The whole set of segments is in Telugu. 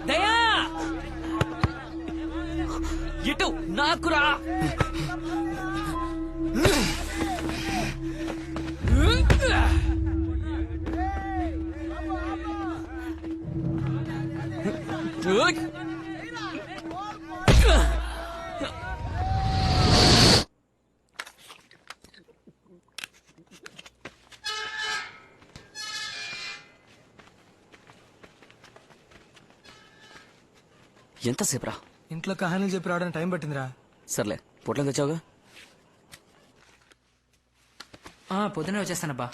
దయా ఇటు నాకురా. ఎంతసేపు రా? ఇంట్లో కహానీలు చెప్పి రావడానికి టైం పట్టిందిరా. సర్లే పొట్లం తెచ్చావుగా. పొద్దునే వచ్చేస్తానబ్బా.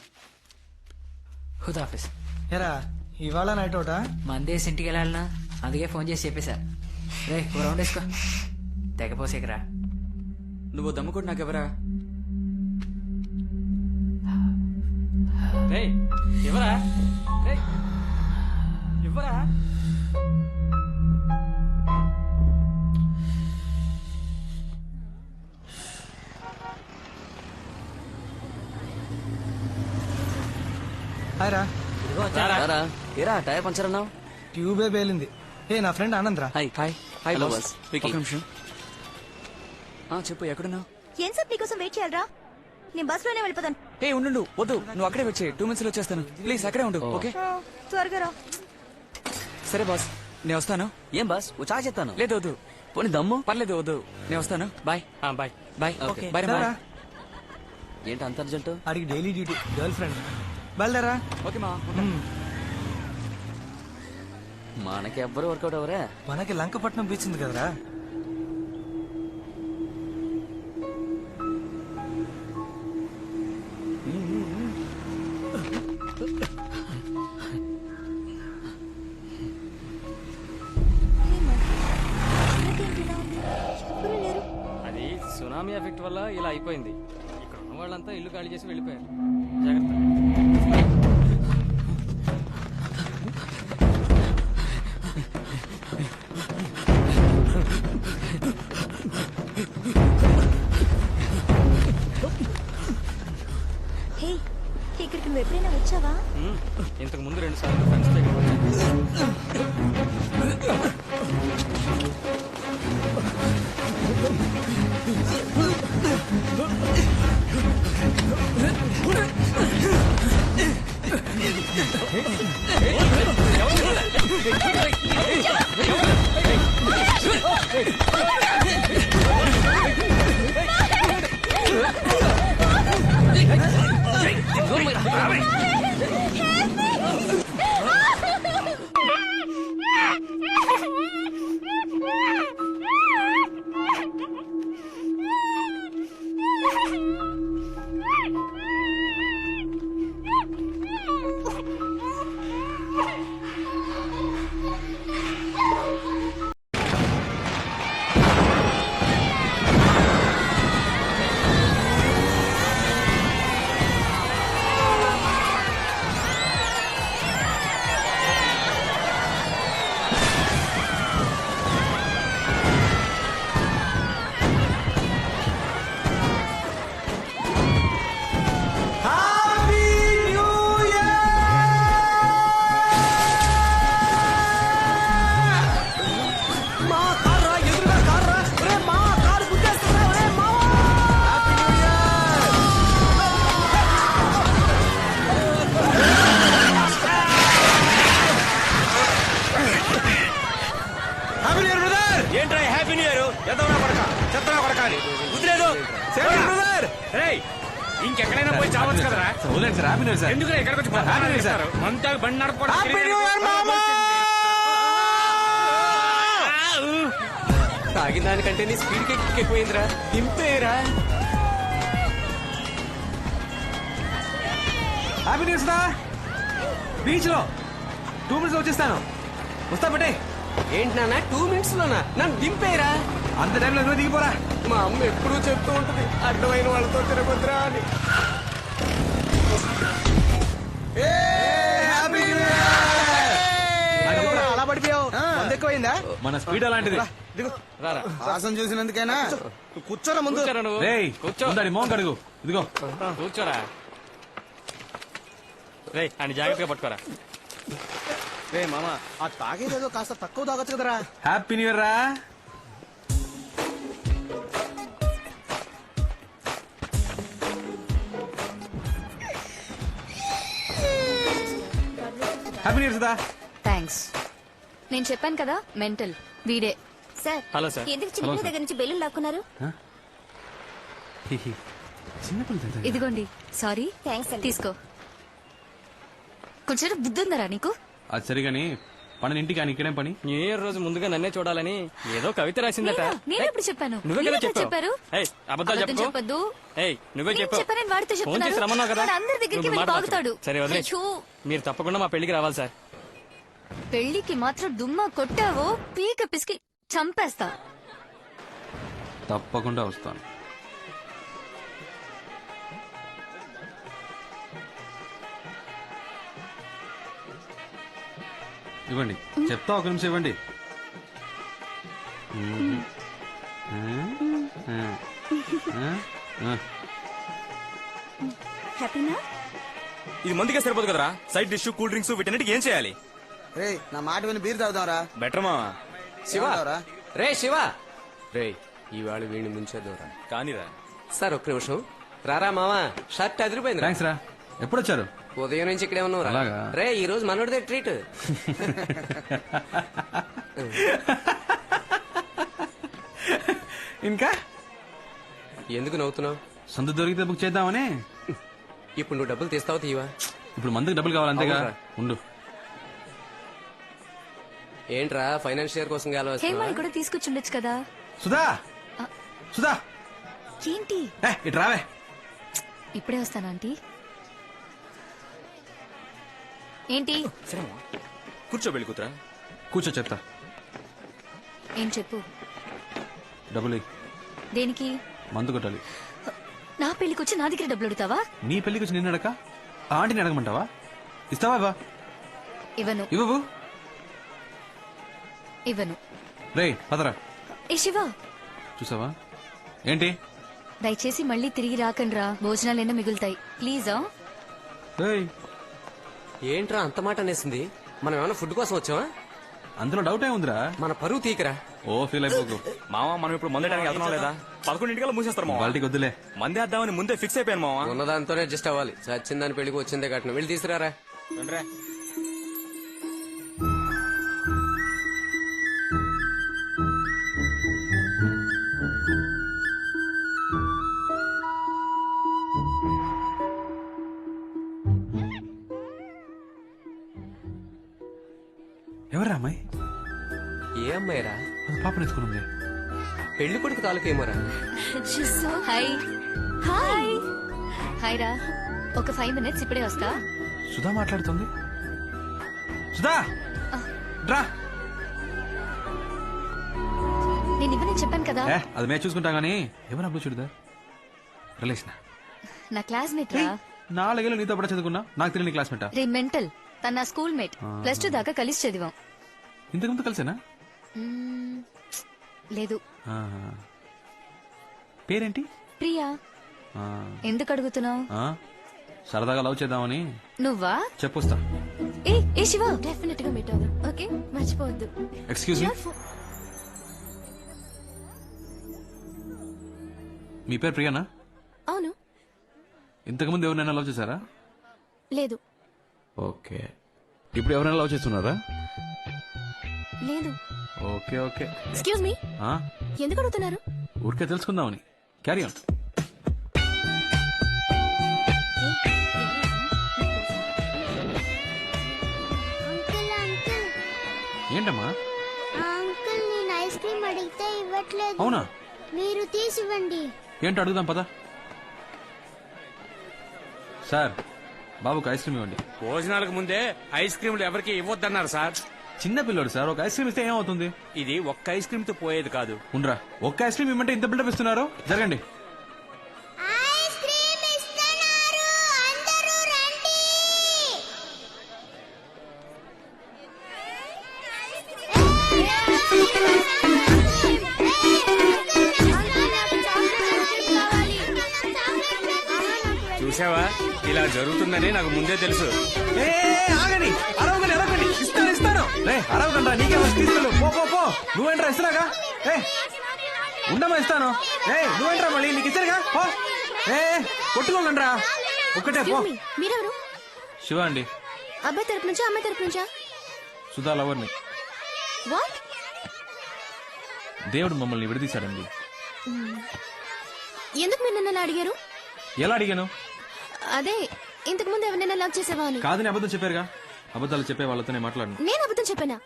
హుదాఫీస్. ఎరా ఇవాళ నైట్ అవుటా? మందేసి ఇంటికి వెళ్ళాలనా, అందుకే ఫోన్ చేసి చెప్పేశా. రే ఓ రౌండ్ వేసుకో, తెగపోసేకరా. నువ్వు దమ్ముకుంటు నాకెవరా? ఎవరా ఎవరా? హాయ్ రా. ఏరా టైర్ పంచర్ అన్నావు? ట్యూబే పేలింది. ఏ నా ఫ్రెండ్ ఆనంద్ రా. Hi hi hi Hello, boss. boss. ఒక నిమిషం. చెప్పు ఎక్కడున్నావు? ఏం సార్ నీకోసం వెయిట్ చేయాలరా? నేను బస్ లోనే వెళ్ళిపోతాను. ఏ ఉండు, వద్దు, నువ్వు అక్కడే వచ్చే 2 minutes లో వచ్చేస్తాను. ప్లీజ్ అక్కడే ఉండు. ఓకే త్వరగా రా. సరే బాస్, నేను వస్తాను. ఏం బాస్ ఓ చాయ్ చెప్తాను. లేదు వద్దు, పోనీ దమ్ము. పర్లేదు వద్దు, నేను వస్తాను. Bye bye bye. Okay. Bye రా. బాయ్. ఏంటి అంత అర్జెంట్? అడిగి డైలీ డ్యూటీ గర్ల్ ఫ్రెండ్. బయలుదేరా. ఓకే మా. మనకి ఎవ్వరు వర్కౌట్ అవరా. మనకి లంకపట్నం బీచ్ ఉంది కదరా. అది సునామీ ఎఫెక్ట్ వల్ల ఇలా అయిపోయింది. ఇక్కడ ఉన్న వాళ్ళంతా ఇల్లు ఖాళీ చేసి వెళ్ళిపోయారు. జాగ్రత్త. హే, ఇక్కడికి నువ్వు ఎప్పుడైనా వచ్చావా? ఇంతకు ముందు 2 సార్లు ఫ్రెండ్స్ తో ఇక్కడ వచ్చాను. ఏంట్రా హ్యాపీ న్యూ ఇయర్? ఎదవనా కొడక, చెత్తనా కొడకాలి వదిలేదు. ఇంకెక్కడైనా పోయి చావచ్చు కదరా. ఎందుకు ఇక్కడికి వచ్చి మంతా బండి నడపడం? తాగిన దానికంటే నీ స్పీడ్ ఎక్కువైందిరా. దింపేరా. హ్యాపీ న్యూస్ రా. బీచ్ లో 2 minutes వచ్చేస్తాను. వస్తా బట్టే. ఏంటి నాన్న 2 minutes లోనా? నన్ను దింపేరా. అంత టైంలో నువ్వు దిగిపోరా. మా అమ్మ ఎప్పుడూ చెప్తూ ఉంటది, అడ్డమైన వాళ్ళతో తిరగొద్దురా అని. అలా పడిపోయావు. ఎక్కువైందా? మన స్పీడ్ అలాంటిది. రారా వాసన చూసినందుకైనా కూర్చోరా ముందు. కూర్చోరా నువ్వు రేయ్ కూర్చో ముందడి మోహన్ కడుగు. ఇదిగో కూర్చోరా రేయ్ అని జాగ్రత్తగా పట్టుకోరా. రే మామ ఆ తాగేదేదో కాస్త తక్కువ తాగొచ్చు కదరా. హ్యాపీ న్యూ ఇయర్ రా. Happy new year Sudha. Thanks. నేను చెప్పాను కదా మెంటల్ వీడే. Sir hello sir. ఎందుకు చిన్న దగ్గర నుంచి బెలూన్ లాక్కున్నారు? చిన్నపిల్ల ఇదిగోండి. సారీ. థ్యాంక్స్. తీసుకో. కొంచెం బుద్ధి ఉందరా నీకు? అది సరిగాని పని ఇంటికి అని ఇక్కడేం పని? న్యూ ఇయర్ రోజు ముందుగా నన్నే చూడాలని ఏదో కవిత రాసిందట. నేను ఎప్పుడు చెప్పాను? నువ్వే కదా మీరెప్పుడు చెప్పారు? ఏయ్, అబద్ధాలు అబద్ధం చెప్పుకో. చెప్పొద్దు. ఏయ్, నువ్వే నేను చెప్పు. చెప్పానని వాడితో ఫోన్ చేసి చెప్తున్నారు. రమ్మన్నావు కదా. వాడు అందరి దగ్గరికి నువ్వు వెళ్ళి మాట బాగుతాడు. మార్చకు. సరే వదిలే. అయ్యో. మీరు తప్పకుండా మా పెళ్లికి రావాలి సార్. పెళ్లికి మాత్రం దుమ్మా కొట్టావో పీక పిసికి చంపేస్తా. తప్పకుండా వస్తాను. ఇవ్వండి చెప్తా, ఒక నిమిషం ఇవ్వండి. హ్యాపీనా? ఇది మందుకే సరిపోదు కదరా, సైడ్ డిష్ కూల్ డ్రింక్స్ వీటన్నిటికి ఏం చేయాలి? రే నా మాట విని బీర్ తాగుదాంరా. బెటర్ మావా. శివ ఏమంటావురా? రే శివ రే ఇవాళ వీడిని ముంచేద్దాంరా. కానీరా. సార్ ఒక్క నిమిషం రారా మావా, షర్ట్ అదిరిపోయింది. థ్యాంక్స్ రా. ఎప్పుడు వచ్చారు? ఉదయం నుంచి ఇక్కడే ఉన్నావు అలాగా? రే ఈ రోజు మనోడిదే ట్రీట్. ఇంకా ఎందుకు నవ్వుతున్నావు? సొంత దొరికితే బుక్ చేద్దామని. ఇప్పుడు నువ్వు డబ్బులు తీస్తావు తీవా? ఇప్పుడు మందుకి డబ్బులు కావాలి అంతేగా. అవునురా. ఉండు. ఏంట్రా ఫైనాన్షియర్ కోసం హేమని కూడా తీసుకొచ్చుండొచ్చు కదా. సుధా సుధా ఏంటి? ఇటు రావే. ఇప్పుడే వస్తాను ఆంటీ. ఏంటి? కూర్చో వెళ్ళి కూతురా. కూర్చో చెప్తా. ఏం చెప్పు. డబ్బులు ఇయ్యి. దేనికి? మందు కొట్టాలి. నా పెళ్లికి వచ్చి నా దగ్గర డబ్బులు అడుగుతావా? నీ పెళ్లికి వచ్చి నిన్ను అడక ఆంటీని అడగమంటావా? ఇస్తావా? ఇవ్వా? ఇవ్వను. ఇవ్వవు. ఇవ్వను. రే పదరా. ఏ శివ, చూసావా ఏంటి? దయచేసి మళ్ళీ తిరిగి రాకండ్రా, భోజనాలైనా మిగులుతాయి ప్లీజా. ఏయ్, ఏంట్రా అంత మాట అనేసింది? మనం ఏమైనా ఫుడ్ కోసం వచ్చావా? అందులో డౌట్ ఏముందిరా? మన పరువు తీకరా. ఓ ఫీల్ అయిపోకు. మావా మనం ఇప్పుడు మందేయడానికి వెళ్తున్నాం లేదా? 11 మూసేస్తారు మావా. వాళ్ళకి వద్దులే. మందేద్దామని ముందే ఫిక్స్ అయిపోయాను మావా. ఉన్నదాంతోనే అడ్జస్ట్ అవ్వాలి. చచ్చిన దాని పెళ్లికి వచ్చిందే కట్నం. వెళ్ళి తీసుకురారా. రండ్రా. ఎవరా అమ్మాయి? ఏ అమ్మాయిరా? అది పాప నేర్చుకుని పెళ్లి కొడుకు తాలూకు ఏమోరా? హాయ్. హాయ్. హాయ్ రా. ఒక 5 minutes ఇప్పుడే వస్తా. సుధా మాట్లాడుతుంది. సుధా రా. నేను ఇవ్వని చెప్పాను కదా. అది మేము చూసుకుంటా గానీ ఎవరు అప్పుడు చూడదా? రిలేషన్ నా క్లాస్మేట్ రా. 4 ఏళ్ళు నీతో పాటు చదువుకున్నా, నాకు తెలియని క్లాస్మేటా? రే మెంటల్, తన నా స్కూల్ మేట్. +2 దాకా కలిసి చదివాం. ఇంతకుముందు కలిసేనా? మ్మ్, లేదు. ఆహా. పేరేంటి? ప్రియా. ఆ, ఎందుకు అడుగుతున్నావు? ఆ, సరదాగా లవ్ చేద్దామని. నువ్వా? చెప్పొస్తా. ఏ శివ, డెఫినెట్ గా మీట్ అవుదాం. ఓకే, మర్చిపోవద్దు. ఎక్స్క్యూజ్ మీ, మీ పేరు ప్రియానా? అవును. ఇంతకుముందు ఎవరినైనా లవ్ చేశారా? లేదు. ఓకే. ఇప్పుడు ఎవరైనా లవ్ చేస్తున్నారా? లేదు. Okay okay. ఎక్స్క్యూజ్ మీ, ఆ, ఎందుకు అడుగుతున్నారు? ఊరికే తెలుసుకుందామని. Carry on. ఏంటమ్మా? అంకుల్ నేను ఐస్ క్రీమ్ అడిగితే ఇవ్వట్లేదు. అవునా? మీరు తీసివ్వండి. ఏంటో అడుగుదాం పదా. సార్, బాబుకి ఐస్ క్రీమ్ ఇవ్వండి. భోజనాలకు ముందే ఐస్ క్రీమ్లు ఎవరికి ఇవ్వద్దన్నారు సార్. చిన్న పిల్లోడు సార్, ఒక ఐస్ క్రీమ్ ఇస్తే ఏమవుతుంది? ఇది ఒక్క ఐస్ క్రీమ్ తో పోయేది కాదు. ఉండరా, ఒక్క ఐస్ క్రీమ్ ఇవ్వమంటే ఇంత బిల్డప్ ఇస్తున్నారు. జరగండి. ఐస్ క్రీమ్ ఇస్తున్నారు, అందరూ రండి. ఏ చూసావా ఇలా జరుగుతుందని నాకు ముందే తెలుసు. ఏ ఆగండి, అరవకండి, అరవకండి, ఇస్తాను. రే అరవకండి, నీకే వచ్చి తీసుకెళ్ళు. పో పో పో, నువ్వేంట్రా ఇస్తున్నాగా? ఏ ఉండమా ఇస్తాను. ఏ నువ్వేంట్రా మళ్ళీ, నీకు ఇచ్చారుగా. పో. ఏ కొట్టుకోకండి రా, ఒక్కటే పో. మీరెవరు? శివ అండి, అబ్బాయి తరపు నుంచా అమ్మాయి తరపు నుంచా? సుధా లవర్ని. వాట్? దేవుడు మమ్మల్ని విడదీశాడండి. ఎందుకు మీరు నన్ను అలా అడిగారు? ఎలా అడిగాను? అదే ఇంతకు ముందు ఎవరినైనా లవ్ చేసావా అని. కాదని అబద్ధం చెప్పారుగా. అబద్ధాలు చెప్పే వాళ్ళతోనే మాట్లాడను. నేను అబద్ధం చెప్పానా?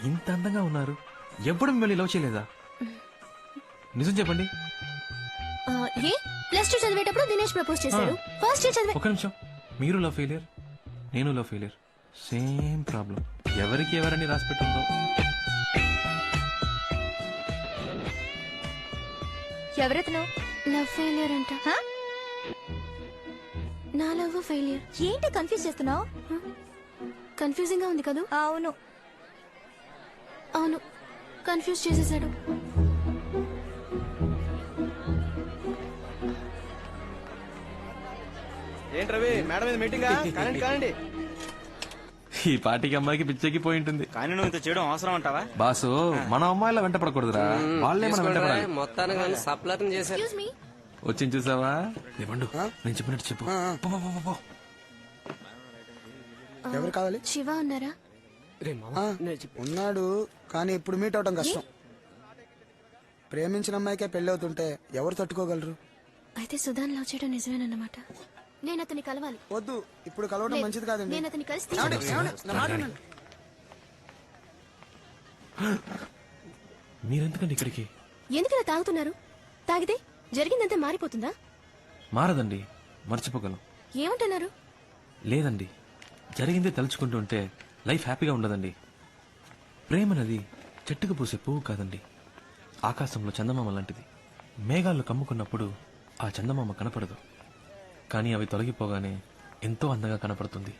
ఇంత అందంగా ఉన్నారు, ఎప్పుడు మిమ్మల్ని లవ్ చేయలేదా? నిజం చెప్పండి. ఏ +2 చదివేటప్పుడు దినేష్ ప్రపోజ్ చేశాడు. ఫస్ట్ ఇయర్ చదివే. ఒక నిమిషం, మీరు లవ్ ఫెయిలియర్, నేను లవ్ ఫెయిలియర్, సేమ్ ప్రాబ్లం. ఎవరికి ఎవరని రాసి పెట్టుందో. ఎవరెతను? లవ్ ఫెయిలియర్ అంట. నా లవ్ ఫెయిలియర్. ఏంటి కన్ఫ్యూజ్ చేస్తున్నావు? కన్ఫ్యూజింగ్ గా ఉంది కదా? అవును అవును, కన్ఫ్యూజ్ చేసేసాడు. ఏంటి రవి, మేడం మీద మీటింగా? కానండి కానండి. ఈ పాటికి అమ్మాయికి పిచ్చెక్కి పోయి ఉంటుంది. కానీ నువ్వు ఇంత చేయడం అవసరం అంటావా? బాసు, మన అమ్మాయిలా వెంట పడకూడదురా, వాళ్ళే మనం వెంట పడాలి. మొత్తానికి నన్ను సప్లతం చేశారు. Excuse me. వచ్చింది చూసావా? ఏమండు, నేను చెప్పినట్టు చెప్పు. పో, పో, పో, పో. ఎవరు కావాలి? శివ ఉన్నారా? ఉన్నాడు, కానీ ఇప్పుడు మీట్ అవడం కష్టం. ప్రేమించిన అమ్మాయికే పెళ్లి అవుతుంటే ఎవరు తట్టుకోగలరు? అయితే సుధాన్ లవ్ చేయడం నిజమేనన్నమాట. నేను అతన్ని కలవాలి. వద్దు, ఇప్పుడు కలవడం మంచిది కాదండి. నేను అతన్ని కలిసి ఏమండి? ఏమండి? నా మాట వినండి. మీరెందుకండి ఇక్కడికి? ఎందుకలా తాగుతున్నారు? తాగితే జరిగిందంతా మారిపోతుందా? మారదండి, మర్చిపోగలం. ఏమంటున్నారు? లేదండి, జరిగిందే తలుచుకుంటూ ఉంటే లైఫ్ హ్యాపీగా ఉండదండి. ప్రేమనది చెట్టుకు పూసే పువ్వు కాదండి, ఆకాశంలో చందమామ లాంటిది. మేఘాలు కమ్ముకున్నప్పుడు ఆ చందమామ కనపడదు, కానీ అవి తొలగిపోగానే ఎంతో అందంగా కనపడుతుంది.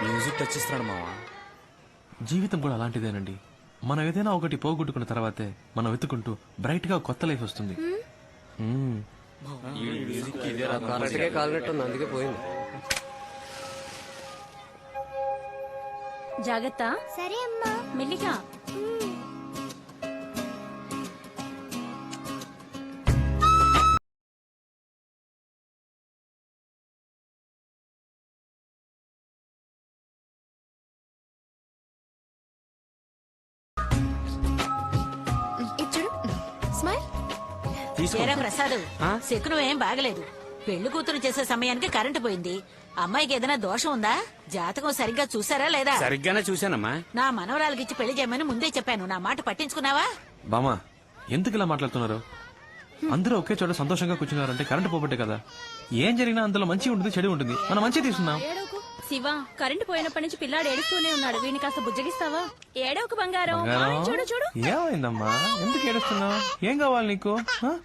మ్యూజిక్ టచ్ ఇస్తున్నాడు మావా. జీవితం కూడా అలాంటిదేనండి. మనం ఏదైనా ఒకటి పోగొట్టుకున్న తర్వాతే మనం వెతుకుంటూ బ్రైట్ గా కొత్త లైఫ్ వస్తుంది. మ్మ్. కరెక్ట్గా కాలినట్టుంది, అందుకే పోయింది. జాగ్రత్త. సరే అమ్మా. మెల్లిగా. ఇచ్చుడు స్మైల్. ఏరా ప్రసాద్, శకునం ఏం బాగలేదు. పెళ్లి కూతురు చేసే సమయానికి కరెంటు పోయింది. అమ్మాయికి ఏదైనా దోషం ఉందా? జాతకం సరిగ్గా చూసారా లేదా? సరిగ్గానే చూశానమ్మా. నా మనవరాలకి ఇచ్చి పెళ్లి చేయమని ముందే చెప్పాను. నా మాట పట్టించుకున్నావా? బామా, ఎందుకు ఇలా మాట్లాడుతున్నారు? అందరూ ఒకే చోట సంతోషంగా కూర్చున్నారంటే కరెంటు పోబట్టే కదా. ఏం జరిగినా అందులో మంచి ఉంటుంది, చెడు ఉంటుంది. మనం మంచి తీసుకున్నాం. శివ, కరెంటు పోయినప్పటి నుంచి పిల్లాడు ఏడుస్తూనే ఉన్నాడు. వీడిని కాస్త బుజ్జగిస్తావా? ఏడవకు బంగారం. బంగారం? చూడు చూడు. ఏమైందమ్మా, ఎందుకు ఏడుస్తున్నావు? ఏం కావాలి నీకు? హ?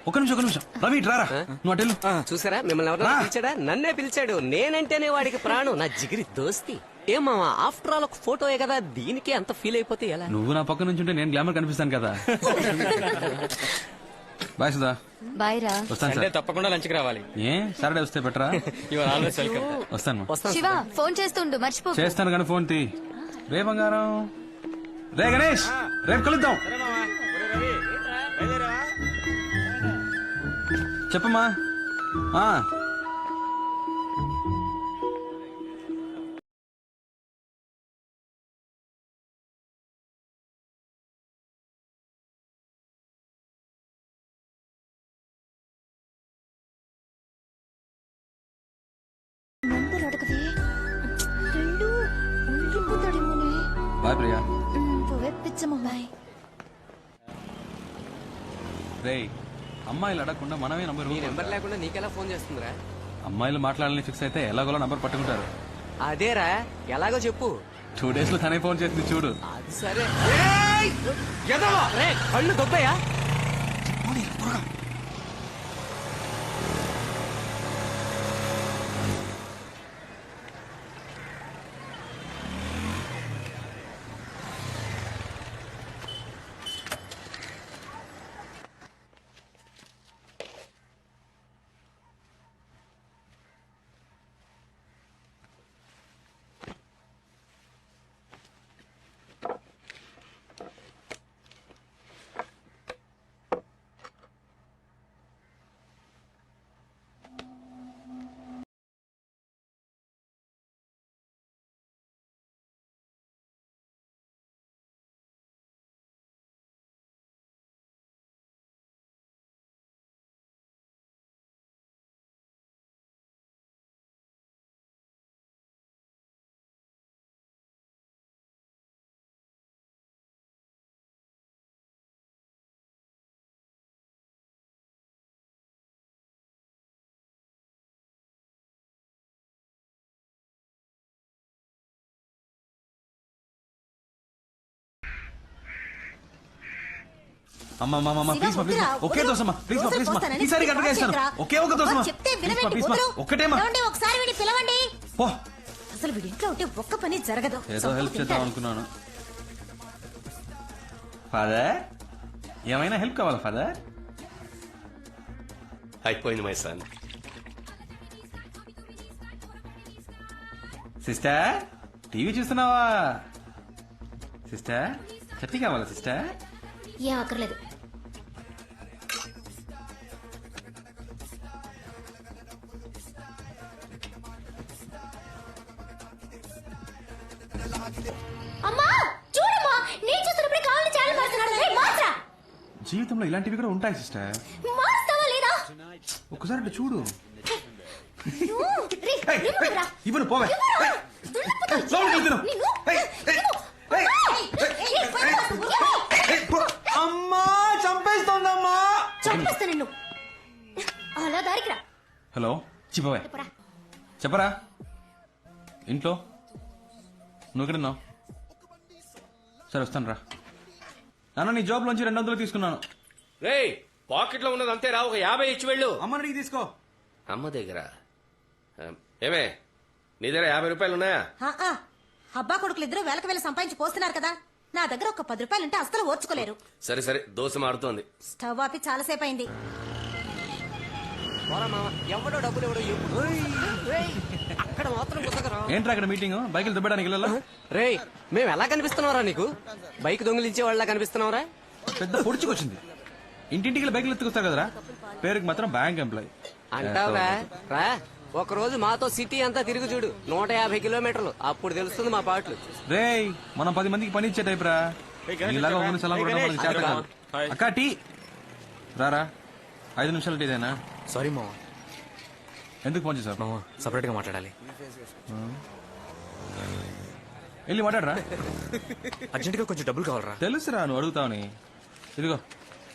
ఒక నిమిషం రవి, ఇటు రారా. నువ్వు అటెళ్ళు. చూసారా, మిమ్మల్ని ఎవరైనా పిలిచాడా? నన్నే పిలిచాడు. నేనంటేనే వాడికి ప్రాణం, నా జిగిరి దోస్తి. ఏం మావా, ఆఫ్టర్ ఆల్ ఒక ఫోటోయే కదా, దీనికి అంత ఫీల్ అయిపోతే ఎలా? నువ్వు నా పక్క నుంచి ఉంటే నేను గ్లామర్ కనిపిస్తాను కదా. బాయ్ సుధా. బాయ్ రా. వస్తాను అంటే సార్. తప్పకుండా లంచ్కి రావాలి. ఏ సాటర్డే వస్తే బెటరా? ఇవాళ ఆల్వేస్ వెల్కమ్. వస్తాను. శివ, ఫోన్ చేస్తుండు, మర్చిపో. చేస్తాను కానీ ఫోన్ తీ. రే బంగారం, రే గణేష్, రేపు కలుద్దాం. చెప్పమ్మా. బాయ్ ప్రియా. బాయ్. రే, అమ్మాయిలు అడగకుండా మనమే నంబర్. నీ నెంబర్ లేకుండా నీకెలా ఫోన్ చేస్తుందిరా? అమ్మాయిలు మాట్లాడాలని ఫిక్స్ అయితే ఎలాగోలా నంబర్ పట్టుకుంటారు. అదేరా, ఎలాగో చెప్పు. 2 days లో తనే ఫోన్ చేసింది చూడు. అది సరే. రేయ్, కళ్ళు దొబ్బయా? అమ్మా ప్లీజ్ ప్లీజ్ ఒకే దోసమ్మా ప్లీజ్ ప్లీజ్ ఈసారి గట్టిగా ఇస్తాను ఒకే ఒక దోసమ్మా ప్లీజ్ ఒక్కటేమా ఒకసారి వీడిని పిలవండి. పో. అసలు వీడి ఇంట్లో ఉంటే ఒక్క పని జరగదు. ఏదో హెల్ప్ చేద్దాం అనుకున్నాను. ఫాదర్ ఏమైనా హెల్ప్ కావాలా ఫాదర్? అయిపోయింది మై సన్. సిస్టర్ టీవీ చూస్తున్నావా? సిస్టర్ చట్నీ కావాలా సిస్టర్? ఏం అక్కర్లేదు. అమ్మా చూడమ్మా, నేను చూస్తున్నప్పుడే కావాలి ఛానల్ మారుతున్నాడు. జీవితంలో ఇలాంటివి కూడా ఉంటాయి సిస్టర్. మారుస్తావా లేదా? ఒక్కసారి అట్లా చూడు. రే, ఇవ్వను పోవే. అమ్మా చంపేస్తోందమ్మా. చంపేస్తా నిన్ను. అలా దారికి రా. హలో చెప్పవే. చెప్పరా ఇంట్లో నువ్వు ఎక్కడున్నావు? సరే వస్తాను రా. నాన్న నీ జాబ్ లోంచి 200 తీసుకున్నాను. రే పాకెట్ లో ఉన్నది అంతే రా, ఒక 50 ఇచ్చి వెళ్ళు. అమ్మని తీసుకో. అమ్మ దగ్గర ఏమే నీ దగ్గర 50 రూపాయలు ఉన్నాయా? అబ్బా కొడుకులు ఇద్దరు వేలకు వేల సంపాదించి పోస్తున్నారు కదా, నా దగ్గర ఒక 10 రూపాయలుంటే అస్సలు ఓర్చుకోలేరు. సరే సరే దోశ మారుతోంది. స్టవ్ ఆపి చాలాసేపు అయింది. ఎవడో డబ్బులు ఎవడో అక్కడ మాత్రం కుదరరా. ఏంట్రా అక్కడ మీటింగ్? బైకులు దుబ్బడానికి వెళ్ళాలా? రే మేము ఎలా కనిపిస్తున్నావురా నీకు? బైక్ దొంగిలించే వాళ్ళ కనిపిస్తున్నావురా? పెద్ద పొడుచుకొచ్చింది. ఇంటింటికి బైకులు ఎత్తుకొస్తారు కదరా, పేరుకి మాత్రం బ్యాంక్ ఎంప్లాయ్ అంటావురా. రా ఒక రోజు మాతో సిటీ అంతా తిరిగి చూడు, 150 కిలోమీటర్లు, అప్పుడు తెలుస్తుంది మా పాటలు. రే మనం 10 మందికి పని ఇచ్చే టైప్ రా. ఇలాగా ఒక నిమిషాలు కూడా మనకి చేత కాదు. అక్క టీ రారా. 5 నిమిషాలు టీదేనా? సారీ మామ. ఎందుకు ఫోన్ చేశారు? మామ సపరేట్ గా మాట్లాడాలి. వెళ్ళి మాట్లాడరా. అర్జెంట్ గా కొంచెం డబ్బులు కావాలరా. తెలుసురా నువ్వు అడుగుతావని. ఇదిగో.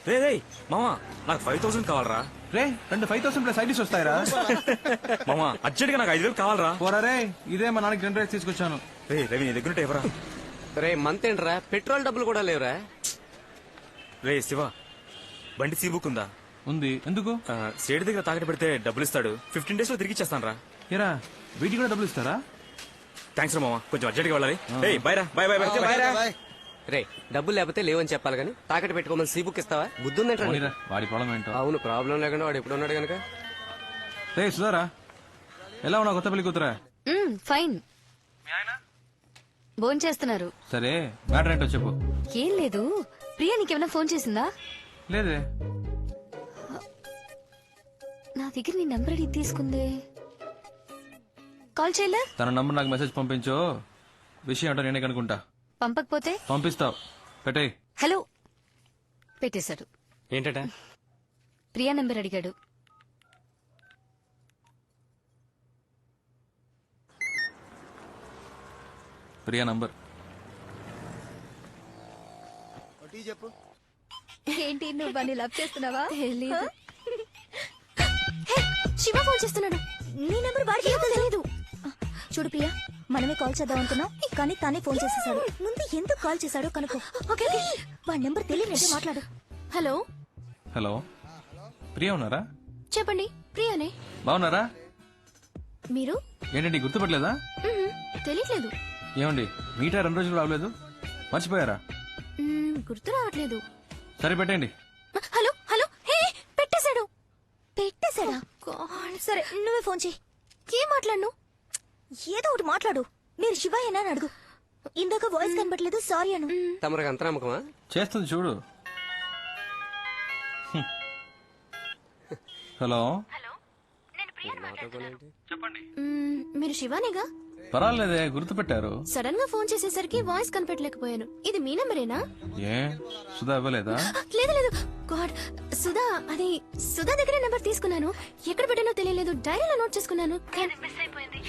రే రే మామ నాకు 5000 కావాలరా. రే 5,000 ప్లస్ ఐడీస్ వస్తాయిరా. మామ అర్జెంట్ గా నాకు 5000 కావాలరా. పోరా రే, ఇదే మా నాన్నకి 2 రైస్ తీసుకొచ్చాను. రే రవి నీ దగ్గర ఎవరా? రే మంత్ ఏంట్రా, పెట్రోల్ డబ్బులు కూడా లేవురా. రే శివ బండి సీ బుక్ ఉందా? ఉంది. ఎందుకు? సేటు దగ్గర తాకట్టు పెడితే డబ్బులు ఇస్తాడు. 15 days లో తిరిగి ఇచ్చేస్తాను రా. ఏరా వీటికి కూడా డబ్బులు ఇస్తారా? థ్యాంక్స్ రా మామ, కొంచెం అర్జెంట్ గా వెళ్ళాలి. బై రా. By by by. రే డబ్బులు లేకపోతే లేవని చెప్పాలి కానీ తాకట్టు పెట్టుకోమని సీ బుక్ ఇస్తావా? బుద్ధుందంటే పోనీరా, వాడి ప్రాబ్లం ఏంటో. అవును ప్రాబ్లం లేకుండా వాడు ఎప్పుడు ఉన్నాడు కనుక. రే సుధారా ఎలా ఉన్నావు? కొత్త పెళ్లి కూతురా? ఫైన్. భోన్ చేస్తున్నారు. సరే మ్యాటర్ ఏంటో చెప్పు. ఏం లేదు, ప్రియా నీకేమైనా ఫోన్ చేసిందా? లేదే. నా దగ్గర నీ నంబర్ అడిగి తీసుకుందే. కాల్ చేయలే? తన నంబర్ నాకు మెసేజ్ పంపించో, విషయం ఏంటో నేనే కనుకుంటా. పంపకపోతే పంపిస్తావు. పెట్టే. హలో పెట్టేశాడు. ఏంటట? ప్రియా నంబర్ అడిగాడు. ప్రియా నంబర్ చెప్పు. ఏంటి నువ్వు వాడిని లవ్ చేస్తున్నావా? శివ ఫోన్ చేస్తున్నాడు. నీ నెంబర్ వాడికి తెలియదు. చూడు ప్రియా, మనమే కాల్ చేద్దాం అనుకున్నాం కానీ తానే ఫోన్ చేసేసాడు. ముందు ఎందుకు కాల్ చేశాడో కనుక్కో. ఓకే వాడి నెంబర్ తెలియనట్టే మాట్లాడు. హలో హలో, ప్రియా ఉన్నారా? చెప్పండి, ప్రియానే. బాగున్నారా? మీరు? ఏంటండి గుర్తుపట్టలేదా? తెలియట్లేదు. ఏమండి మీటా 2 రోజులు రావలేదు, మర్చిపోయారా? గుర్తు రావట్లేదు. సరే పెట్టండి. హలో హలో, హే పెట్టేశాడు. పెట్టేశాడా? సరే నువ్వే ఫోన్ చేయి. ఏం మాట్లాడను? ఏదో ఒకటి మాట్లాడు. మీరు శివయ్యనా అని అడుగు. ఇందాక వాయిస్ కనబట్లేదు, సారీ అను. తమరికి అంత నమ్మకమా? చేస్తుంది చూడు. హలో, మీరు శివానేగా? పర్వాలేదే, గుర్తుపెట్టారు. సడన్ గా ఫోన్ చేసేసరికి వాయిస్ కనిపెట్టలేకపోయాను. ఇది మీ నెంబరేనా? ఏ సుధా ఇవ్వలేదా? లేదు లేదు, గాడ్, సుధా, అది సుధా దగ్గర నెంబర్ తీసుకున్నాను. ఎక్కడ పెట్టానో తెలియలేదు, డైరీలో నోట్ చేసుకున్నాను.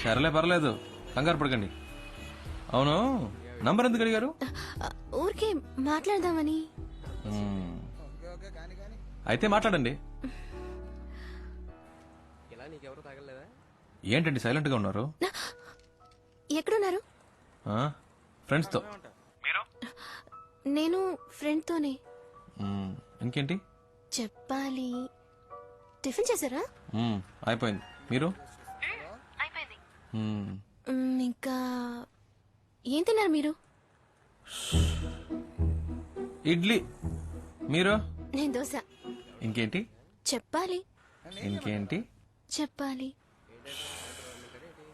సరేలే, పర్లేదు, కంగారు పడకండి. అవును, నంబర్ ఎందుకు అడిగారు? ఊరికే మాట్లాడదామని. అయితే మాట్లాడండి. ఇలా నీకెవరు తాగలేదా? ఏంటండి సైలెంట్ గా ఉన్నారు? ఎక్కడున్నారు? ఫ్రెండ్స్ తో. నేను ఫ్రెండ్ తోనే. ఇంకేంటి చెప్పాలి. టిఫిన్ చేశారా? అయిపోయింది. మీరు? ఇంకా ఏం తిన్నారు మీరు? ఇడ్లీ. మీరు? నేను దోశ. ఇంకేంటి చెప్పాలి. ఇంకేంటి చెప్పాలి.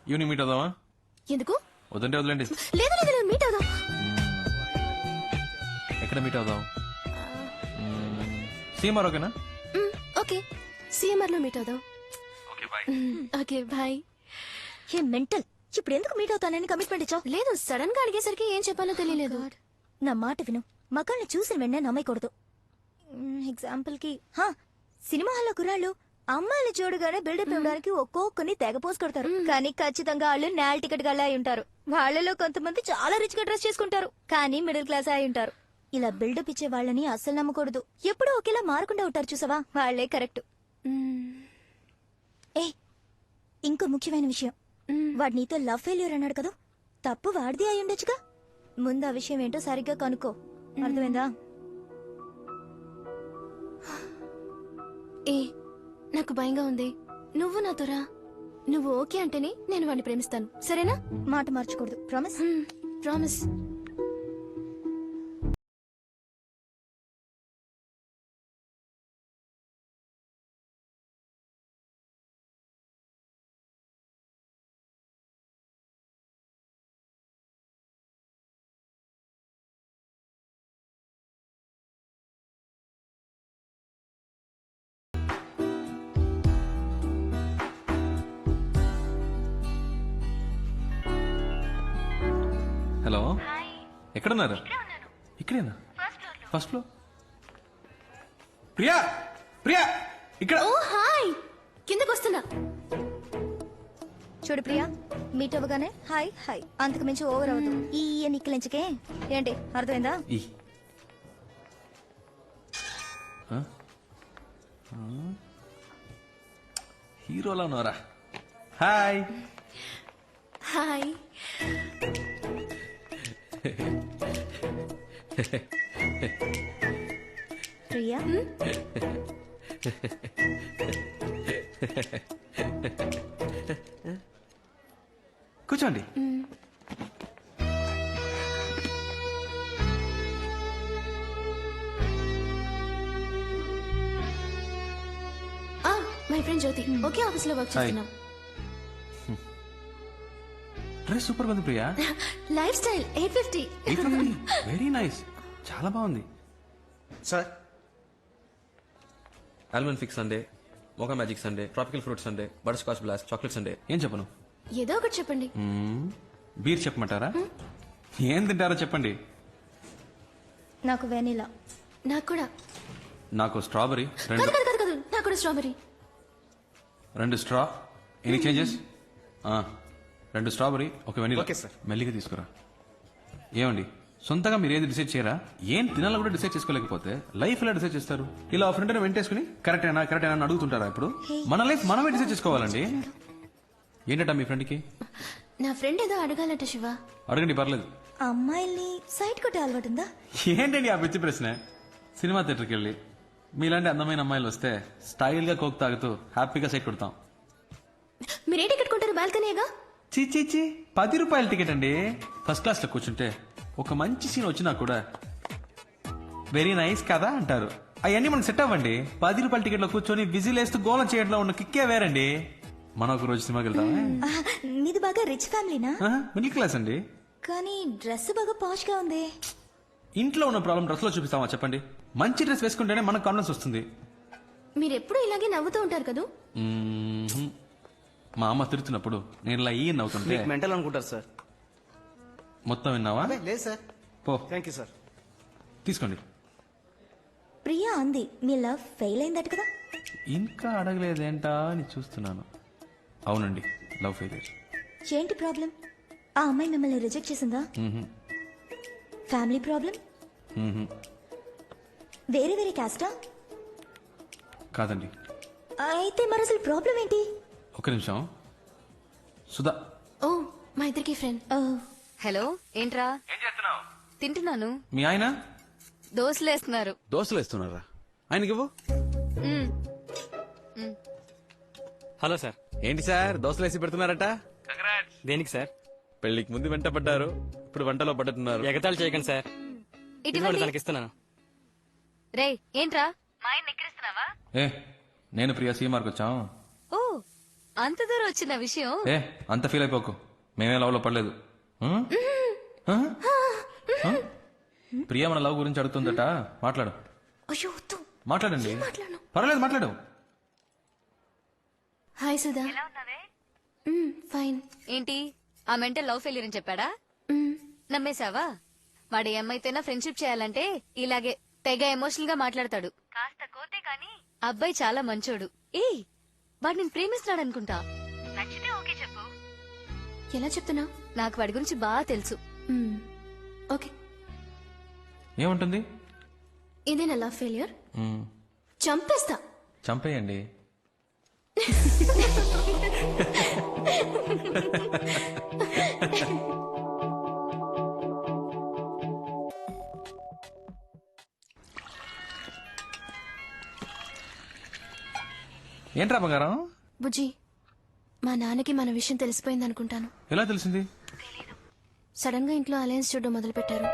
ఈవినింగ్ మీట్ అవుదామా? ఎందుకు? వద్దంటే వదిలేండి. లేదు లేదు లేదు, మీట్ అవుదాం. ఎక్కడ మీట్ అవుదాం? సీఎంఆర్ ఓకేనా? ఓకే, సిఎంఆర్ లో మీట్ అవుదాం. Okay bye. ఏ మెంటల్, ఇప్పుడు ఎందుకు మీట్ అవుతానని కమిట్మెంట్ ఇచ్చావు? లేదు, సడన్ గా అడిగేసరికి ఏం చెప్పాలో తెలియలేదు. నా మాట విను, మగాళ్ళని చూసిన వెంటనే నమ్మకూడదు. ఎగ్జాంపుల్ కి సినిమా హాల్లో కుర్రాళ్ళు అమ్మాయిని చూడగానే బిల్డప్ ఇవ్వడానికి ఒక్కొక్కరిని తెగ పోసి కొడతారు. కానీ ఖచ్చితంగా వాళ్ళు నేల టికెట్ గల్లా అయి ఉంటారు. వాళ్ళలో కొంతమంది చాలా రిచ్ గా డ్రెస్ చేసుకుంటారు, కానీ మిడిల్ క్లాస్ అయి ఉంటారు. ఇలా బిల్డప్ ఇచ్చే వాళ్ళని అస్సలు నమ్మకూడదు. ఎప్పుడూ ఒకేలా మారకుండా ఉంటారు చూసావా, వాళ్లే కరెక్ట్. ఏ ఇంకో ముఖ్యమైన విషయం, వాడు నీతో లవ్ ఫెయిల్యూర్ అన్నాడు కదా, తప్పు వాడిది అయి ఉండొచ్చుగా. ముందు ఆ విషయం ఏంటో సరిగ్గా కనుక్కో, అర్థమైందా? ఏ నాకు భయంగా ఉంది, నువ్వు నాతో రా. నువ్వు ఓకే అంటేనే నేను వాడిని ప్రేమిస్తాను, సరేనా? మాట మార్చకూడదు, ప్రామిస్? ప్రామిస్. హలో, ఎక్కడున్నారు? ఇక్కడేనా? First floor. ప్రియా, ప్రియా ఇక్కడ. ఓ హాయ్, కిందకు వస్తున్నా. చూడు ప్రియా, మీట్ అవ్వగానే హాయ్ హాయ్, అంతకు మించి ఓవర్ అవ్వదు. ఈ నిక్కలించకే ఏంటి, అర్థమైందా? హీరోలా ఉన్నారా? Hi hi. ప్రియా, కూర్చోండి. మై ఫ్రెండ్ జ్యోతి, ఒకే ఆఫీస్ లో వర్క్ చేస్తున్నాం. డ్రెస్ సూపర్ ఉంది Priya. Lifestyle 850. Very nice, చాలా బాగుంది. Sir, almond fix sundae, mocha magic sundae, tropical fruit sundae, butter scotch blast, chocolate sundae. ఏం చెప్పను? ఏదో ఒకటి చెప్పండి. బీర్ చెప్పమంటారా? ఏం తింటారో చెప్పండి. నాకు వెనిలా. నాకు కూడా. నాకు స్ట్రాబెరీ. కాదు కాదు కాదు, నాకు కూడా strawberry. 2 straw. Any changes? 2 strawberry, 1 vanilla. Okay sir. మెల్లిగా తీసుకురా. ఏమండి, సొంతగా మీరు ఏది డిసైడ్ చేయరా? ఏం తినాలో కూడా డిసైడ్ చేసుకోలేకపోతే లైఫ్ ఎలా డిసైడ్ చేస్తారు? ఇలా ఫ్రెండ్ వెంటేసుకుని కరెక్టేనా కరెక్టేనా అని అడుగుతుంటారా? ఇప్పుడు మన లైఫ్ మనమే డిసైడ్ చేసుకోవాలండి. ఏంటట మీ ఫ్రెండ్ కి? నా ఫ్రెండ్ ఏదో అడగాలట శివ. అడగండి, పర్లేదు. అమ్మాయిల్ని సైట్ కొట్టే అలవాటు ఉందా? ఏంటండి ఆ పిచ్చి ప్రశ్న? సినిమా థియేటర్కి వెళ్ళి మీలాంటి అందమైన అమ్మాయిలు వస్తే స్టైల్గా కోక్ తాగుతూ హ్యాపీగా సైట్ కొడతాం. మీరే టికెట్ కొంటారు? బాల్కనీగా? చీ 10 రూపాయల టికెట్ అండి. ఫస్ట్ క్లాస్లో కూర్చుంటే ఒక మంచి సీన్ వచ్చినా కూడా వెరీ నైస్ కదా అంటారు. అవన్నీ మనకు సెట్ అవ్వండి. 10 రూపాయల టికెట్లో కూర్చొని విజిల్ వేస్తూ గోలం చేయడంలో ఉన్న కిక్కే వేరండి. మనం ఒక రోజు సినిమాకి వెళ్తామా? మీది బాగా రిచ్ ఫ్యామిలీనా? మిడిల్ క్లాస్ అండి. కానీ డ్రెస్ బాగా పాష్ గా ఉంది. ఇంట్లో ఉన్న ప్రాబ్లం డ్రెస్ లో చూపిస్తామా చెప్పండి? మంచి డ్రెస్ వేసుకుంటేనే మనకు కాన్ఫిడెన్స్ వస్తుంది. మీరు ఎప్పుడు ఇలాగే నవ్వుతూ ఉంటారు కదా? మా అమ్మ తిడుతున్నప్పుడు నేను ఇలా ఈ నవ్వుతుంటే మెంటల్ అనుకుంటారు సార్. మొత్తం విన్నావా? లేదు సార్. పో. Thank you sir. తీసుకోండి. ప్రియా అంది మీ లవ్ ఫెయిల్ అయిందట కదా? ఇంకా అడగలేదేంటా అని చూస్తున్నాను. అవునండి, లవ్ ఫెయిలియర్. ఏంటి ప్రాబ్లం? ఆ అమ్మాయి మిమ్మల్ని రిజెక్ట్ చేసిందా? Family problem? వేరే వేరే క్యాస్టా? కాదండి. అయితే మరి అసలు ప్రాబ్లం ఏంటి? ఒక నిమిషం. సుధా. ఓ, మా ఇద్దరికి ఫ్రెండ్. హలో, ఏంట్రా? ఏం చేస్తున్నావు? తింటున్నాను. మీ ఆయన దోశలు వేస్తున్నారు. దోశలు వేస్తున్నారా? ఆయనకి ఇవ్వు. Hello sir. ఏంటి సార్ దోశలు వేసి పెడుతున్నారట? దేనికి సార్? పెళ్లికి ముందు వెంట పడ్డారు, ఇప్పుడు వంటలో పడ్డట్టున్నారు. ఎగతాళి చేయకండి సార్. ఇదిగోండి, తనకిస్తున్నాను. రే, ఏంట్రా మా ఆయన ఎక్కిరిస్తున్నావా? ఏ నేను ప్రియా సీమార్కి వచ్చాం. ఓ, అంత దూరం వచ్చిన విషయం. ఏ అంత ఫీల్ అయిపోకు, మేమే లవ్ లో పడలేదు. ప్రియా మన లవ్ గురించి అడుగుతుందట. మాట్లాడు. అయ్యో, మాట్లాడండి. పర్వాలేదు, మాట్లాడు. హాయ్ సుధా. ఫైన్. ఏంటి ఆ మెంటల్ లవ్ ఫెయిలియర్ అని చెప్పాడా? నమ్మేశావా? వాడు ఏమైతేనా ఫ్రెండ్షిప్ చేయాలంటే ఇలాగే తెగ ఎమోషనల్ గా మాట్లాడతాడు. కాస్త కోతే కానీ అబ్బాయి చాలా మంచోడు. వాడు నేను ప్రేమిస్తున్నాడు అనుకుంటా. నచ్చితే ఓకే చెప్పు. ఎలా చెప్తున్నా? నాకు వాడి గురించి బాగా తెలుసు. ఓకే. ఏముంటుంది? ఇదేనా లవ్ ఫెయిలియర్? చంపేస్తా. చంపేయండి. ఏంట్రా బంగారం? బుజ్జి, మా నాన్నకి మన విషయం తెలిసిపోయింది అనుకుంటాను. ఎలా తెలిసింది? సడన్ గా ఇంట్లో అలయన్స్ చూడడం మొదలు పెట్టారు.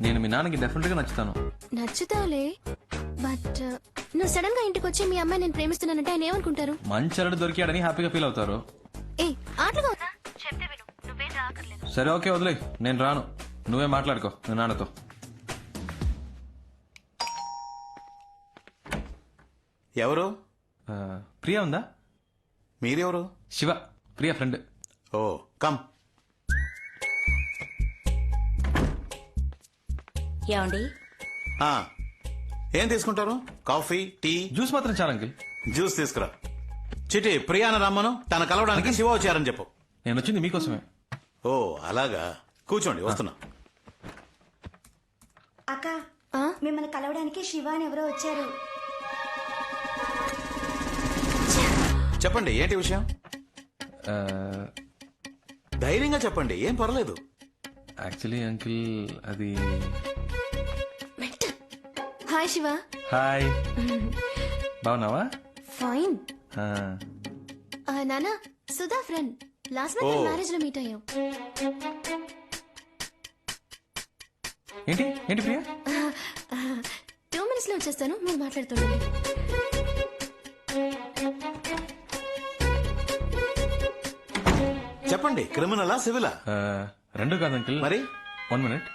నేను మీ నాన్నకి డెఫినెట్ గా నచ్చుతాను. నచ్చుతావులే, బట్ నువ్వు సడన్ గా ఇంటికి వచ్చి మీ అమ్మాయి నేను ప్రేమిస్తున్నానంటే ఆయన ఏమనుకుంటారు? మంచి అల్లుడు దొరికాడని హ్యాపీగా ఫీల్ అవుతారు. ఆటలుగా ఉందా? చెప్తే విను, నువ్వే రాకర్లేదు. సరే ఓకే, వదిలే, నేను రాను. నువ్వే మాట్లాడుకో మీ నాన్నతో. ఎవరు? ప్రియా ఉందా? మీరెవరు? శివ, ప్రియా ఫ్రెండ్. ఓ, కమ్. ఏమండి? ఏం తీసుకుంటారు? Coffee, tea? జ్యూస్ మాత్రం చాలు అంకిల్. జ్యూస్ తీసుకురా. చిటి, ప్రియాన రమ్మను. తన కలవడానికి శివ వచ్చారని చెప్పు. నేను వచ్చింది మీకోసమే. ఓ అలాగా, కూర్చోండి, వస్తున్నా. అక్క, మిమ్మల్ని కలవడానికి శివ అని ఎవరో వచ్చారు. చెప్పండి, ఏంటి విషయం? ధైర్యంగా చెప్పండి, ఏం పర్లేదు. యాక్చువల్లీ అంకిల్, అది... హాయ్ శివ. హాయ్, బాగున్నావా? ఫైన్. నానా, Sudha friend. Last month marriage లో మీట్ అయ్యాం. ఏంటి ఏంటి ప్రియా? 2 minutes లో వచ్చేస్తాను, మీరు మాట్లాడుతుండండి. చెప్పండి, క్రిమినలా సివిలా? రెండు కాదు అంకిల్. మరి 1 minute.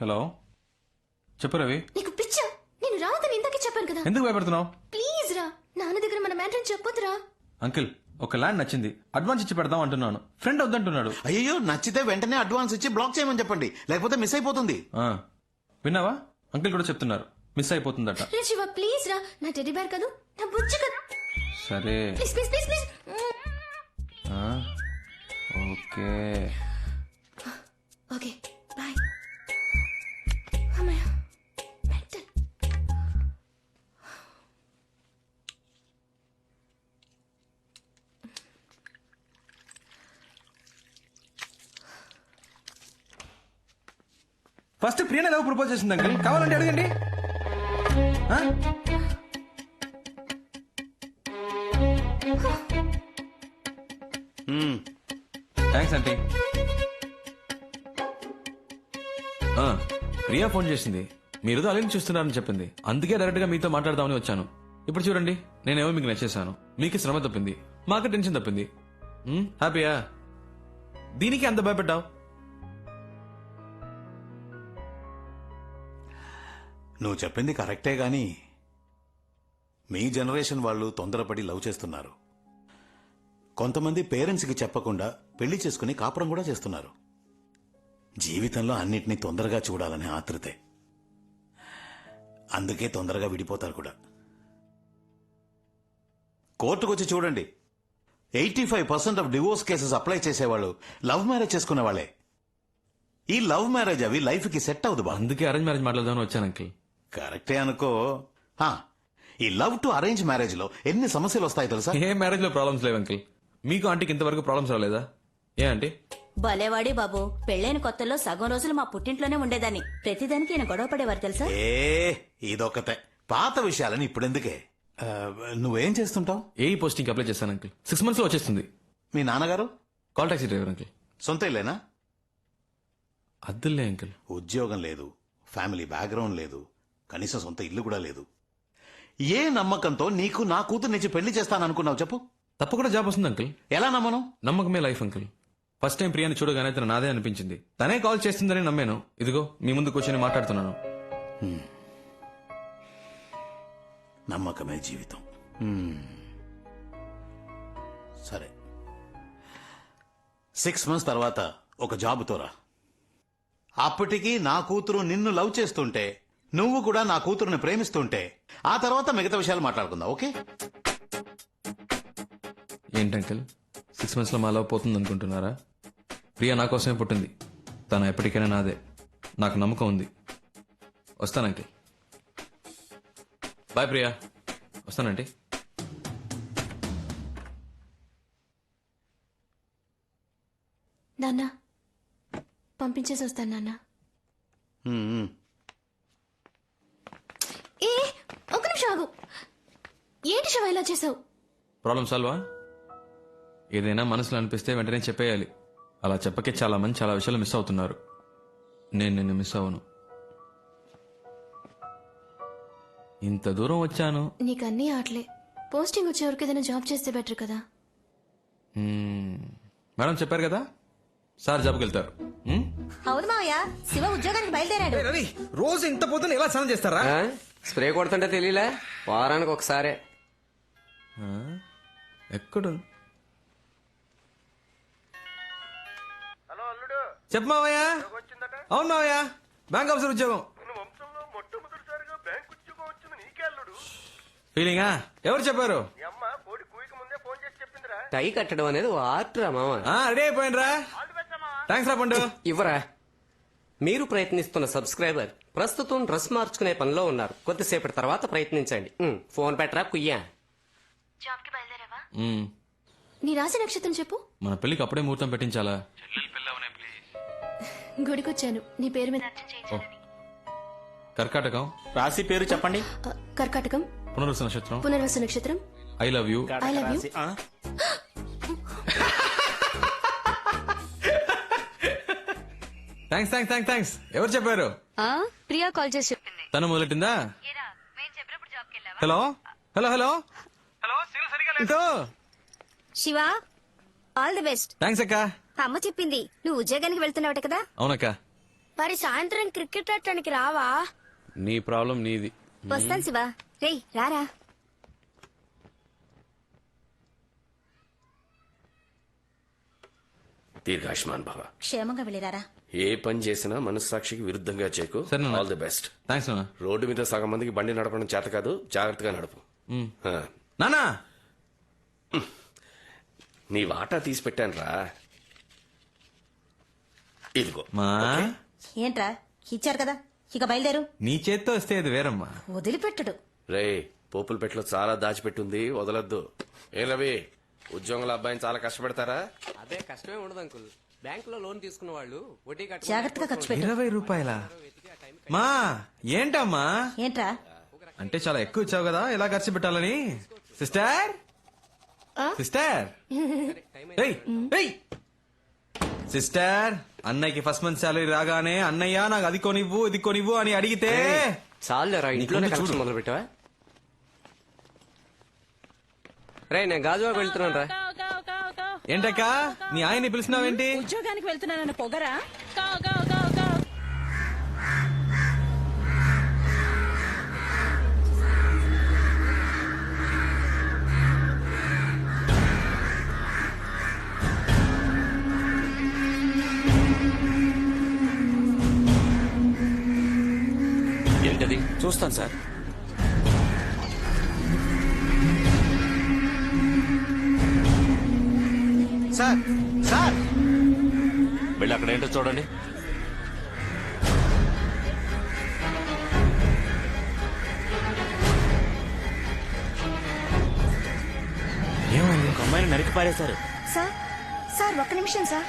హలో, చెప్పు రవి. నీకు పిచ్చా? నేను రావద్దని ఇందాకే చెప్పాను కదా. ఎందుకు భయపడుతున్నావు? ప్లీజ్ రా, నాన్న దగ్గర మన మ్యాటర్ చెప్పొద్దురా. అంకిల్, ఒక ల్యాండ్ నచ్చింది, అడ్వాన్స్ ఇచ్చి పెడదాం అంటున్నాను. ఫ్రెండ్ వద్దంటున్నాడు. అయ్యో, నచ్చితే వెంటనే అడ్వాన్స్ ఇచ్చి బ్లాక్ చేయమని చెప్పండి, లేకపోతే మిస్ అయిపోతుంది. విన్నావా? అంకిల్ కూడా చెప్తున్నారు, మిస్ అయిపోతుందట. రే శివ, ప్లీజ్ రా, నా టెడ్డీ బేర్ కదా, నా బుజ్జి కదా. సరే please please please please. Okay okay, bye. అమ్మయ్య, మెంటల్. ఫస్ట్ ప్రియనే లవ్ ప్రపోజ్ చేసింది అంకుల్, కావాలంటే అడగండి. Thanks aunty. ప్రియా ఫోన్ చేసింది, మీరు అలెన్ చూస్తున్నారని చెప్పింది. అందుకే డైరెక్ట్ గా మీతో మాట్లాడదామని వచ్చాను. ఇప్పుడు చూడండి, నేనేమో మీకు నచ్చేసాను, మీకు శ్రమ తప్పింది, మాకు టెన్షన్ తప్పింది. హ్యాపీయా? దీనికి అంత భయపడ్డావు? నువ్వు చెప్పింది కరెక్టే గాని మీ జనరేషన్ వాళ్ళు తొందరపడి లవ్ చేస్తున్నారు. కొంతమంది పేరెంట్స్కి చెప్పకుండా పెళ్లి చేసుకుని కాపురం కూడా చేస్తున్నారు. జీవితంలో అన్నిటినీ తొందరగా చూడాలనే ఆతృతే. అందుకే తొందరగా విడిపోతారు కూడా. కోర్టుకొచ్చి చూడండి, 85% ఆఫ్ డివోర్స్ కేసెస్ అప్లై చేసేవాళ్ళు లవ్ మ్యారేజ్ చేసుకునే వాళ్ళే. ఈ లవ్ మ్యారేజ్ అవి లైఫ్ కి సెట్ అవుదు బా. అందుకే అరేంజ్ మ్యారేజ్ మాట్లాడదామని వచ్చాను అంకుల్. కరెక్టే అనుకో. ఈ లవ్ టు అరేంజ్ మ్యారేజ్ లో ఎన్ని సమస్యలు వస్తాయి తెలుసా? ఏ మ్యారేజ్ లో ప్రాబ్లమ్స్ లేవు అంకుల్. మీకు ఆంటీకి ఇంతవరకు ప్రాబ్లమ్స్ రాలేదా? ఏ ఆంటీ? భలేవాడి బాబు, పెళ్ళైన కొత్తలో సగం రోజులు మా పుట్టింట్లోనే ఉండేదాన్ని. ప్రతిదానికి ఈయన గొడవ పడేవారు తెలుసా? ఇదొకతే. పాత విషయాలని ఇప్పుడెందుకే? నువ్వేం చేస్తుంటావు? ఏ పోస్టింగ్ అప్లై చేశాను అంకుల్, 6 months లో వచ్చేస్తుంది. మీ నాన్నగారు? Call taxi driver uncle. సొంత ఇల్లేనా? అద్దులే అంకుల్. ఉద్యోగం లేదు, ఫ్యామిలీ బ్యాక్గ్రౌండ్ లేదు, కనీసం సొంత ఇల్లు కూడా లేదు. ఏ నమ్మకంతో నీకు నా కూతురు నుంచి పెళ్లి చేస్తాననుకున్నావు చెప్పు? తప్పకుండా జాబ్ వస్తుంది అంకుల్. ఎలా నమ్మను? నమ్మకమే లైఫ్ అంకుల్. ఫస్ట్ టైం ప్రియాని చూడగానే తన నాదే అనిపించింది. తనే కాల్ చేస్తుందని నమ్మాను. ఇదిగో మీ ముందు కూర్చొని మాట్లాడుతున్నాను. నమ్మకమే జీవితం. సరే, 6 months తర్వాత ఒక జాబుతో రా. అప్పటికి నా కూతురు నిన్ను లవ్ చేస్తుంటే, నువ్వు కూడా నా కూతురుని ప్రేమిస్తుంటే, ఆ తర్వాత మిగతా విషయాలు మాట్లాడుకుందాం. ఓకే? ఏంటంకుల్, 6 months లో మా లవ్ పోతుంది అనుకుంటున్నారా? ప్రియా నా కోసమే పుట్టింది. తను ఎప్పటికైనా నాదే. నాకు నమ్మకం ఉంది. వస్తాను అంకుల్. బాయ్ ప్రియా. వస్తానండి. నాన్న పంపించేసి వస్తాను నాన్న. ఏ ఒక నిమిషం ఆగు. ఏంటి శివ ఇలా చేసావు? ప్రాబ్లం సాల్వా? ఏదైనా మనసులో అనిపిస్తే వెంటనే చెప్పేయాలి. అలా చెప్పకే చాలా మంది చాలా విషయాలు మిస్ అవుతున్నారు. నేను నిన్ను మిస్ అవ్వను. ఇంత దూరం వచ్చాను. నీకు అన్నీ ఆటలే. పోస్టింగ్ వచ్చే వరకు ఏదైనా జాబ్ చేస్తే బెటర్ కదా. మేడం చెప్పారు కదా, సార్ జాబ్కి వెళ్తారు. అవును మావయ్య, శివ ఉద్యోగానికి బయలుదేరాడు. రవి, రోజు ఇంత పొద్దున ఎలా స్నానం చేస్తారా? స్ప్రే కొడుతుంటే తెలియలే, వారానికి ఒకసారే. ఎక్కడ? చెప్పు మావయ్య. అవును మావయ్య, బ్యాంక్ ఆఫీసర్ ఉద్యోగం. ఫీలింగా? ఎవరు చెప్పారు? టై కట్టడం అనేది ఆర్ట్ రా మామ. రెడీ అయిపోయినరా? థ్యాంక్స్ రా పండు. ఇవ్వరా. మీరు ప్రయత్నిస్తున్న సబ్స్క్రైబర్ ప్రస్తుతం డ్రెస్ మార్చుకునే పనిలో ఉన్నారు. కొద్దిసేపటి తర్వాత ప్రయత్నించండి. ఫోన్ పెట్టరా కుయ్యా. నీ రాశి నక్షత్రం చెప్పు. మన పెళ్లికి అప్పుడే ముహూర్తం పెట్టించాలా? గుడికొచ్చాను నీ పేరు మీద అర్చన చేయించాలని. కర్కాటకం. రాశి పేరు చెప్పండి. కర్కాటకం. పునర్వసు నక్షత్రం. పునర్వసు నక్షత్రం. I love you. I love you. Thanks thanks thanks thanks. ఎవరు చెప్పారు? ప్రియా కాల్ చేసి చెప్పింది. తను మొదలెట్టిందా? Hello hello hello hello. Shiva, all the best. Thanks అక్క. అమ్మ చెప్పింది నువ్వు ఉద్యోగానికి వెళ్తున్నావట కదా. అవునక్క. మరి సాయంత్రం క్రికెట్ ఆడటానికి రావా? నీ ప్రాబ్లం నీది. వస్తాను శివ. రేయ్ రారా. దీర్ఘాయుష్మాన్ భవ. క్షేమంగా వెళ్ళిరారా. ఏ పని చేసినా మనస్సాక్షికి విరుద్ధంగా చేయకు. All the best. థ్యాంక్స్ నాన్న. రోడ్డు మీద సగం మందికి బండి నడపడం చేత కాదు, జాగ్రత్తగా నడుపు. నానా, నీ వాటా తీసి పెట్టాను రా. ఇదిగో. మా ఏంట్రా ఇచ్చారు కదా, ఇక బయలుదేరు. నీ చేత్తో వస్తే అది వేరమ్మా. వదిలిపెట్టడు. రే, పోపుల పెట్టలో చాలా దాచిపెట్టుంది, వదలొద్దు. ఏ రవి, ఉద్యోగుల అబ్బాయిని చాలా కష్టపెడతారా? అదే కష్టమే ఉండదు అంకుల్. బ్యాంక్ లో లోన్ తీసుకున్న వాళ్ళు వడ్డీ జాగ్రత్తగా ఖర్చు పెట్టు. 20 రూపాయల మా ఏంటమ్మా ఏంట్రా అంటే చాలా ఎక్కువ ఇచ్చావు కదా ఎలా ఖర్చు పెట్టాలని సిస్టర్ సిస్టర్ ఏయ్, ఏయ్. సిస్టర్ అన్నయ్యకి ఫస్ట్ మంత్ శాలరీ రాగానే అన్నయ్య నాకు అది కొనివ్వు ఇది కొనివ్వు అని అడిగితే చాలేరా ఇంట్లోనే నీకు కలెక్షన్ చూడు. మొదలు పెట్టావా రే నేను గాజువాక వెళ్తున్నాను రా ఏంటక్క నీ ఆయన్ని పిలిచినావేంటి ఉద్యోగానికి వెళ్తున్నానన్న పొగరా ఏంటది చూస్తాను సార్. సార్ సార్ వెళ్ళి అక్కడ ఏంటో చూడండి. ఏమైంది ఒక అమ్మాయిని నరికి పారేశారు. సార్ సార్ ఒక్క నిమిషం సార్.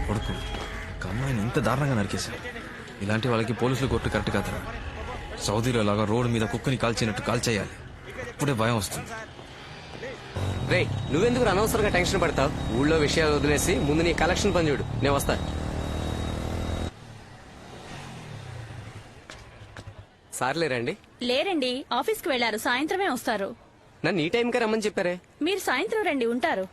కొడుకు ఒక అమ్మాయిని ఇంత దారుణంగా నరికేశారు. ఇలాంటి వాళ్ళకి పోలీసులు కొట్టు కరెక్ట్ కాదు. సౌదీలో లాగా రోడ్డు మీద కుక్కని కాల్చినట్టు కాల్చేయాలి. అప్పుడే భయం వస్తుంది. రే నువ్వెందుకు అనవసరంగా టెన్షన్ పడతావు? ఊళ్ళో విషయాలు వదిలేసి ముందు నీ కలెక్షన్ పని చూడు, నేను వస్తా. సార్లే రండి. లేరండి ఆఫీస్ కి వెళ్లారు, సాయంత్రమే వస్తారు. నన్ను ఈ టైంకే రమ్మని చెప్పారే. మీరు సాయంత్రం రండి, ఉంటారు.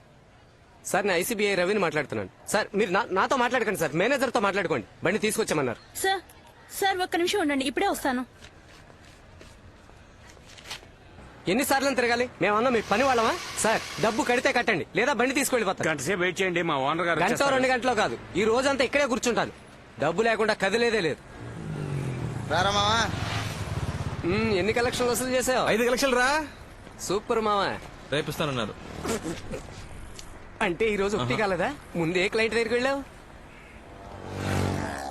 సార్ నేను ఐసీబీఐ రవిని మాట్లాడుతున్నాను. సార్ మీరు నాతో మాట్లాడకండి సార్, మేనేజర్తో మాట్లాడుకోండి. బండి తీసుకొచ్చామన్నారు. సార్ సార్ ఒక్క నిమిషం ఉండండి, ఇప్పుడే వస్తాను. ఎన్నిసార్లు తిరగాలి? మేమన్నా మీ పని వాళ్ళమా? సార్ డబ్బు కడితే కట్టండి, లేదా బండి తీసుకెళ్ళిపోతాను. గంట సేపు వెయిట్ చేయండి, మా ఓనర్ గారు గంట వచ్చేస్తారు. 2 గంటలో కాదు, ఈ రోజంతా ఇక్కడే కూర్చుంటాను. డబ్బు లేకుండా కదిలేదే లేదు. రారా మావా. ఎన్ని కలెక్షన్లు వసూలు చేసావు? 5 లక్షలు రా. సూపర్ మావా. రేపిస్తానన్నారు. అంటే ఈ రోజు ఒకటి కాలేదా? ముందే క్లయింట్ దగ్గరికి వెళ్ళావు.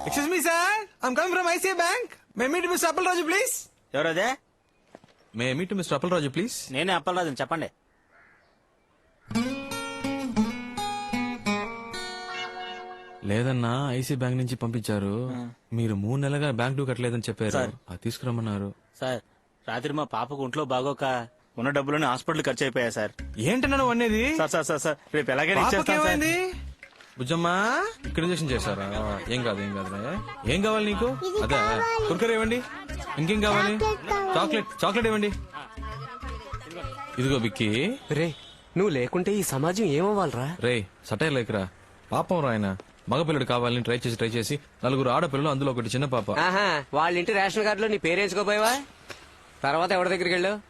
Excuse me sir, I'm coming from ICI bank. May meet mister Appalaraju please. ఎవరదే? May meet mister Appalaraju please. నేనే అప్పలరాజు, చెప్పండి. లేదన్నా ఐసీ బ్యాంక్ నుంచి పంపించారు. మీరు 3 నెలలుగా బ్యాంక్ డ్యూ కట్టలేదని చెప్పారు. అది తీసుకురమ్మన్నారు. సార్ రాత్రి మా పాపకు ఒంట్లో బాగోక ఉన్న డబ్బులని హాస్పిటల్ ఖర్చు అయిపోయా సార్. ఏంటన్నా నువ్వు అనేది? సార్ సార్ సార్ సార్ రేపు ఎలాగైనా ఇచ్చేస్తాను సార్. పాపకేమైంది? బుజ్జమ్మా ఇక్కడ ఇంజక్షన్ చేశారా? ఏం కాదు ఏం కాదు. ఏం కావాలి నీకు? అదే కుర్కర్ ఇవ్వండి. ఇంకేం కావాలి? చాక్లెట్ ఇవ్వండి. ఇదిగో బిక్కి. రే నువ్వు లేకుంటే ఈ సమాజం ఏమవ్వాలరా? రే సటైర్ లేకరా. పాపం రా ఆయన. మగపిల్లడు కావాలని ట్రై చేసి 4 ఆడపిల్లలు, అందులో ఒకటి చిన్న పాప. ఆహా, వాళ్ళ ఇంటి రేషన్ కార్డులో నీ పేరేంచుకోపోయావా? తర్వాత ఎవరి దగ్గరికి వెళ్ళావు?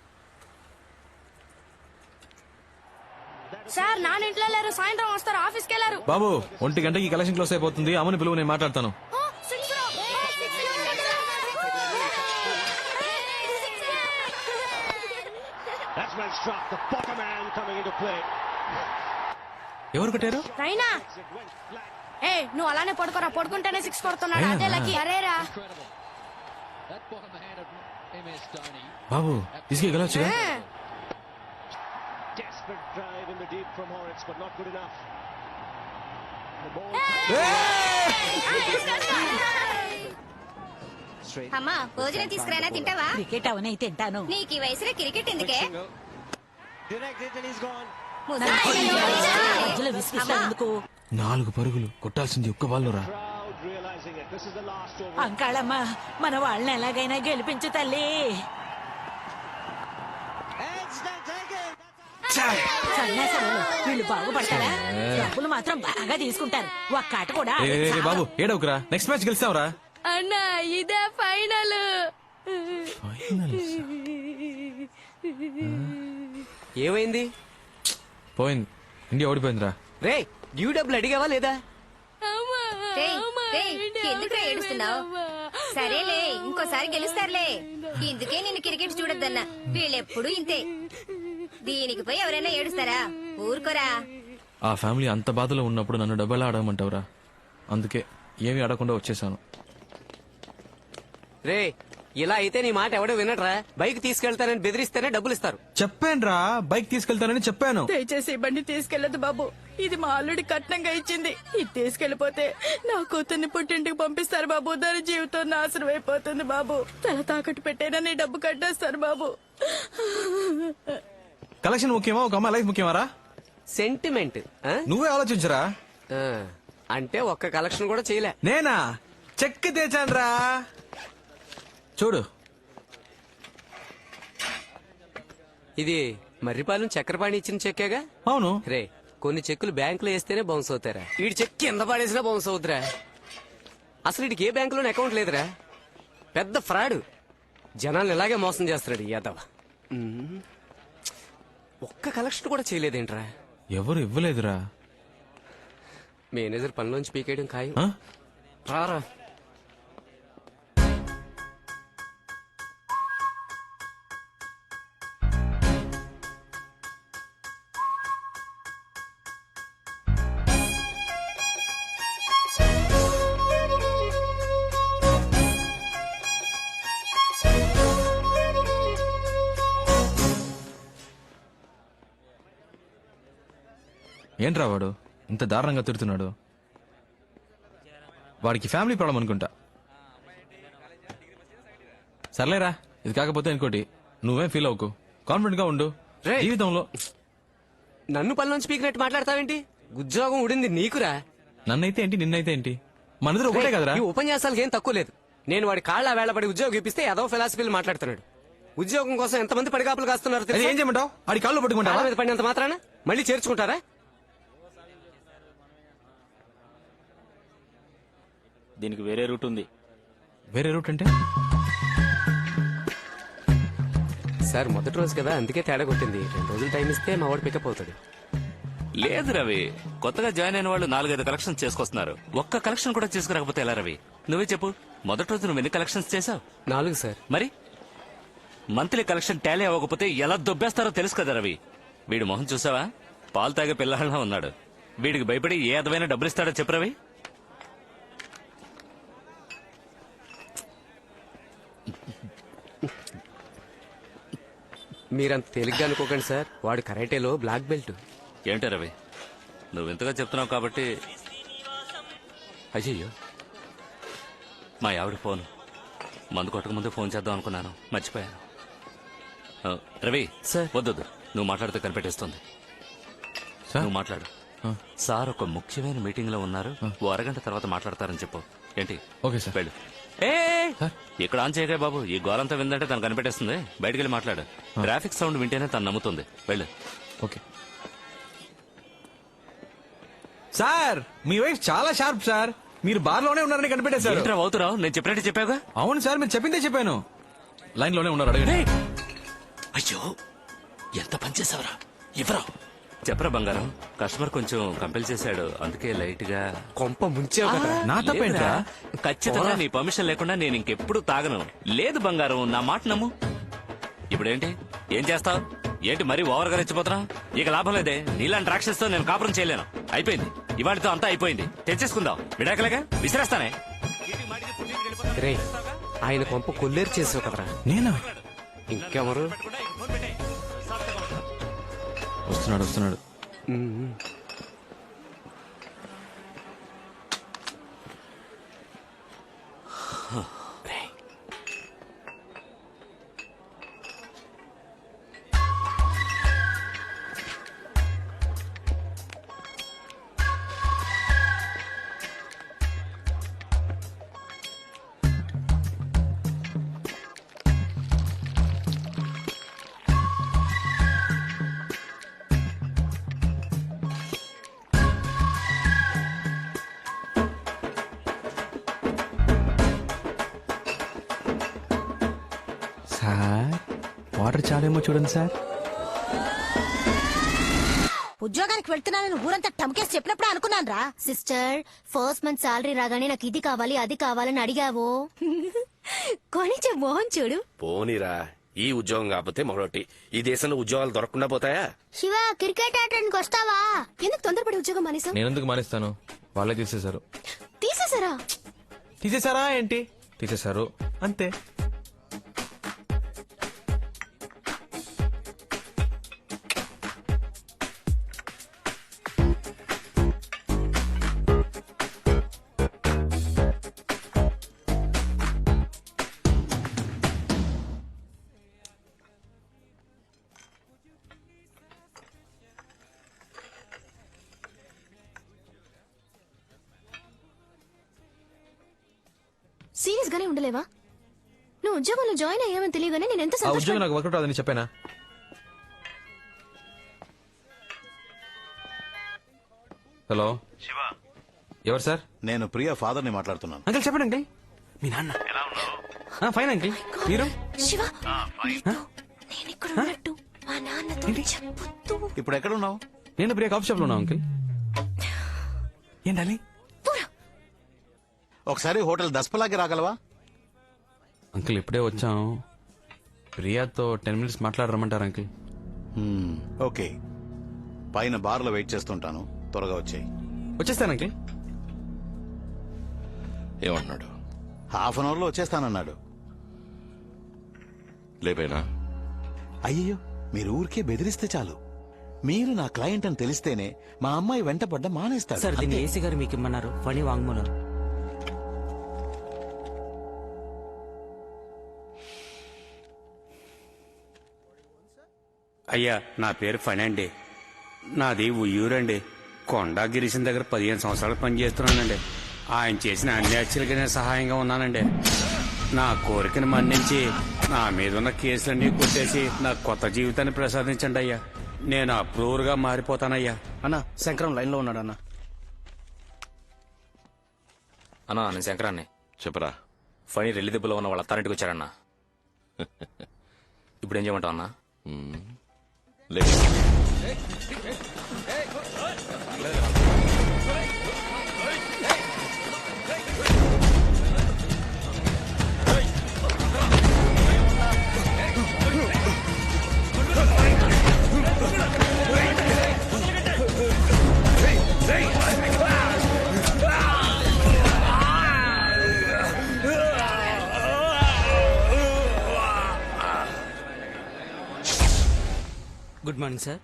సార్ నాన్న ఇంట్లో లేరు, సాయంత్రం వస్తారు, ఆఫీస్కి వెళ్ళారు. బాబు 1 గంటకి కలెక్షన్ క్లోజ్ అయిపోతుంది. అమ్మని పిలువు, నేను మాట్లాడతాను. ఎవరు కొట్టారు? రైనా ఏ నువ్వు అలానే పడుకోరా, పడుకుంటేనే 6 కొడుతున్నాడు. అదే లక్కీ. అరేరా బాబు తీసుకెళ్ళి గెలవచ్చుగా. అమ్మా భోజనం తీసుకురానా, తింటావా? క్రికెట్ అవనే తింటాను. నీకు ఈ వయసులో క్రికెట్ ఎందుకే? మధ్యలో విసిగిస్తావెందుకు? 4 పరుగులు కొట్టాల్సింది ఒక్క బాల్లో రా. అంకాళమ్మ మన వాళ్ళని ఎలాగైనా గెలిపించు తల్లి. సన్యాసాలు వీళ్ళు బాగుపడతారా? డబ్బులు మాత్రం బాగా తీసుకుంటారు. ఒక్క ఆట కూడా ఏ, ఏ, ఏ, బాబు ఏడవుకురా. Next match గెలిస్తావురా. అన్నా ఇదే ఫైనల్. ఏమైంది? పోయింది. ఇండియా ఓడిపోయిందిరా. రే డ్యూ డబ్బులు అడిగావా లేదా? ఎందుకు ఏడుస్తున్నావు? సరేలే ఇంకోసారి గెలుస్తారులే. ఇందుకే నిన్ను క్రికెట్ చూడొద్దన్నా. వీళ్ళెప్పుడు ఇంతే. దీనికి పోయి ఎవరైనా ఏడుస్తారా? ఊరుకోరా. ఆ ఫ్యామిలీ అంత బాధలో ఉన్నప్పుడు నన్ను డబ్బు ఎలా అడగమంటావురా? అందుకే ఏమీ అడగకుండా వచ్చేసాను. రే ఇలా అయితే నీ మాట ఎవడో వినట్రా. బైక్ తీసుకెళ్తానని బెదిరిస్తేనే డబ్బులు ఇస్తారు. చెప్పానురా బైక్ తీసుకెళ్తానని చెప్పాను. దయచేసి ఈ బండి తీసుకెళ్లదు బాబు. ఇది మా అల్లుడి కట్నంగా ఇచ్చింది. ఇది తీసుకెళ్లిపోతే నా కూతుర్ని పుట్టింటికి పంపిస్తారు బాబు. దాని జీవితం నాశనం అయిపోతుంది బాబు. తల తాకట్టు పెట్టైనా నీ డబ్బు కట్టేస్తారు బాబు. కలెక్షన్ ముఖ్యమా ఒక అమ్మాయి లైఫ్ ముఖ్యమారా? సెంటిమెంట్ నువ్వే ఆలోచించరా. అంటే ఒక్క కలెక్షన్ కూడా చేయలే. నేనా చెక్ తెచ్చానురా చూడు. ఇది మర్రిపాలెం చక్రపాణి ఇచ్చిన చెక్కేగా? అవును. రే కొన్ని చెక్కులు బ్యాంకులో వేస్తేనే బౌన్స్ అవుతారా? వీడి చెక్ కింద పడేసినా బౌన్స్ అవుతురా. అసలు వీడికి ఏ బ్యాంకులోనే అకౌంట్ లేదురా. పెద్ద ఫ్రాడ్. జనాలు ఇలాగే మోసం చేస్తున్నాడు యాదవ్. ఒక్క కలెక్షన్ కూడా చేయలేదేంట్రా? ఎవరు ఇవ్వలేదురా. మేనేజర్ పనిలోంచి పీకేయడం ఖాయం. ఆ? రారా. ఏంట్రా వాడు ఇంత దారుణంగా తిడుతున్నాడు? వాడికి ఫ్యామిలీ ప్రాబ్లం అనుకుంటా. సర్లేరా ఇది కాకపోతే ఇంకోటి. నువ్వేం ఫీల్ అవ్వకు, కాన్ఫిడెంట్ గా ఉండు. జీవితంలో నన్ను పనిలోంచి పీకినట్టు మాట్లాడతావేంటి? ఉద్యోగం ఉడింది నీకురా. నన్నైతే ఏంటి నిన్నైతే ఏంటి, మనిద్దరు ఒకటే కదరా. ఈ ఉపన్యాసాలకు ఏం తక్కువ లేదు. నేను వాడి కాళ్ళ వేళపడి ఉద్యోగం ఇప్పిస్తే ఏదో ఫిలాసఫీలు మాట్లాడుతున్నాడు. ఉద్యోగం కోసం ఎంతమంది పడిగాపులు కాస్తున్నారు తెలుసా? ఏం చేయమంటావు? ఆడి కాళ్ళు పట్టుకుంటా మీద పడినంత మాత్రాన మళ్ళీ చేర్చుకుంటారా? దీనికి వేరే రూట్ ఉంది. వేరే రూట్ అంటే? సార్ మొదటి రోజు కదా అందుకే తేడా కొట్టింది. 2 రోజులు టైం ఇస్తే మా వాడు పికప్ అవుతాడు. లేదు రవి, కొత్తగా జాయిన్ అయిన వాళ్ళు 4-5 కలెక్షన్స్ చేసుకొస్తున్నారు. ఒక్క కలెక్షన్ కూడా చేసుకురాకపోతే ఎలా రవి? నువ్వే చెప్పు, మొదటి రోజు నువ్వు ఎన్ని కలెక్షన్స్ చేసావు? 4 సార్. మరి మంత్లీ కలెక్షన్ టాలీ అవ్వకపోతే ఎలా దొబ్బేస్తారో తెలుసు కదా రవి. వీడి మొహం చూసావా? పాలు తాగే పిల్లలా ఉన్నాడు. వీడికి భయపడి ఏ అదమైన డబ్బులు ఇస్తాడో చెప్పు రవి. మీరంత తేలిగ్గా అనుకోకండి సార్. వాడు కరాటేలో బ్లాక్ బెల్ట్. ఏంటో రవి నువ్వు ఇంతగా చెప్తున్నావు కాబట్టి. అయ్యయ్యో మా ఆవిడ ఫోన్. మందు కొట్టక ముందు ఫోన్ చేద్దాం అనుకున్నాను, మర్చిపోయాను. రవి సార్. వద్దొద్దు, నువ్వు మాట్లాడితే కనిపెట్టేస్తుంది. నువ్వు మాట్లాడు. సార్ ఒక ముఖ్యమైన మీటింగ్ లో ఉన్నారు, ఓ అరగంట తర్వాత మాట్లాడతారని చెప్పు. ఏంటి? Okay sir. వెళ్ళు. ఇక్కడ ఆన్ చేయగా బాబు, ఈ గోలంతా విందంటే తను కనిపెట్టేస్తుంది. బయటికి వెళ్ళి మాట్లాడు. ట్రాఫిక్ సౌండ్ వింటేనే తను నమ్ముతుంది. వెళ్ళు. Okay sir. మీ వైఫ్ చాలా షార్ప్ సార్. మీరు బార్లోనే ఉన్నారని కనిపెట్టేశారు. ఏంట్రా అవుతురావు? నేను చెప్పినట్టు చెప్పావుగా. అవును సార్, మీరు చెప్పిందే చెప్పాను. లైన్ లోనే ఉన్నారు, అడగండి. అయ్యో ఎంత పనిచేసావరా? ఇవ్వరా చెప్పరా బంగారం. కస్టమర్ కొంచెం కంపెల్ చేశాడు, అందుకే లైట్ గా కొంప ముంచావు కదా. నా తప్పేంట్రా? ఖచ్చితంగా నీ పర్మిషన్ లేకుండా నేను ఇంకెప్పుడు తాగను. లేదు బంగారం, నా మాట నమ్ము. ఇప్పుడేంటి? ఏం చేస్తావు? ఏంటి మరీ ఓవర్ గా రెచ్చిపోతున్నా? ఇక లాభం లేదే. నీలాంటి రాక్షసుతో నేను కాపురం చేయలేను. అయిపోయింది, ఇవాళతో అంతా అయిపోయింది. తెచ్చేసుకుందాం. విడాకలేగా విసిరేస్తానే. రే ఆయన కొంప కొల్లేరు చేసావు కదరా. నేనా? ఇంకెవరు? వస్తున్నాడు. సార్ వాటర్ చాలేమో చూడండి సార్. ఉద్యోగానికి వెళ్తున్నానని ఊరంతా టమ్కేసి చెప్పినప్పుడే అనుకున్నాను రా. సిస్టర్, ఫస్ట్ మంత్ సాలరీ రాగానే నాకు ఇది కావాలి అది కావాలని అడిగావు. కొనిచ్చే మోహన్ చూడు. పోనీరా, ఈ ఉద్యోగం కాకపోతే మరొకటి. ఈ దేశంలో ఉద్యోగాలు దొరకకుండా పోతాయా? శివ, క్రికెట్ ఆడడానికి వస్తావా? ఎందుకు తొందరపడి ఉద్యోగం మానేసావు? నేను ఎందుకు మానేస్తాను? వాళ్ళే తీసేశారు. తీసేసారా? తీసేశారా ఏంటి? తీసేశారు అంతే. సీరియస్ గానే ఉండలేవా? నువ్వు ఉద్యోగంలో జాయిన్ అయ్యామని తెలియగానే నేను ఎంత ఆ ఉద్యోగం నాకు వర్కౌట్ అవ్వదని చెప్పానా? హలో శివ, ఎవరు సార్? నేను ప్రియా ఫాదర్ ని మాట్లాడుతున్నాను. అంకుల్ చెప్పండి అంకుల్. మీ నాన్న ఫైన్ అంకుల్. మీరు? శివ, నీతో నేను ఇక్కడ ఉన్నట్టు మా నాన్నతో చెప్పొద్దు. ఇప్పుడు ఎక్కడ ఉన్నావు? నేను ప్రియా కాఫీ షాప్ లో ఉన్నా అంకుల్. ఏంటని? ఒకసారి హోటల్ దస్పలాకి రాగలవా? అంకుల్ ఇప్పుడే వచ్చాం. ప్రియాతో 10 minutes మాట్లాడరమ్మంటారు అంకుల్. ఓకే, పైన బార్ లో వెయిట్ చేస్తుంటాను, త్వరగా వచ్చాయి. వచ్చేస్తాను అంకుల్. ఏమన్నాడు? హాఫ్ అన్ అవర్ లో వచ్చేస్తానన్నాడు. లేపేనా? అయ్యో, మీరు ఊరికే బెదిరిస్తే చాలు. మీరు నా క్లయింట్ అని తెలిస్తేనే మా అమ్మాయి వెంట పడ్డ మానేస్తాడు. సార్ దీన్ని అంతే. ఏసీ గారు మీకు ఇమ్మన్నారు. ఫణి వాంగ్మూలం. అయ్యా, నా పేరు ఫణి అండి. నాది ఉయ్యూరండి. కొండా గిరీశం దగ్గర 15 సంవత్సరాలు పనిచేస్తున్నానండి. ఆయన చేసిన అన్ని హత్యలకి నేను సహాయంగా ఉన్నానండి. నా కోరికను మన్నించి నా మీద ఉన్న కేసులన్నీ కొట్టేసి నాకు కొత్త జీవితాన్ని ప్రసాదించండి అయ్యా. నేను అప్రూవర్గా మారిపోతానయ్యా. అన్న శంకరం లైన్ లో ఉన్నాడు అన్న. అన్నా నేను శంకరాన్ని. చెప్పరా. ఫణి రెల్లి దెబ్బలో ఉన్న వాళ్ళ అత్తారింటికి వచ్చారన్నా. ఇప్పుడు ఏం చేయమంటావు అన్నా? లేదు, good morning sir.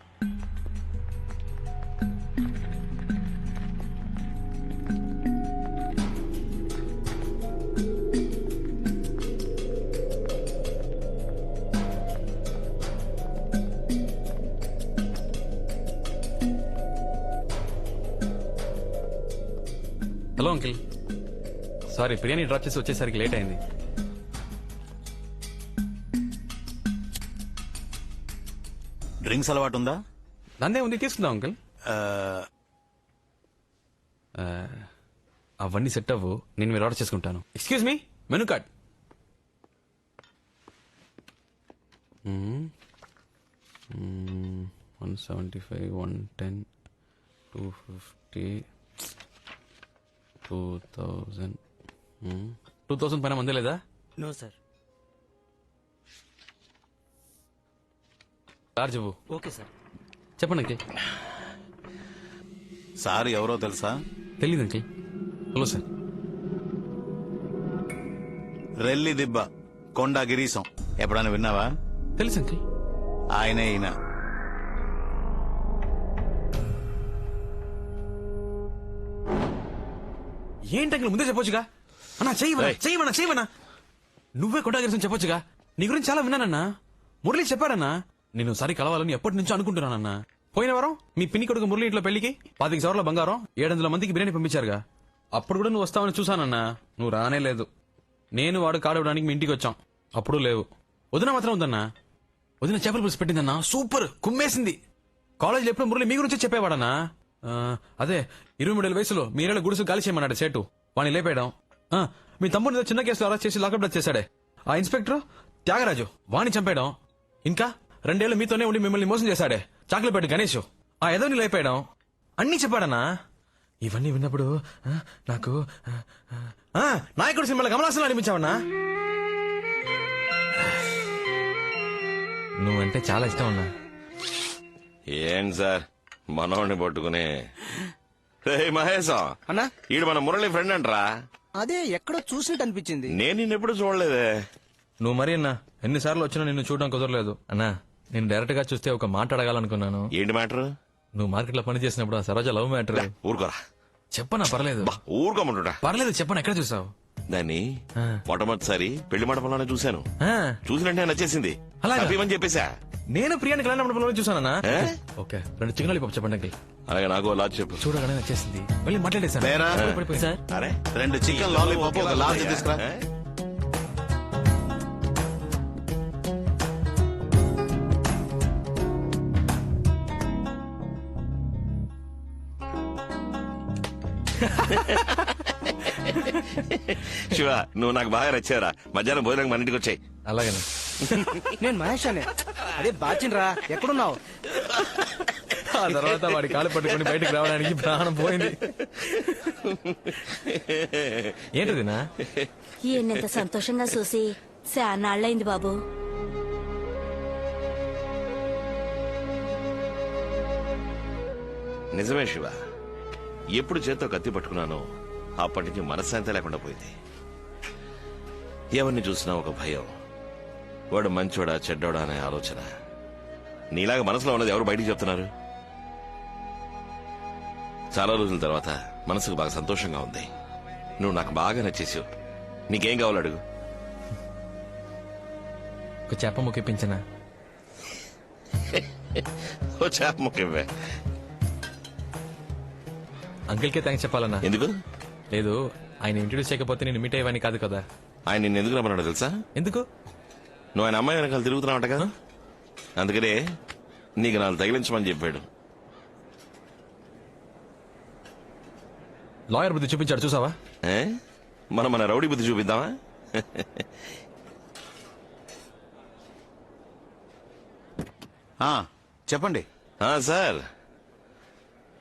Hello uncle, sorry ప్రియాని డ్రాప్ చేసి వచ్చేసరికి లేట్ అయింది. డ్రింక్స్ అలవాటు ఉందా? నందే ఉంది, తీసుకుందాం అంకిల్. అవన్నీ సెట్ అవ్వు, నేను మీరు ఆర్డర్ చేసుకుంటాను. Excuse me, menu card. 175, 110, 250, 2000. 2000 పైన మందే లేదా? No sir. చార్జ్ ఇవ్వు. Okay sir. చెప్పండి అంకిల్. సార్ ఎవరో తెలుసా? తెలీదు అంకిల్. Hello sir. రెల్లి దిబ్బ, కొండా గిరీశం ఎప్పుడైనా విన్నావా? తెలుసు అంకిల్. ఆయనే ఈయన. ఏంటి అంకిల్ ముందే చెప్పొచ్చుగా? అన్నా చెయ్యమన్నా. నువ్వే కొట్టాగిరిసం చెప్పొచ్చుగా. నీ గురించి చాలా విన్నానన్నా. మురళి చెప్పాడన్నా. నేను సరి కలవాలని ఎప్పటి నుంచో అనుకుంటున్నానన్నా. పోయిన వారం మీ పిన్ని కొడుకు మురళి ఇంట్లో పెళ్లికి 25 సవర్ల బంగారం 700 మందికి బిర్యానీ పంపించారుగా. అప్పుడు కూడా నువ్వు వస్తావని చూసానన్నా. నువ్వు రానే లేదు. నేను వాడు కాడవడానికి మీ ఇంటికి వచ్చాం, అప్పుడు లేవు. వదిన మాత్రం ఉందన్నా. వదిన చేపల పులుసు పెట్టిందన్నా, సూపర్ కుమ్మేసింది. కాలేజీలో ఎప్పుడు మురళి మీ గురించే చెప్పేవాడన్నా. అదే 23 వయసులో మీరేళ్ళ గుడుసు గాలి చేయమన్నాడు సేటు. వాణ్ణి లేపేయడం. మీ తమ్ముడిని చిన్న కేసులో అరెస్ట్ చేసి లాకప్ డెత్ చేశాడే ఆ ఇన్స్పెక్టర్ త్యాగరాజు, వాణ్ణి చంపేయడం. ఇంకా 2 ఏళ్లు మీతోనే ఉండి మిమ్మల్ని మోసం చేశాడే చాక్లెట్ గణేష్, ఆ ఎదోని లేపేయడం. అన్నీ చెప్పాడన్నా. ఇవన్నీ విన్నప్పుడు నాకు నాయకుడు సినిమాలో కమలాసన్ అనిపించావన్నా. నువ్వంటే చాలా ఇష్టం అన్నా. ఏం సార్ మనోడిని పట్టుకుని మహేశం అన్నా, ఈడు మన మురళి ఫ్రెండ్ అంటరా? అదే ఎక్కడో చూసినట్టు అనిపించింది. నేను నిన్నెప్పుడు చూడలేదే. నువ్వు మరి అన్నా ఎన్నిసార్లు వచ్చినా నిన్ను చూడడం కుదరలేదు అన్నా. నేను డైరెక్ట్ గా చూస్తే ఒక మాట అడగాలనుకున్నాను. ఏంటి మ్యాటర్? నువ్వు మార్కెట్ లో పని చేసినప్పుడు ఆ సరోజ లవ్ మ్యాటర్. ఊరుకోరా. చెప్పనా? పర్లేదు. ఊరుకోమంటుడా? పర్లేదు చెప్పను. ఎక్కడ చూసావు దాన్ని? మొట్టమొదటిసారి పెళ్లి మండపంలోనే చూశాను. చూసినట్టే నచ్చేసింది. అలాగా? హ్యాపీమని చెప్పేశా. నేను ప్రియాని కళ్యాణ మండపంలో చూసానన్నా. ఓకే 2 చికెన్ లాలీపాప్ చెప్పండి అంకిల్. అలాగే నాకు లాజ్ చెప్పు. చూడగానే నచ్చేసింది. వెళ్ళి మాట్లాడేసాను. లేరా? పడిపోయింది. సార్ అరే 2 చికెన్ లాలీపాప్ ఒక లార్జ్ తీసుకురా. శివ నువ్వు నాకు బాగా నచ్చారా. మధ్యాహ్నం భోజనం మన ఇంటికి వచ్చాయి. అలాగేనా? నేను మహేష్ అనే. అదే బాచిన్రా, ఎక్కడున్నావు? ఆ తర్వాత వాడి కాలు పట్టుకొని బయటకు రావడానికి ప్రాణం పోయింది. ఏంటిదినా? ఈయనంత సంతోషంగా చూసి శానాళ్ళైంది బాబు. నిజమే శివ, ఎప్పుడు చేత్తో కత్తి పట్టుకున్నానో అప్పటి నుంచి మనశ్శాంతి లేకుండా పోయింది. ఎవరిని చూసినా ఒక భయం, వాడు మంచోడా చెడ్డోడా అనే ఆలోచన. నీలాగా మనసులో ఉన్నది ఎవరు బయటికి చెప్తున్నారు? చాలా రోజుల తర్వాత మనసుకు బాగా సంతోషంగా ఉంది. నువ్వు నాకు బాగా నచ్చేసావు. నీకేం కావాలి అడుగు. ఒక చేప ముక్కిపించనా? ఓ చేప ముఖ్యమే. అంకిల్కే థ్యాంక్స్ చెప్పాలన్నా. ఎందుకు? లేదు, ఆయన ఇంట్రడ్యూస్ చేయకపోతే నేను మీట్ అయ్యేవాని కాదు కదా. ఆయన నిన్ను ఎందుకు రమ్మన్నాడో తెలుసా? ఎందుకు? నువ్వు ఆయన అమ్మాయి వెనకాల తిరుగుతున్నావు కదా, అందుకనే నీకు నాలుగు తగిలించమని చెప్పాడు. లాయర్ బుద్ధి చూపించాడు చూసావా? మనం మన రౌడీ బుద్ధి చూపిద్దామా? చెప్పండి సార్,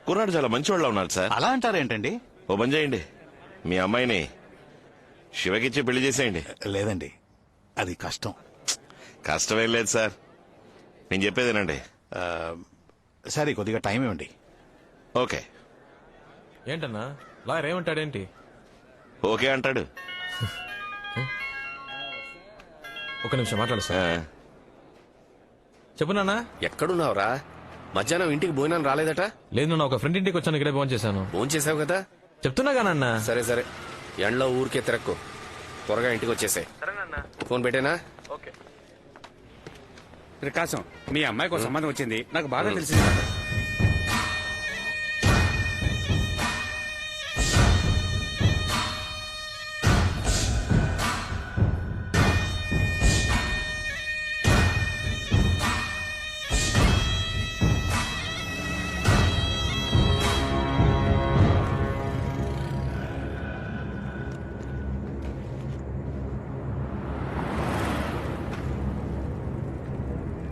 కుర్రాడు చాలా మంచివాళ్ళ ఉన్నాడు సార్. అలా అంటారేంటండి? ఓ పని చేయండి, మీ అమ్మాయిని శివకిచ్చి పెళ్లి చేసేయండి. లేదండి, అది కష్టం. కష్టమేం లేదు సార్, నేను చెప్పేదేనండి. సరే కొద్దిగా టైం ఇవ్వండి. ఓకే. ఏంటన్నా లాయర్ ఏమంటాడేంటి? ఓకే అంటాడు. ఒక నిమిషం మాట్లాడుస్తా. చెప్పు నాన్న. ఎక్కడున్నావురా? మధ్యాహ్నం ఇంటికి భోజనం రాలేదట? లేదు నాన్న, ఒక ఫ్రెండ్ ఇంటికి వచ్చాను, ఇక్కడే ఫోన్ చేశాను. ఫోన్ చేసావు కదా? చెప్తున్నాగా నాన్న. సరే సరే, ఎండలో ఊరికే తిరక్కు, త్వరగా ఇంటికి వచ్చేసాయి. ఫోన్ పెట్టేనా? ఓకే. ప్రకాశం, మీ అమ్మాయికి ఒక సంబంధం వచ్చింది, నాకు బాగా తెలిసింది.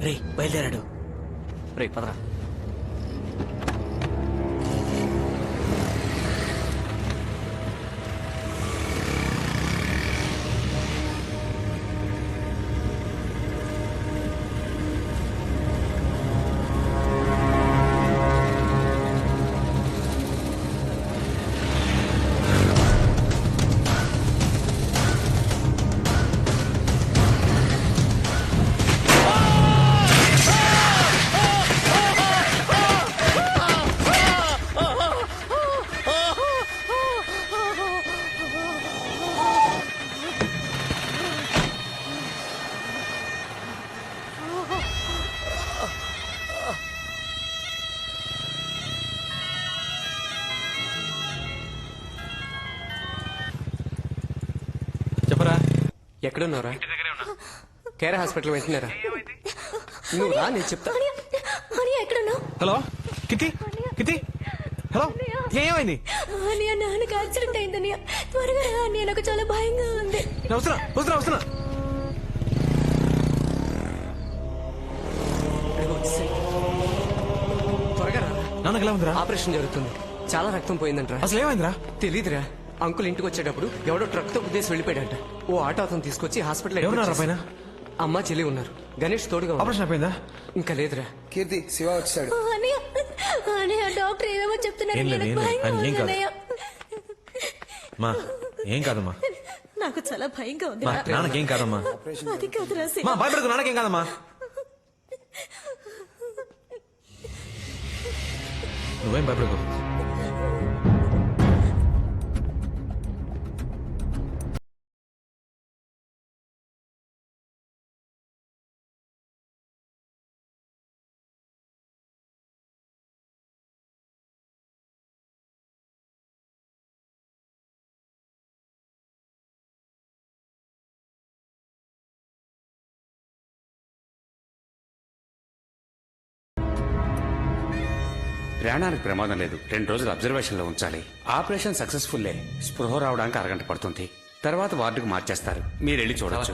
రే బయలుదేరాడు. రే పదరా. చెప్పరా. ఎక్కడున్నారా? కేర్ హాస్పిటల్ వెంటనేరా. నువ్వు రా, నేను చెప్తా. ఎక్కడున్నావు? హలో కితి, కితి, హలో, ఏమైంది? అనియా, నాన్నకి యాక్సిడెంట్ అయిందనియ, త్వరగా రా అనియా, నాకు చాలా భయంగా ఉంది. వస్తున్నా వస్తున్నా వస్తున్నా. త్వరగా రా. నాన్నకి ఎలా ఉందిరా? ఆపరేషన్ జరుగుతుంది, చాలా రక్తం పోయిందంటరా. అసలు ఏమైందిరా? తెలీదురా. అంకుల్ ఇంటికి వచ్చేటప్పుడు ఎవడో ట్రక్ తో గుద్దేసి వెళ్ళిపోయాడంట. ఓ ఆటో అతను తీసుకొచ్చి హాస్పిటల్. ఎవరున్నారా పైన? అమ్మ చెల్లి ఉన్నారు. గణేష్ తోడుగా ఉన్నారు. ఆపరేషన్ అయిపోయిందా? ఇంకా లేదురా. కీర్తి, శివ వచ్చాడు. అనియా, అనియా, డాక్టర్ ఏమేమో చెప్తున్నారు. ఏం లేదు, నాకు ఏం లేదు. భయంగా ఆయన ఏం ఉంది కాదు. అన్నయ్య. మా ఏం కాదమ్మా. నాకు చాలా భయంగా ఉంది. మా నాన్నకేం కాదమ్మా. అది కాదురా శివ. మా భయపడకు, నాన్నకేం కాదమ్మా. నువ్వేం భయపడకు. ప్రాణానికి ప్రమాదం లేదు. 2 రోజులు అబ్జర్వేషన్ లో ఉంచాలి. ఆపరేషన్ సక్సెస్ఫుల్లే. స్పృహ రావడానికి అరగంట పడుతుంది. తర్వాత వార్డుకు మార్చేస్తారు. మీరు వెళ్ళి చూడవచ్చు.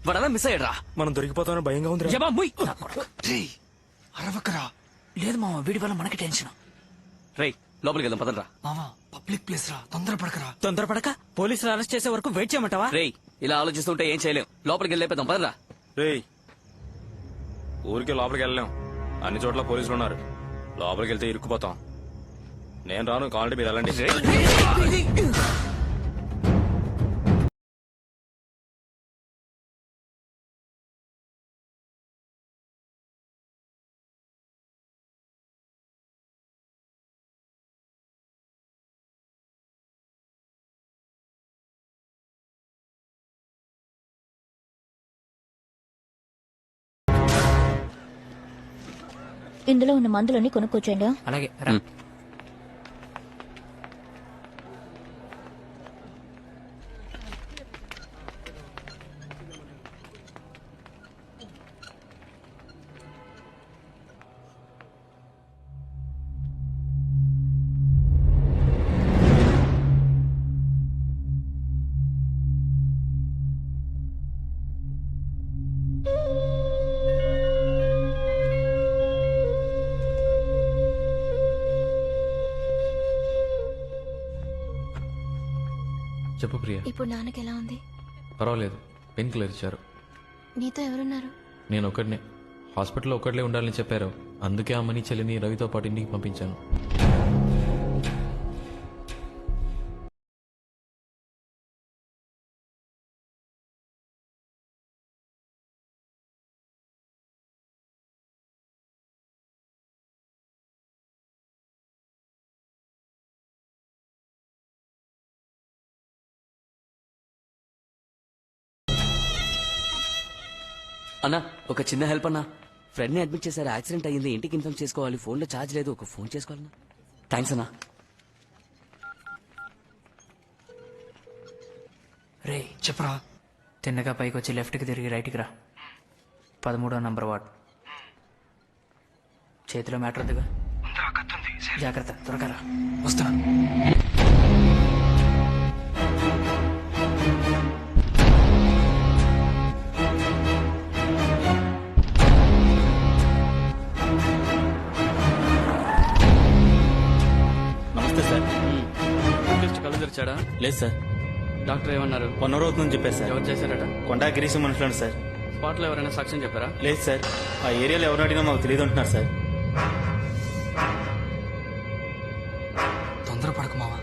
వాడలా మిస్ అయ్యాడ్రా. మనం దొరికిపోతామని భయంగా ఉంది. అరవకరా. లేదు మామ, వీడి వల్ల మనకి టెన్షన్. రేయ్ లోపలికి వెళ్దాం పదండ్రా. మామ పబ్లిక్ ప్లేస్ రా, తొందరపడకరా. తొందరపడక పోలీసులు అరెస్ట్ చేసే వరకు వెయిట్ చేయమంటావా? రేయ్ ఇలా ఆలోచిస్తుంటే ఏం చేయలేం. లోపలికి వెళ్ళేద్దాం పదండ్రా. రేయ్ ఊరికే లోపలికి వెళ్ళలేం. అన్ని చోట్ల పోలీసులు ఉన్నారు. లోపలికి వెళ్తే ఇరుక్కుపోతాం. నేను రాను, కావాలంటే మీరు వెళ్ళండి. ఇందులో ఉన్న మందులన్నీ కొనుక్కొచ్చేయండి. అలాగే రా. చెప్పు ప్రియా. ఇప్పుడు నాన్నకి ఎలా ఉంది? పర్వాలేదు, పెయిన్ కిల్లర్ ఇచ్చారు. నీతో ఎవరున్నారు? నేను ఒక్కడినే. హాస్పిటల్లో ఒక్కడలే ఉండాలని చెప్పారు. అందుకే అమ్మని చెల్లిని రవితో పాటు ఇంటికి పంపించాను. అన్నా ఒక చిన్న హెల్ప్ అన్నా. ఫ్రెండ్ ని అడ్మిట్ చేశారు, యాక్సిడెంట్ అయ్యింది. ఇంటికి ఇన్ఫార్మ్ చేసుకోవాలి. ఫోన్ లో ఛార్జ్ లేదు, ఒక ఫోన్ చేసుకోవాలన్నా. థ్యాంక్స్ అన్నా. రే చెప్పరా. తిన్నగా పైకి వచ్చి లెఫ్ట్కి తిరిగి రైట్కి రా. 13వ నంబర్ వార్డ్. చేతిలో మ్యాటర్ ఉందిగా, జాగ్రత్త. త్వరగా రా. వస్తున్నా. నమస్తే సార్. కళ్ళు తెరిచాడా? లేదు సార్. డాక్టర్ ఏమన్నారు? 1 అవర్ అవుతుందని చెప్పారు సార్. ఎవరు చేశారట? కొండా గిరీశం మనుషులను సార్. స్పాట్ లో ఎవరైనా సాక్ష్యం చెప్పారా? లేదు సార్. ఆ ఏరియాలో ఎవరు అడిగినా మాకు తెలియదు అంటున్నారు సార్. తొందరపడకు మావా,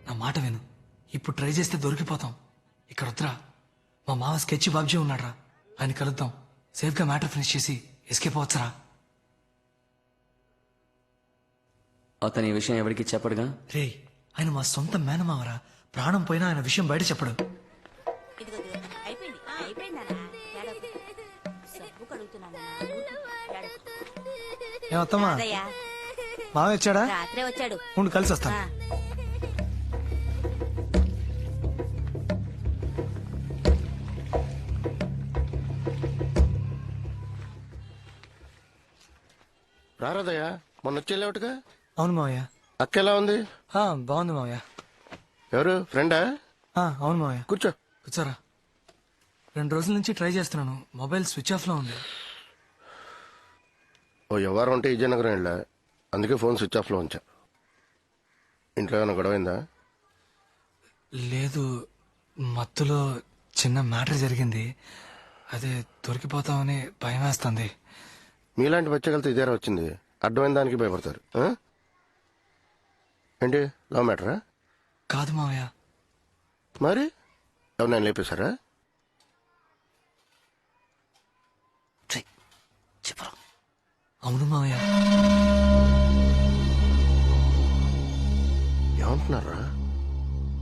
నా మాట విను. ఇప్పుడు ట్రై చేస్తే దొరికిపోతాం. ఇక్కడ వద్దురా. మా మావ స్కెచ్ బాబ్జీ ఉన్నాడ్రా, ఆయన కలుద్దాం. సేఫ్ గా మ్యాటర్ ఫినిష్ చేసి ఎస్కేప్ అవచ్చురా. అతను ఈ విషయం ఎవరికి చెప్పడుగా? రే ఆయన మా సొంత మేనమావరా. ప్రాణం పోయినా ఆయన విషయం బయట చెప్పడు. ఏమత్తమ్మా, మావ వచ్చాడా? వచ్చాడు. ఉండు కలిసి వస్తాను. రారాదయ్యా, మొన్న వచ్చేలేవుగా. అవును మావయ్య. అక్క ఎలా ఉంది? బాగుంది మావయ్య. ఎవరు ఫ్రెండా? అవును మావయ్య. కూర్చో. కూర్చోరా. 2 రోజుల నుంచి ట్రై చేస్తున్నాను, మొబైల్ స్విచ్ ఆఫ్ లో ఉంది. ఓ ఎవరు ఉంటే విజయనగరం వెళ్ళా, అందుకే ఫోన్ స్విచ్ ఆఫ్ లో ఉంచా. ఇంట్లో ఏమైనా గొడవైందా? లేదు, మత్తులో చిన్న మ్యాటర్ జరిగింది. అదే దొరికిపోతామని భయం వేస్తుంది. మీలాంటి బచ్చగలతో ఇదేరా వచ్చింది. అడ్డమైన దానికి భయపడతారు. ఏంటి లవ్ మ్యాటరా? కాదు మావయ్య. మరి ఎవరు లేపేశారా? చెప్పరా. అవును మావయ్య. ఏమంటున్నారా?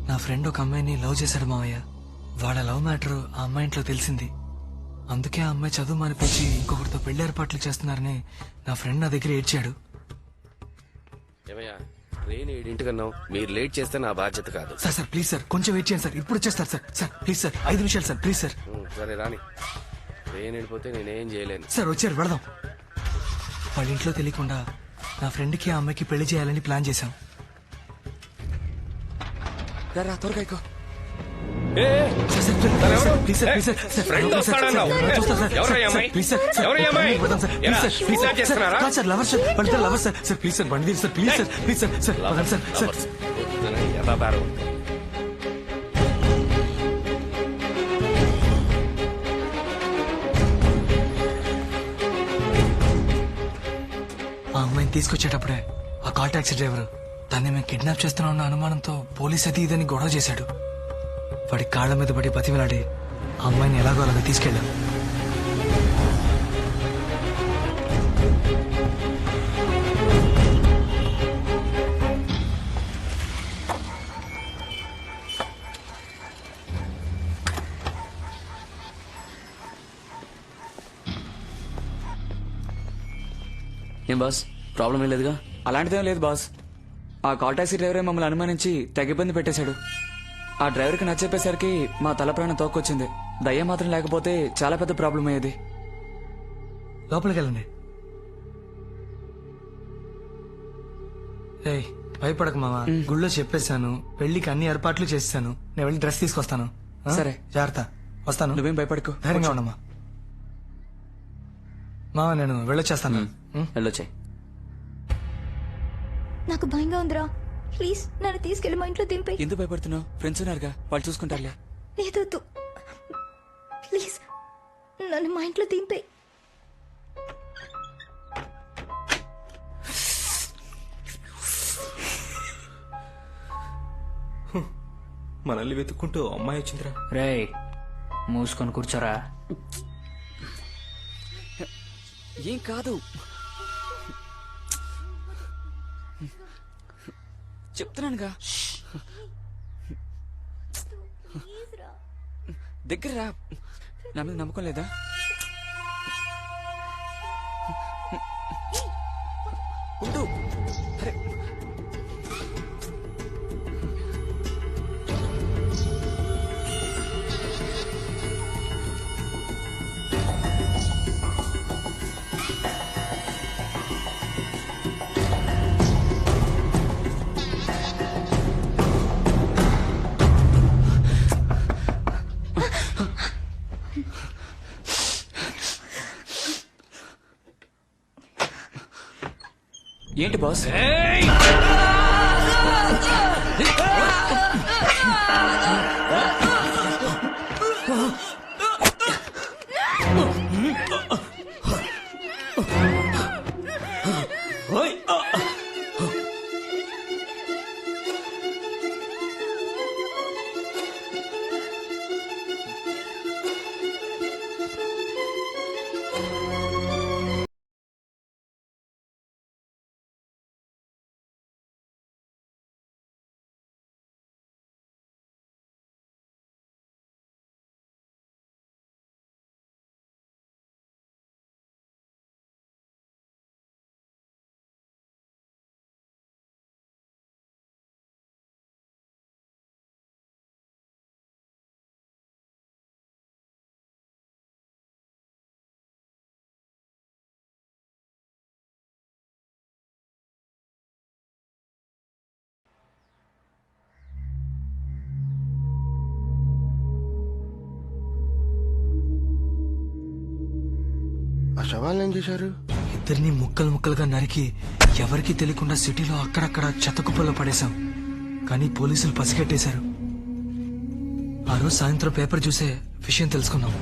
నా ఫ్రెండ్ ఒక అమ్మాయిని లవ్ చేశాడు మావయ్య. వాళ్ళ లవ్ మ్యాటర్ ఆ అమ్మాయి ఇంట్లో తెలిసింది. అందుకే ఆ అమ్మాయి చదువు మానిపించి ఇంకొకరితో పెళ్లి ఏర్పాట్లు చేస్తున్నారని నా ఫ్రెండ్ నా దగ్గర ఏడ్చాడు. ఏమయ్యా, ట్రైన్ 7 మీరు లేట్ చేస్తే నా బాధ్యత కాదు. సార్ ప్లీజ్ సార్, కొంచెం వెయిట్ చేయండి సార్. ఇప్పుడు వచ్చేస్తారు సార్. ప్లీజ్ సార్, 5 నిమిషాలు సార్, ప్లీజ్ సార్. సరే రాని. ట్రైన్ వెళ్ళిపోతే నేనేం చేయలేను. సార్ వచ్చారు, వెళదాం. వాళ్ళ ఇంట్లో తెలియకుండా నా ఫ్రెండ్కి ఆ అమ్మాయికి పెళ్లి చేయాలని ప్లాన్ చేశాం. త్వరగా ఎక్కువ. ఆ అమ్మాయిని తీసుకొచ్చేటప్పుడే ఆ కాల్ టాక్సీ డ్రైవర్ తన్ని మేము కిడ్నాప్ చేస్తున్నామన్న అనుమానంతో పోలీస్ అది ఇదని గొడవ చేశాడు. వాడి కాళ్ళ మీద పడి బతిమిలాడి ఆ అమ్మాయిని ఎలాగో అలాగ తీసుకెళ్ళాం. ఏం బాస్, ప్రాబ్లం ఏం లేదుగా? అలాంటిదేం లేదు బాస్. ఆ కాల్ టాక్సీ డ్రైవరే మమ్మల్ని అనుమానించి తెగ ఇబ్బంది పెట్టేశాడు. ఆ డ్రైవర్కి నచ్చెప్పేసరికి మా తల ప్రాణం తోక్కొచ్చింది. దయ్యం మాత్రం లేకపోతే చాలా పెద్ద ప్రాబ్లం అయ్యేది. లోపలికి వెళ్ళండి. ఏయ్ భయపడక మావా, గుళ్ళో చెప్పేశాను, పెళ్లికి అన్ని ఏర్పాట్లు చేస్తాను. నేను వెళ్ళి డ్రెస్ తీసుకొస్తాను. ఆ? సరే. జాగ్రత్త, వస్తాను. నువ్వేం భయపడకు. ధైర్యంగా ఉండమ్మా. మావా నేను వెళ్ళొచ్చేస్తాను. వెళ్ళొచ్చాయి. నాకు భయంగా ఉందిరా. ప్లీజ్ నన్ను తీసుకెళ్లి మా ఇంట్లో దింపే. ఎందుకు భయపడుతున్నావు? ఫ్రెండ్స్ ఉన్నారుగా, వాళ్ళు చూసుకుంటారులే. లేదొద్దు, ప్లీజ్ నన్ను మా ఇంట్లో దింపే. మనల్ని వెతుక్కుంటూ అమ్మాయి వచ్చిందిరా. రే మూసుకొని కూర్చోరా. ఏం కాదు, చెప్తున్నానుగా. దగ్గర రా. నా మీద నమ్మకం లేదా? ఉండు. అరే ఏంటి బాస్? ఆ శవాలను ఏం చేశారు? ఇద్దరిని ముక్కలు ముక్కలుగా నరికి ఎవరికీ తెలియకుండా సిటీలో అక్కడక్కడ చెత్తకుప్పల్లో పడేశాం. కానీ పోలీసులు పసిగట్టేశారు. ఆ రోజు సాయంత్రం పేపర్ చూసే విషయం తెలుసుకున్నాం.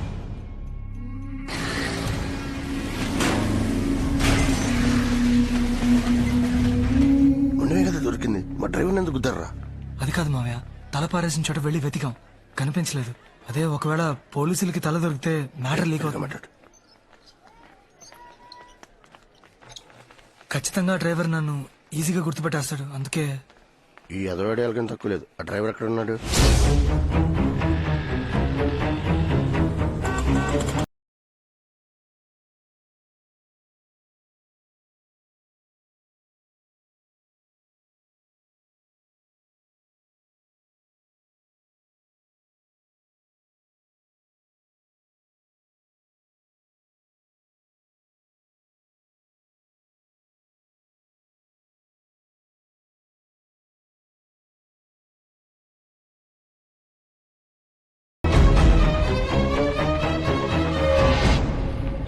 ఉండవే కదా దొరికింది. మా డ్రైవర్ ఎందుకు గుద్దారా? అది కాదు మావయ్య, తల పారేసిన చోట వెళ్లి వెతికాం, కనిపించలేదు. అదే ఒకవేళ పోలీసులకి తల దొరికితే మ్యాటర్ లీక్ అవుతుంది. ఖచ్చితంగా డ్రైవర్ నన్ను ఈజీగా గుర్తుపెట్టేస్తాడు. అందుకే ఈ అదవాడేళ్ళకని తక్కువ లేదు. ఆ డ్రైవర్ ఎక్కడ ఉన్నాడు?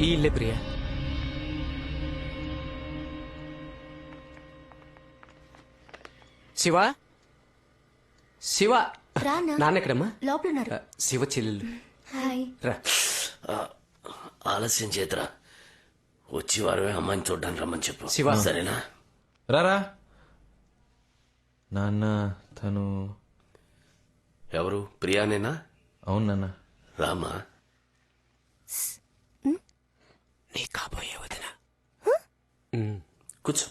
ఈ ఇల్లే ప్రియా. శివ శివ నాన్న ఎక్కడమ్మా? లోపల ఉన్నారు. శివ చెల్లెలు. హాయ్. రా. ఆలస్యం చేతరా, వచ్చి వారమే అమ్మాయిని చూడ్డానికి రమ్మని చెప్పు. శివ. సరేనా? రారా నాన్న. తను ఎవరు? ప్రియానేనా? అవును నాన్న. రామా. నీ కాబోయే వదిన. కూర్చో.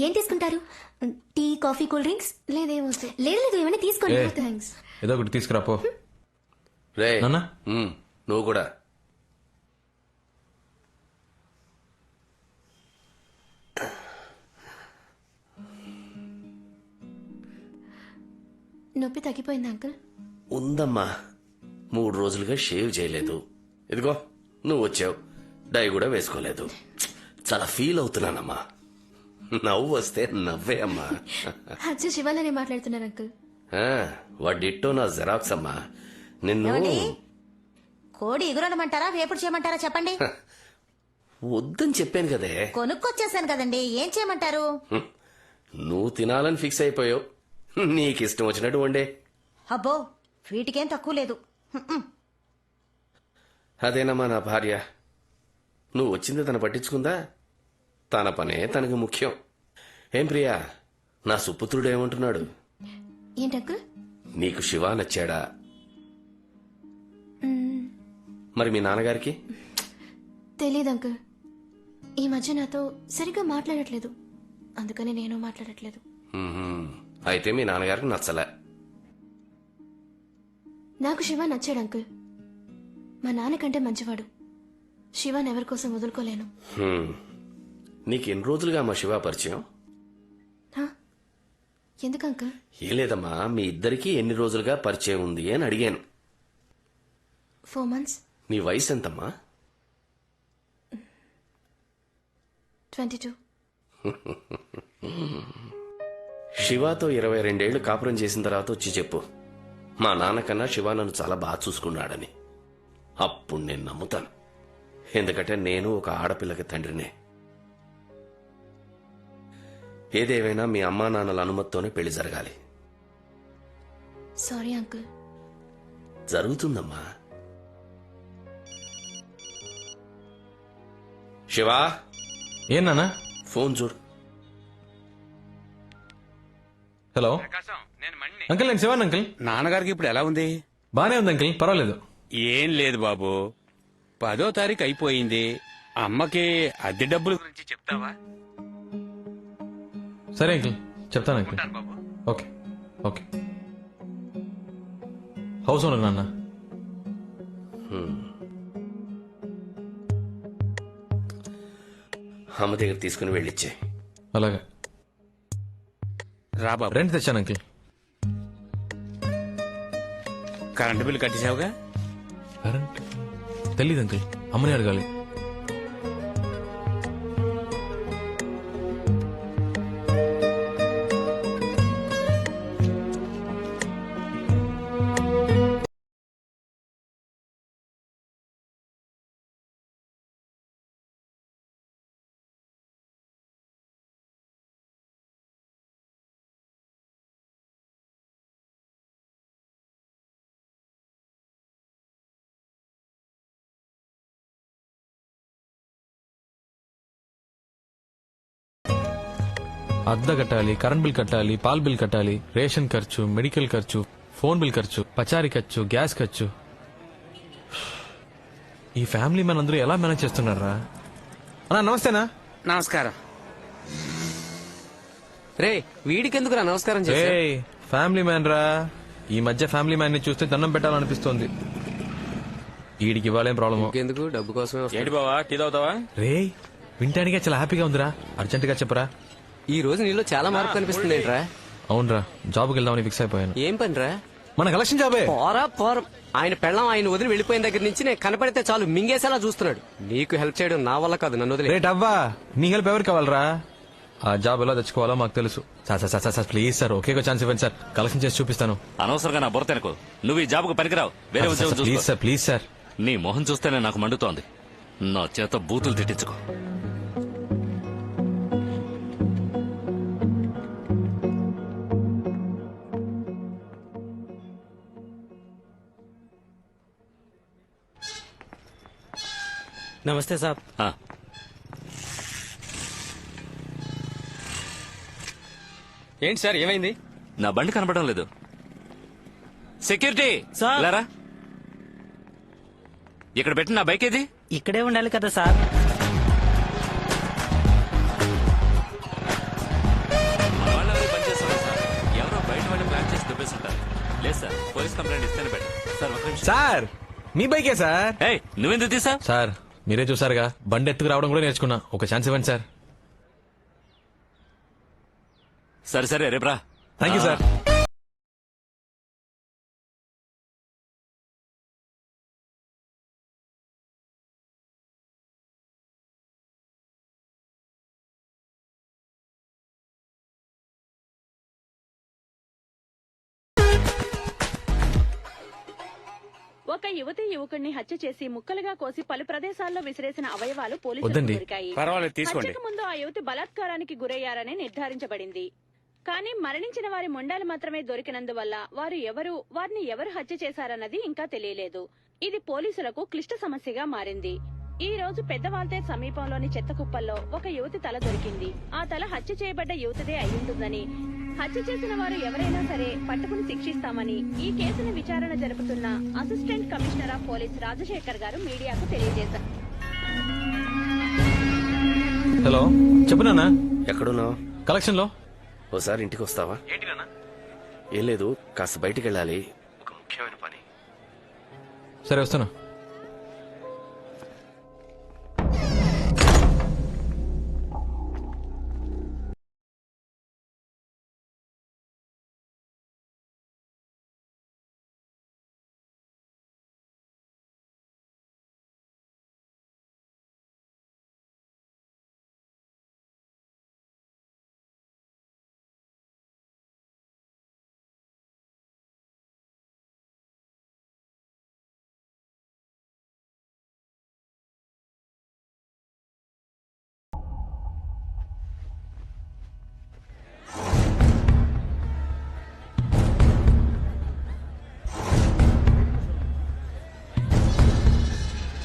ఏం తీసుకుంటారు? Tea, coffee, cool drinks? లేదేమో. లేదు ఏమైనా తీసుకోండి. ఏ. థ్యాంక్స్. ఏదో ఒకటి తీసుకురా పో. రే నాన్న. నువ్వు కూడా. నొప్పి తగ్గిపోయింది అంకుల్? ఉందమ్మా, 3 రోజులుగా షేవ్ చేయలేదు. ఇదిగో నువ్వు వచ్చావు, డై కూడా వేసుకోలేదు. చాలా ఫీల్ అవుతున్నానమ్మా. నవ్వు వస్తే నవ్వే అమ్మా. అచ్చా, శివాలనే మాట్లాడుతున్నారు అంకుల్. వాడిట్టో నా జెరాక్స్ అమ్మా. నిన్ను కోడి ఎగురనమంటారా వేపుడు చేయమంటారా చెప్పండి. వద్దని చెప్పాను కదే. కొనుక్కొచ్చేసాను కదండి, ఏం చేయమంటారు? నువ్వు తినాలని ఫిక్స్ అయిపోయావు, నీకిష్టం వచ్చినట్టు వండే. అబ్బో, వీటికేం తక్కువ లేదు. అదేనమ్మా నా భార్య. నువ్వు వచ్చింది తను పట్టించుకుందా? తన పనే తనకు ముఖ్యం. ఏం ప్రియా, నా సుపుత్రుడు ఏమంటున్నాడు? ఏంటి అంకుల్? నీకు శివ నచ్చాడా? మరి మీ నాన్నగారికి? తెలీదు అంకుల్. ఈ మధ్య నాతో సరిగ్గా మాట్లాడట్లేదు, అందుకని నేను మాట్లాడట్లేదు. అయితే మీ నాన్నగారికి నచ్చలే. నాకు శివ నచ్చాడు అంకుల్. మా నాన్నకంటే మంచివాడు. శివాన్ ఎవరి కోసం వదులుకోలేను. నీకెన్ని రోజులుగా మా శివ పరిచయం? ఎందుకు అంకుల్? ఏం లేదమ్మా, మీ ఇద్దరికి ఎన్ని రోజులుగా పరిచయం ఉంది అని అడిగాను. 4 months. నీ వయసు ఎంతమ్మా? 22. శివాతో 22 ఏళ్లు కాపురం చేసిన తర్వాత వచ్చి చెప్పు, మా నాన్నకన్నా శివ నన్ను చాలా బాగా చూసుకున్నాడని. అప్పుడు నేను నమ్ముతాను. ఎందుకంటే నేను ఒక ఆడపిల్లకి తండ్రినే. ఏదేవైనా మీ అమ్మా నాన్నల అనుమతితోనే పెళ్లి జరగాలి. Sorry uncle. జరుగుతుందమ్మా. శివా. ఏం నాన్న? ఫోన్ చూడు. హలో అంకుల్, నేను శివాన్ అంకుల్. నాన్నగారికి ఇప్పుడు ఎలా ఉంది? బానే ఉంది అంకుల్, పర్వాలేదు. ఏం లేదు బాబు, 10వ తారీఖు అయిపోయింది. అమ్మకి అద్దె డబ్బుల గురించి చెప్తావా? సరే అంకుల్, చెప్తాను uncle. Okay okay. House owner నాన్న. అమ్మ దగ్గర తీసుకుని వెళ్ళిచ్చే. అలాగే. రా బాబు. రెంట్ తెచ్చాను అంకుల్. కరెంటు బిల్లు కట్టేశావుగా? కరెంట్ తెలీదు అంకుల్, అమ్మని అడగాలి. అద్దె కట్టాలి, కరెంట్ బిల్ కట్టాలి, పాల్ బిల్ కట్టాలి, రేషన్ ఖర్చు, మెడికల్ ఖర్చు, ఫోన్ బిల్ ఖర్చు, పచారీ ఖర్చు, గ్యాస్ ఖర్చు. ఈ ఫ్యామిలీ మన అందరూ ఎలా మేనేజ్ చేస్తున్నారా? అన్నా నమస్తేనా. నమస్కారం. రే వీడికెందుకురా నమస్కారం చేశా? ఫ్యామిలీ మ్యాన్ రా. ఈ మధ్య ఫ్యామిలీ మ్యాన్ ని చూస్తే దండం పెట్టాలనిపిస్తోంది. వీడికి ఇవ్వాలేం ప్రాబ్లమ్? ఎందుకు, డబ్బు కోసమే. ఏంటి బావా, టీ తాగుతావా? రే వింటానికే చాలా హ్యాపీగా ఉందిరా. అర్జెంట్ గా చెప్పరా. ఈ రోజు నీలో చాలా మార్పు కనిపిస్తుంది ఏంట్రా? అవునరా, జాబ్కి వెళ్దామని ఫిక్స్ అయిపోయాను. ఏం పనిరా? మన కలెక్షన్ జాబే. పోరం. ఆయన పెళ్ళం ఆయన వదిలి వెళ్ళిపోయిన దగ్గర నుంచి నేను కనపడితే చాలు మింగేసేలా చూస్తున్నాడు. నీకు హెల్ప్ చేయడం నా వల్ల కాదు, నన్ను వదిలే. రేట్ అవ్వా, నీ హెల్ప్ ఎవరికి కావాలరా? ఆ జాబ్ ఎలా తెచ్చుకోవాలో మాకు తెలుసు. Sir please sir, okay chance ఇవ్వండి సార్, కలెక్షన్ చేసి చూపిస్తాను. అనవసరంగా నా బుర్ర తెనకు. నువ్వు ఈ జాబ్కు పనికిరావు, వేరే ఉద్యోగం ప్లీజ్ సార్, ప్లీజ్ సార్. నీ మొహం చూస్తేనే నాకు మండుతోంది. నా చేత బూతులు తిట్టించుకో. నమస్తే సాబ్. ఏంటి సార్ ఏమైంది? నా బండి కనపడడం లేదు. సెక్యూరిటీ లేరా? ఇక్కడ పెట్టి నా బైక్ ఏది? ఇక్కడే ఉండాలి కదా సార్. మన వాళ్ళెవరూ పనిచేస్తారు సార్. ఎవరో బయట వాళ్ళు ప్లాన్ చేసి దుబ్బేస్తుంటారు. లేదు సార్, పోలీస్ కంప్లైంట్ ఇస్తేనే బెటర్. సార్ ఒక నిమిషం. సార్ మీ బైకే సార్. నువ్వెందుకు తీసా? సార్ మీరే చూసారుగా, బండి ఎత్తుకు రావడం కూడా నేర్చుకున్నా. ఒక ఛాన్స్ ఇవ్వండి సార్. సరే సరే రేపురా. Thank you sir. ఒక యువతి యువకుడిని హత్య చేసి ముక్కలుగా కోసి పలు ప్రదేశాల్లో విసిరేసిన అవయవాలు పోలీసులకు వద్దండి. దొరికాయి. పర్వాలేదు, తీసుకోండి. హత్యకు ముందు ఆ యువతి బలాత్కారానికి గురయ్యారని నిర్ధారించబడింది. కానీ మరణించిన వారి మొండాలు మాత్రమే దొరికినందువల్ల వారిని ఎవరు హత్య చేశారన్నది ఇంకా తెలియలేదు. ఇది పోలీసులకు క్లిష్ట సమస్యగా మారింది. ఈ రోజు పెద్దవాల్తేర్ సమీపంలోని చెత్త కుప్పల్లో ఒక యువతి తల దొరికింది. ఆ తల హత్య చేయబడ్డ యువతిదే అయ్యుంటుందని, హత్య చేసిన వారు ఎవరైనా సరే పట్టుకుని శిక్షిస్తామని ఈ కేసును విచారణ జరుపుతున్న assistant commissioner of police Rajasekhar గారు మీడియాకు తెలియజేశారు. హలో చెప్పు నాన్న. ఎక్కడున్నావు? కలెక్షన్ లో. ఓసారి ఇంటికి వస్తావా? ఏం లేదు, కాస్త బయటికి వెళ్ళాలి, ఒక ముఖ్యమైన పని. సరే వస్తున్నా.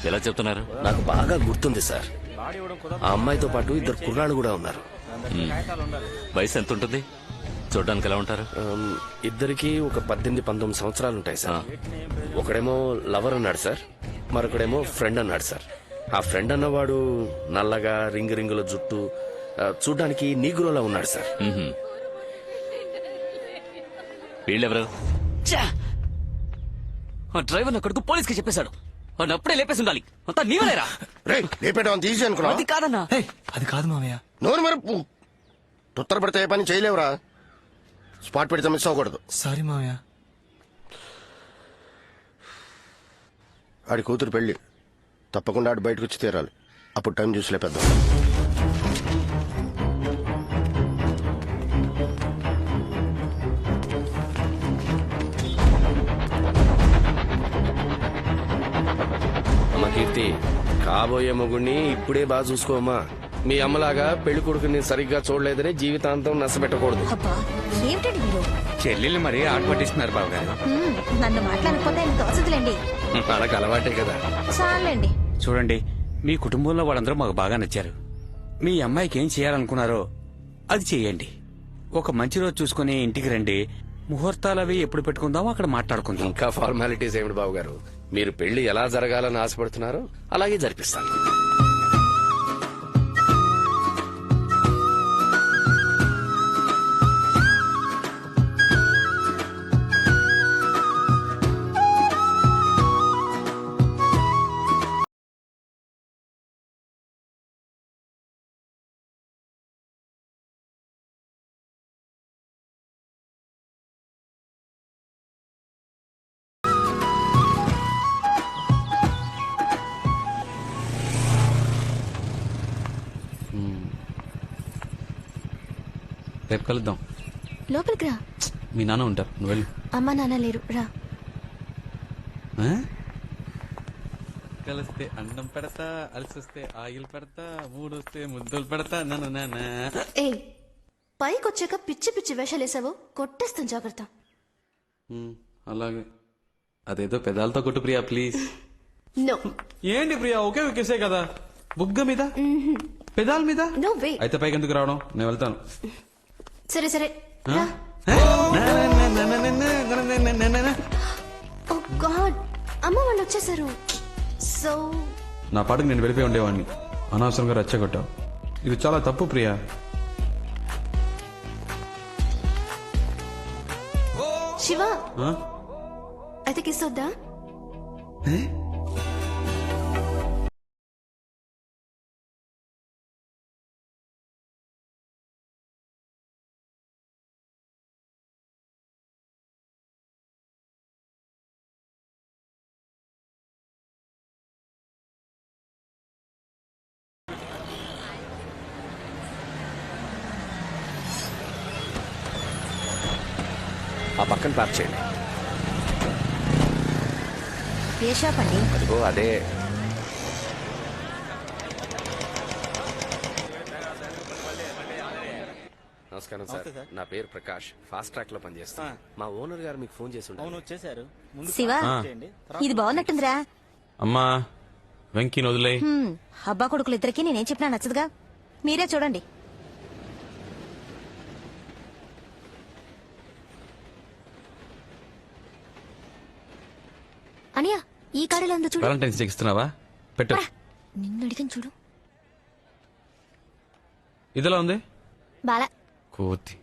ఎలా చెప్తున్నారు? నాకు బాగా గుర్తుంది సార్. ఆ అమ్మాయితో పాటు ఇద్దరు కుర్రాళ్ళు కూడా ఉన్నారు. వయసు ఎంత ఉంటుంది? చూడడానికి ఎలా ఉంటారు? ఇద్దరికి ఒక 18-19 సంవత్సరాలు ఉంటాయి సార్. ఒకడేమో లవర్ అన్నాడు సార్, మరొకడేమో ఫ్రెండ్ అన్నాడు సార్. ఆ ఫ్రెండ్ అన్నవాడు నల్లగా రింగుల జుట్టు, చూడ్డానికి నీగ్రోలా ఉన్నాడు సార్. వీళ్ళెవరు? డ్రైవర్ నా కొడుకు పోలీస్కి చెప్పేశాడు. వాడిని అప్పుడే లేపేసి ఉండాలి. అంతా నీవలేరా? లేపేయడం తీసి అనుకున్నా. అది కాదన్నా. అది కాదు మామయ్య. నోరు మరి తొత్తర పడితే ఏ పని చేయలేవురా. స్పాట్ పెడితే మిస్ అవ్వకూడదు. సారీ మామయ్య. ఆడి కూతురు పెళ్లి, తప్పకుండా ఆడు బయటకు వచ్చి తీరాలి. అప్పుడు టైం చూసి లేపేద్దాం. అమ్మ కీర్తి, కాబోయే మొగుడిని ఇప్పుడే బాగా చూసుకోమా. మీ అమ్మలాగా పెళ్లి కొడుకుని సరిగ్గా చూడలేదని జీవితాంతం నష్టపెట్టకూడదు. ఏమిటండి మీరు? చెల్లెళ్ళు మరి ఆట పట్టిస్తున్నారు బాబు గారు. నన్ను మాట్లాడకపోతే తోచదులేండి. మనకు అలవాటే కదా. చాలండి. చూడండి, మీ కుటుంబంలో వాళ్ళందరూ మాకు బాగా నచ్చారు. మీ అమ్మాయికి ఏం చేయాలనుకున్నారో అది చేయండి. ఒక మంచి రోజు చూసుకుని ఇంటికి రండి. ముహూర్తాలు అవి ఎప్పుడు పెట్టుకుందామో అక్కడ మాట్లాడుకుందాం. ఇంకా ఫార్మాలిటీస్ ఏమిటి బాబు గారు? మీరు పెళ్లి ఎలా జరగాలని ఆశపడుతున్నారో అలాగే జరిపిస్తాను. రేపు కలుద్దాం. లోపలికి రా. మీ నాన్న ఉంటారు, నువ్వు వెళ్ళు. అమ్మా నాన్న లేరు, రా. కలిస్తే అన్నం పెడతా, అలసి వస్తే ఆయిల్ పెడతా, మూడు వస్తే ముద్దులు పెడతా. నన్ను ఏ పైకి వచ్చాక పిచ్చి పిచ్చి వేషాలు వేసావో కొట్టేస్తాను జాగ్రత్త. అలాగే. అదేదో పెదాలతో కొట్టు ప్రియా ప్లీజ్. నో. ఏంటి ప్రియా ఒకే ఒకేసే కదా, బుగ్గ మీద పెదాల మీద. No way. అయితే పైకి ఎందుకు రావడం, నేను వెళ్తాను. సరే సరే. ఓ గాడ్, అమ్మ వాళ్ళు వచ్చేసారు. సో నా పాటకు నేను వెళ్ళిపోయి ఉండేవాడిని, అనవసరంగా రెచ్చగొట్టావు. ఇది చాలా తప్పు ప్రియా. శివ అయితే కిస్ వద్దా? ఆ పక్కన పార్క్ చేయండి. ఏ షాప్ అండి? అదిగో అదే. నమస్కారం సార్, నా పేరు ప్రకాష్, ఫాస్ట్ ట్రాక్ లో పనిచేస్తాను. మా ఓనర్ గారు మీకు ఫోన్ చేసి ఉంటారు. శివ, ఇది బాగున్నట్టుందిరా. అమ్మా వెంకీ వదిలే. అబ్బా కొడుకులు ఇద్దరికి నేనేం చెప్పినా నచ్చదుగా, మీరే చూడండి. అనియా ఈ కాడలో ఉందో చూడు. వాలంటైన్స్ డే ఇస్తున్నావా? పెట్టు. నిన్ను అడిగాను చూడు. ఇదిలా ఉంది బాలా కోతి.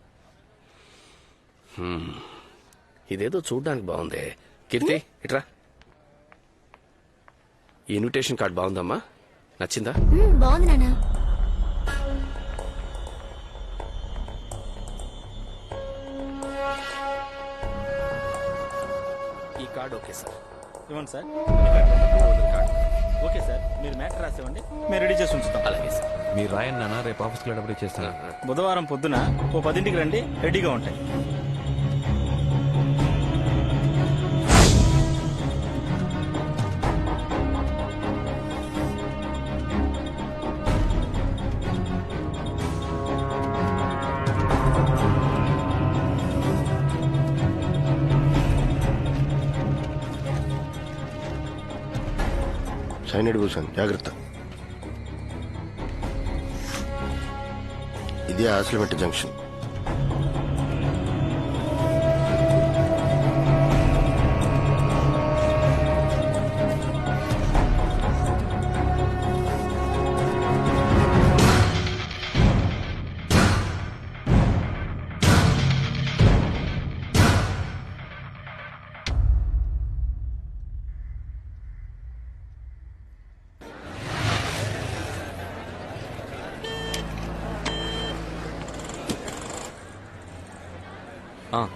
ఇదేదో చూడ్డానికి బాగుంది. కీర్తి ఇట్రా. ఈ ఇన్విటేషన్ కార్డ్ బాగుందమ్మా, నచ్చిందా? బాగుంది నాన్న. ఈ కార్డ్ ఓకే సార్. ఇవ్వండి సార్. ఓకే సార్, మీరు మ్యాటర్ రాసేవండి, మేము రెడీ చేసి ఉంచుతాం. అలాగే సార్. మీరు రాయండి నాన్న, రేపు ఆఫీస్కి వెళ్ళినప్పుడు చేస్తాను. బుధవారం పొద్దున ఓ 10ంటికి రండి, రెడీగా ఉంటాయి. సైనైడ్ భూషణ్ జాగ్రత్త. ఇది ఆసిలమెట్ట జంక్షన్.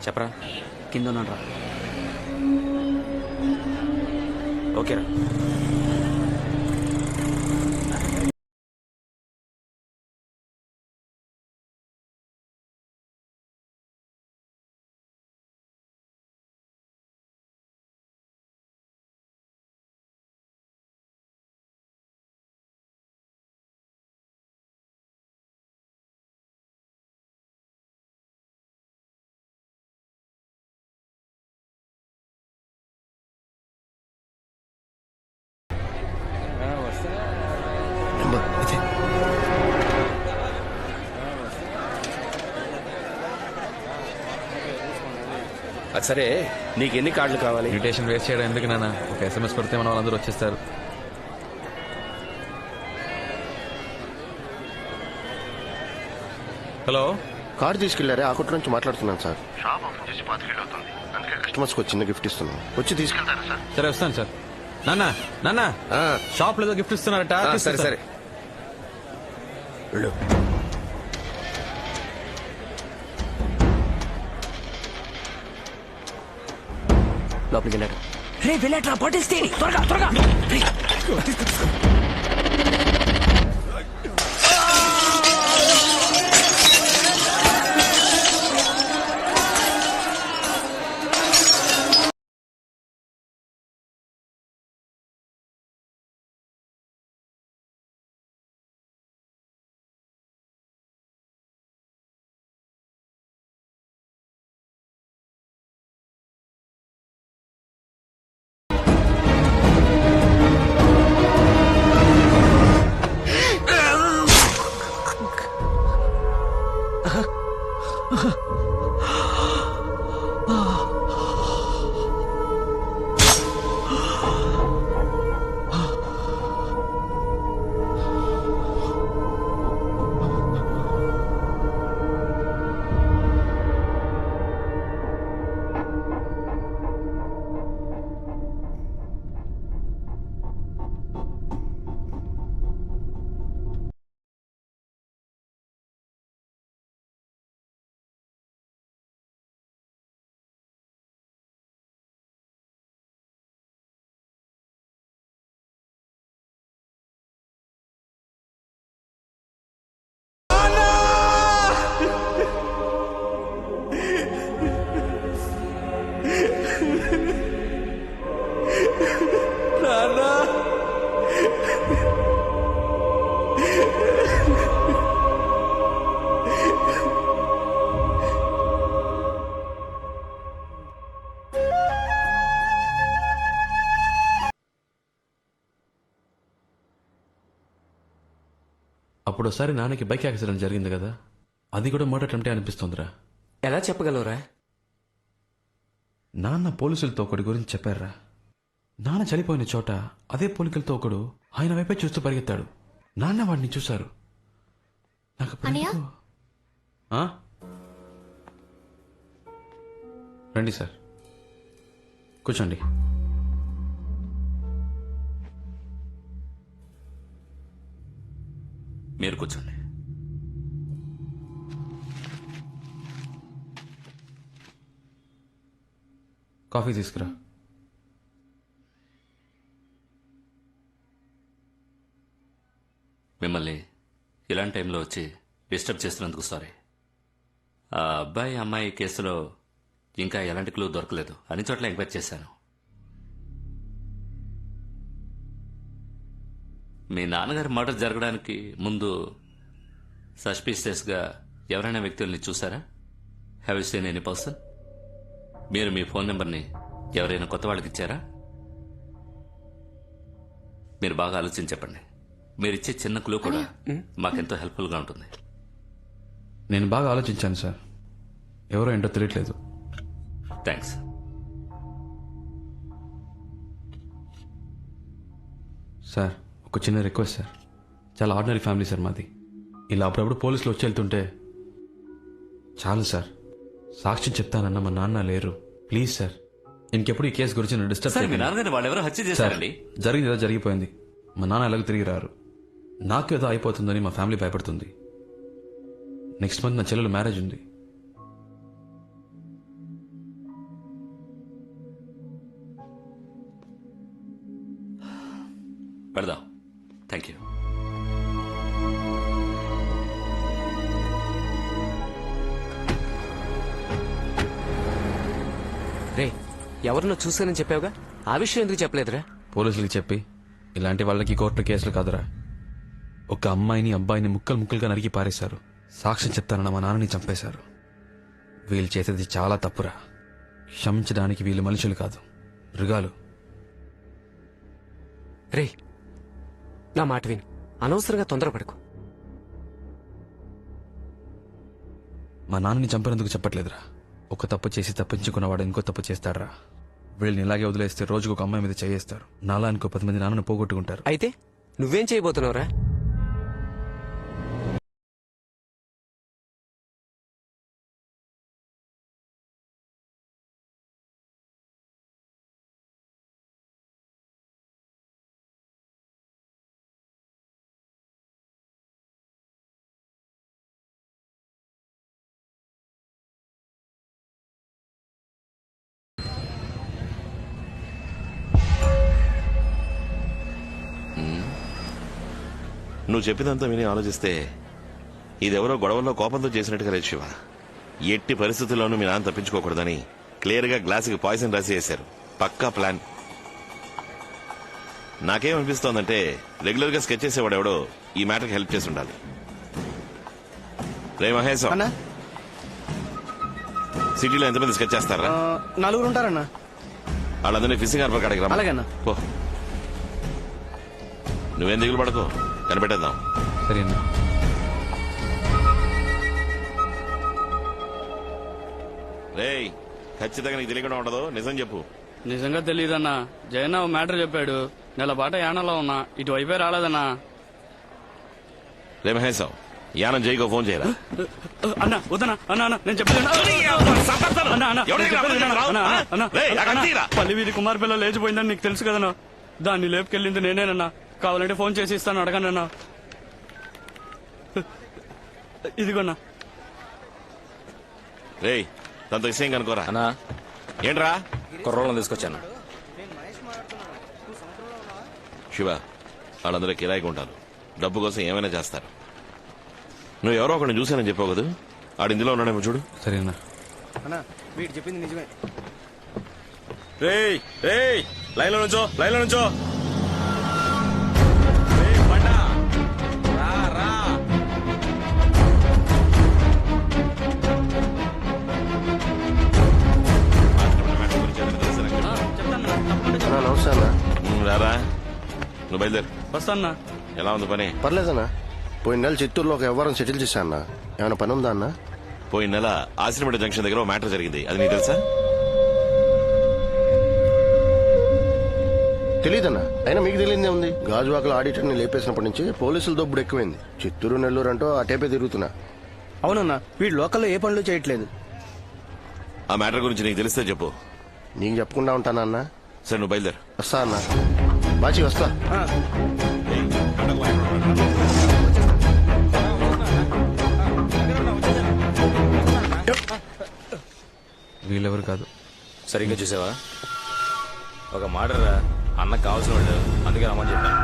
చెప్పరా. కింద ఉన్నాను రా. ఓకేరా. అది సరే, నీకు ఎన్ని కార్డులు కావాలి? ఇన్విటేషన్ వేస్ట్ చేయడం ఎందుకు నాన్న, ఒక SMS కొడితే మన వాళ్ళందరూ వచ్చేస్తారు. హలో, కార్ తీసుకెళ్లారే, ఆ కొట్టు నుంచి మాట్లాడుతున్నాను సార్. షాప్ ఓపెన్ చేసి 5 ఏళ్ళు అవుతుంది, అందుకే కస్టమర్స్ కు చిన్న గిఫ్ట్ ఇస్తున్నాను, వచ్చి తీసుకెళ్తారా సార్? సరే వస్తాను సార్. నాన్న నాన్న షాప్ లో గిఫ్ట్ ఇస్తున్నారట. సరే సరే వెళ్ళు. లోపలికి వెళ్ళాడు. రే వెళ్ళాట్రా, పట్టేస్తే త్వరగా త్వరగా. అప్పుడు ఒకసారి నాన్నకి బైక్ యాక్సిడెంట్ జరిగింది కదా, అది కూడా మర్డర్ అటెంప్టే అనిపిస్తుందిరా. ఎలా చెప్పగలవురా? నాన్న పోలీసులతో ఒకటి గురించి చెప్పారా. నాన్న చనిపోయిన చోట అదే పోలికలతో ఒకడు ఆయన వైపే చూస్తూ పరిగెత్తాడు. నాన్న వాడిని చూశారు. నాకు అప్పుడు అన్నయ్య? ఎందుకో- ఆ? రండి సార్, కూర్చోండి. మీరు కూర్చోండి. కాఫీ తీసుకురా. మిమ్మల్ని ఇలాంటి టైంలో వచ్చి డిస్టర్బ్ చేస్తున్నందుకు సారీ. ఆ అబ్బాయి అమ్మాయి కేసులో ఇంకా ఎలాంటి క్లూ దొరకలేదు. అన్ని చోట్ల ఎంక్వైరీ చేశాను. మీ నాన్నగారి మర్డర్ జరగడానికి ముందు సస్పీషియస్గా ఎవరైనా వ్యక్తుల్ని చూసారా? Have you seen any person? మీరు మీ ఫోన్ నెంబర్ని ఎవరైనా కొత్త వాళ్ళకి ఇచ్చారా? మీరు బాగా ఆలోచించి చెప్పండి. మీరిచ్చే చిన్న క్లూ కూడా మాకెంతో హెల్ప్ఫుల్గా ఉంటుంది. నేను బాగా ఆలోచించాను సార్, ఎవరో ఏంటో తెలియట్లేదు. థ్యాంక్స్. సార్, ఒక చిన్న రిక్వెస్ట్ సార్. చాలా ఆర్డినరీ ఫ్యామిలీ సార్ మాది. ఇలా అప్పుడప్పుడు పోలీసులు వచ్చి వెళ్తుంటే చాలు సార్. సాక్ష్యం చెప్తానన్న మా నాన్న లేరు. ప్లీజ్ సార్, ఇంకెప్పుడు ఈ కేసు గురించి నన్ను డిస్టర్బ్ సార్, మీ చేయకండి. నాన్నగారిని వాళ్ళు ఎవరో హత్య సార్, చేశారండి. జరిగింది ఏదో జరిగిపోయింది. మా నాన్న ఎలాగో తిరిగి రారు. నాకు ఏదో అయిపోతుందని మా ఫ్యామిలీ భయపడుతుంది. నెక్స్ట్ మంత్ నా చెల్లెలు మ్యారేజ్ ఉంది. పెడదాం. Thank you. రే, ఎవరినో చూసానని చెప్పావుగా, ఆ విషయం ఎందుకు చెప్పలేదురా? పోలీసులకి చెప్పి ఇలాంటి వాళ్ళకి కోర్టు కేసులు కాదురా. ఒక అమ్మాయిని అబ్బాయిని ముక్కలు ముక్కలుగా నరికి పారేశారు. సాక్ష్యం చెప్తానన్న మా నాన్నని చంపేశారు. వీళ్ళు చేసేది చాలా తప్పురా. క్షమించడానికి వీళ్ళు మనుషులు కాదు, మృగాలు. రే, నా మాట విని అనవసరంగా తొందరపడకు. మా నాన్నని చంపినందుకు చెప్పట్లేదురా. ఒక తప్పు చేసి తప్పించుకున్నవాడు ఇంకో తప్పు చేస్తాడరా. వీళ్ళని ఇలాగే వదిలేస్తే రోజుకు ఒక అమ్మాయి మీద చేయేస్తారు. నాలా ఇంకో 10 మంది నాన్నను పోగొట్టుకుంటారు. అయితే నువ్వేం చేయబోతున్నావురా? నువ్వు చెప్పినంత విని ఆలోచిస్తే ఇదెవరో గొడవల్లో కోపంతో చేసినట్టుగా లేదు శివ. ఎట్టి పరిస్థితుల్లోనూ మీ నాన్న తప్పించుకోకూడదని క్లియర్ గా గ్లాసుకి పాయిజన్ రాసి వేశారు. పక్కా ప్లాన్. నాకేమనిపిస్తోందంటే రెగ్యులర్ గా స్కెచ్ చేసేవాడు ఎవడో ఈ మ్యాటర్కి హెల్ప్ చేసి ఉండాలి. రే మహేష్, సిటీలో ఎంతమంది స్కెచ్ చేస్తారా? 4 ఉంటారన్నా. వాళ్ళందరినీ ఫిషింగ్ హార్బర్ కాడికి రమ్మను. అలాగేనా? పో. నువ్వేం దిగులు పడకు, కనిపెట్టేద్దాం. సరేనా? రేయ్, ఖచ్చితంగా నీకు తెలియకుండా ఉండదు, నిజం చెప్పు. నిజంగా తెలియదన్నా. జగన్ మ్యాటర్ చెప్పాడు. నెల పాట యానలో ఉన్నా, ఇటువైపే రాలేదన్నా. రే మహేశ్, యానం జైకో ఫోన్ చేయరా? అన్నా వద్దనా, అన్నా అన్నా నేను చెప్పేది పల్లి వీధి కుమార్ పిల్ల లేచిపోయిందని నీకు తెలుసు కదన్నా. దాన్ని లేపుకెళ్ళింది నేనేనన్నా. కావాలంటే ఫోన్ చేసి ఇస్తాను, అడగనన్నా. ఇదిగోన్నా. రేయ్, తనతో విషయం కనుకోరా. అన్నా ఏంట్రా? కుర్రోళ్ళని తీసుకొచ్చాను. శివ, వాళ్ళందరూ కిరాయికి ఉంటారు. డబ్బు కోసం ఏమైనా చేస్తారు. నువ్వు ఎవరో ఒకరిని చూశానని చెప్పావు కదా, ఆడు ఇందులో ఉన్నాడేమో చూడు. సరేనా? అన్నా, వీడు చెప్పింది నిజమే. రేయ్ రేయ్, లైన్ లో నుంచో, లైన్ లో నుంచో. నమస్తే అన్న. రారా, నువ్వు బయలుదేరు. వస్తానా? ఎలా ఉంది పని? పర్లేదన్నా. పోయిన నెల చిత్తూరులో ఒక వ్యవహారం సెటిల్ చేశా అన్న. ఏమైనా పని ఉందా అన్న? పోయిన నెల ఆశ్రమడ జంక్షన్ దగ్గర మ్యాటర్ జరిగింది, అది నీకు తెలుసా? తెలియదన్నా. అయినా మీకు తెలియదే ఉంది. గాజువాకలో ఆడిటర్ని లేపేసినప్పటి నుంచి పోలీసుల దొబ్బుడు ఎక్కువైంది. చిత్తూరు నెల్లూరు అంటూ అటేపే తిరుగుతున్నా. అవునన్నా, వీడు లోకల్లో ఏ పనులు చేయట్లేదు. ఆ మ్యాటర్ గురించి నీకు తెలిస్తే చెప్పు. నీకు చెప్పకుండా ఉంటానా అన్న? సరే, నువ్వు బయలుదేరు. వస్తా అన్న. బాచి వస్తా. వీళ్ళెవరు కాదు. సరిగ్గా చూసావా? ఒక మాటరా, అన్నకు కావాల్సిన వాళ్ళు, అందుకే రమ్మని చెప్పాను.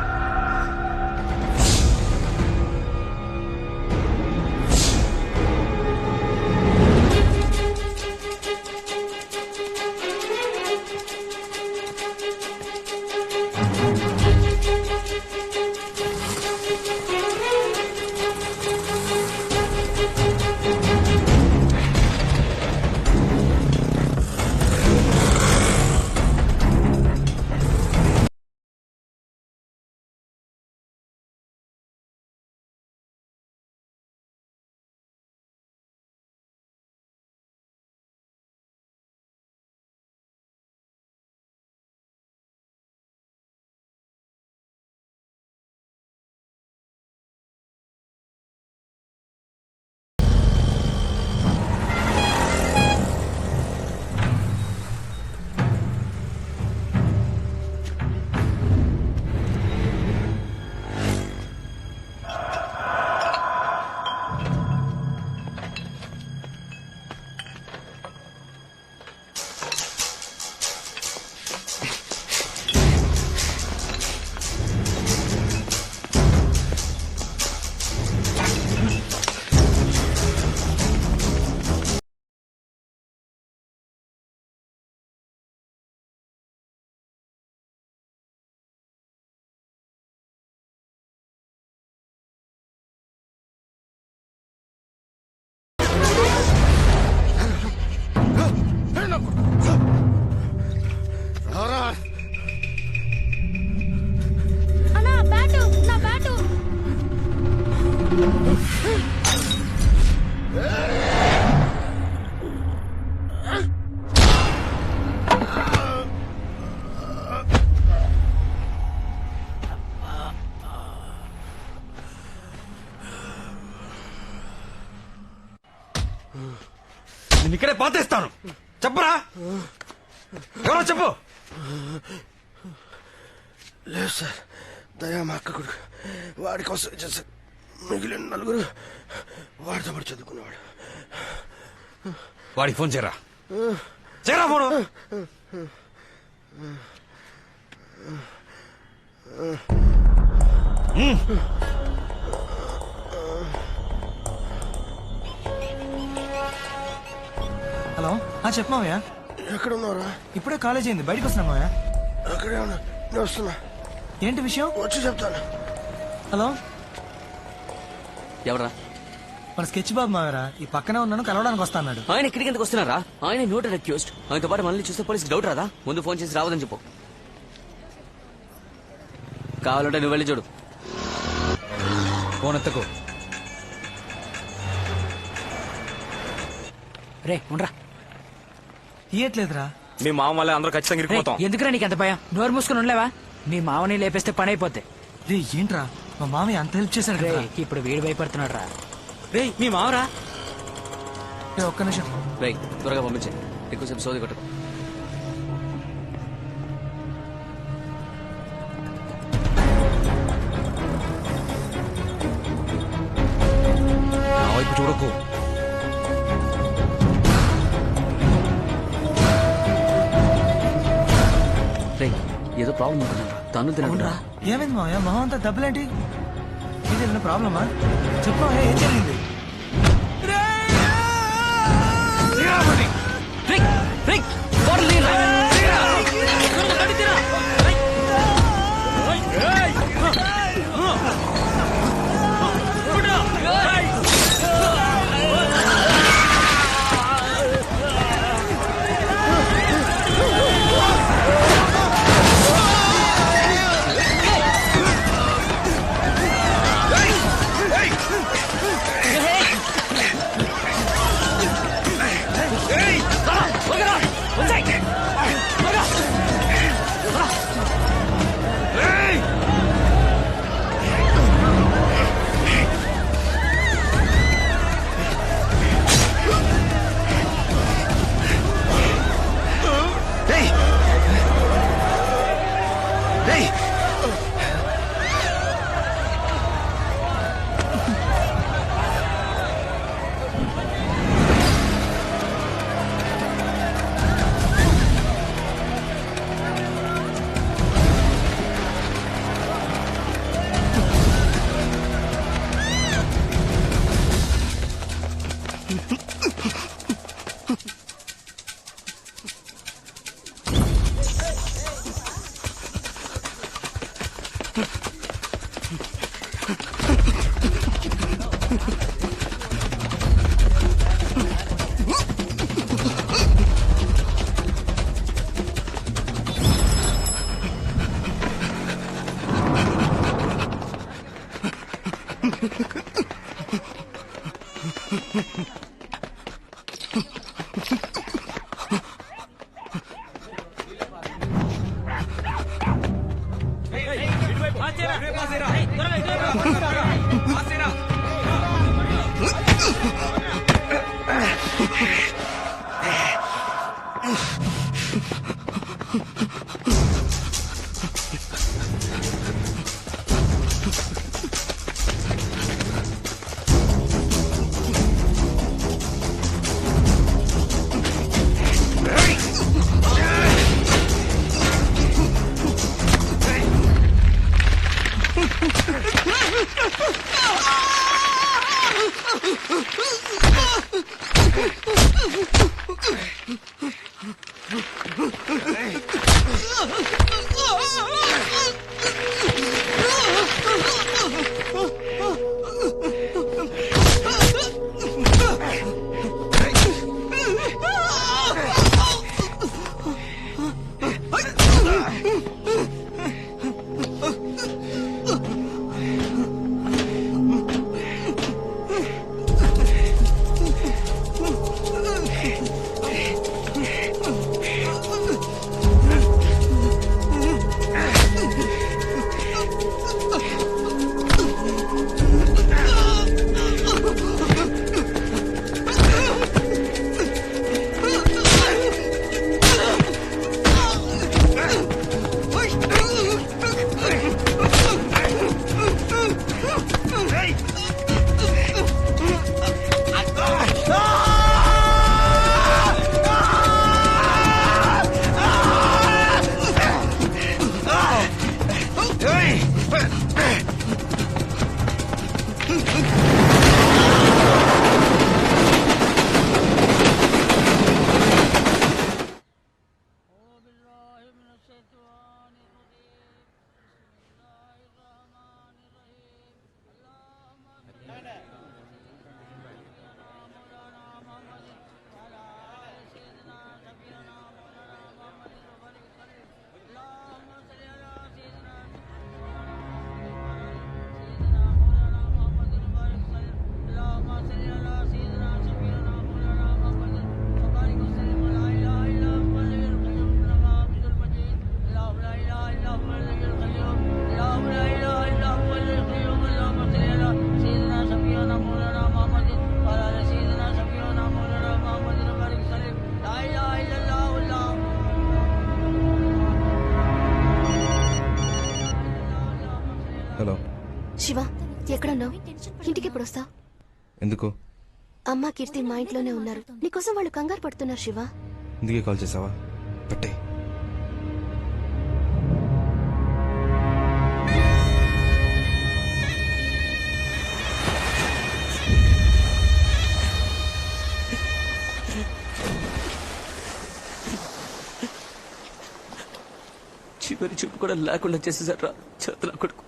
అన్నా బ్యాటు, నా బ్యాటు. నేను ఇక్కడే పాతేస్తాను. చెప్పరా, ఎవరో చెప్పు. లేదు సార్, దయా మా అక్క కొడుకు. వాడి కోసం చేశారు. మిగిలిన నలుగురు వాడితో పాటు చదువుకునేవాడు. వాడికి ఫోన్ చేయరా, చేయరా ఫోను. హలో, చెప్పు మావయ్య. ఎక్కడ ఉన్నారా? ఇప్పుడే కాలేజ్ అయింది, బయటకు వస్తున్నా మావయ్య. అక్కడే ఉన్నా, నేను వస్తున్నా. ఏంటి విషయం? వచ్చి చెప్తాను. హలో, ఎవరా? మన స్కెచ్ బాబు మావయ్యరా. ఈ పక్కనే ఉన్నాను, కలవడానికి వస్తా అన్నాడు. ఆయన ఇక్కడికి ఎందుకు వస్తున్నారా? ఆయన నోటెడ్ అక్యూజ్డ్. ఆయనతో పాటు మనల్ని చూస్తే పోలీసు డౌట్ రాదా? ముందు ఫోన్ చేసి రావద్దని చెప్పు. కావాలంటే నువ్వు వెళ్ళి చూడు. ఫోన్ ఎత్తకు. రే ఉండరా. తీయట్లేదురా. మీ మామ వల్ల అందరూ ఖచ్చితంగా ఇరికిపోతాం. ఎందుకురా నీకు ఎంత భయం? నోరు మూసుకుని ఉండలేవా? మీ మామని లేపేస్తే పని అయిపోద్ది. రే ఏంట్రా, మా మామయ్య అంత హెల్ప్ చేశాడు రే కదా. ఇప్పుడు వీడు భయపడుతున్నాడు రా. రే మీ మామరా. ఒక్క నిమిషం. రేయ్ త్వరగా పంపించే, ఎక్కువసేపు సోది కొట్టకు. నా వైపు చూడకు. రేయ్ ఏదో ప్రాబ్లం అనుకున్నాను. తను తినకుండా ఏమైంది మావయ్య, మొహం అంతా దెబ్బలేంటి? ఏదైనా ప్రాబ్లమా? చెప్పు మావయ్య, ఏం జరిగింది? Hey! హలో శివ, ఎక్కడున్నావు? ఇంటికి ఎప్పుడు వస్తావు? ఎందుకు? అమ్మ కీర్తి మా ఇంట్లోనే ఉన్నారు. నీకోసం వాళ్ళు కంగారు పడుతున్నారు శివ. ఇందుకే కాల్ చేసావా? పెట్టే. చివరి చూపు కూడా లేకుండా చేసేసారా చేతుల కొడుకు.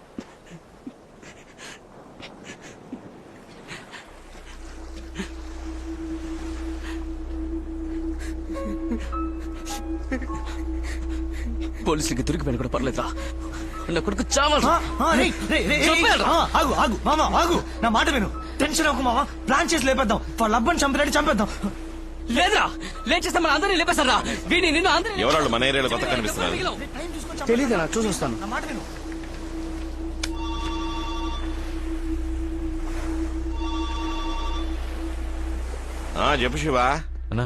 పోలీసులకి దొరికిపోయిన కూడా పర్లేదా? నా కొడుకు చావాలి. ఆగు ఆగు మామా ఆగు, నా మాట విను. టెన్షన్ అవ్వకు మామా, ప్లాన్ చేసి లేపేద్దాం. వాళ్ళ అబ్బని చంపినట్టు చంపేద్దాం. లేదురా, లేచేస్తే మన అందరినీ లేపేశారా? వీని నిన్ను అందరినీ ఎవరాళ్ళు మన ఏరియాలో కొత్త కనిపిస్తున్నారు? తెలీదు, చూసి వస్తాను. నా మాట విను. చెప్పు శివా. అన్నా,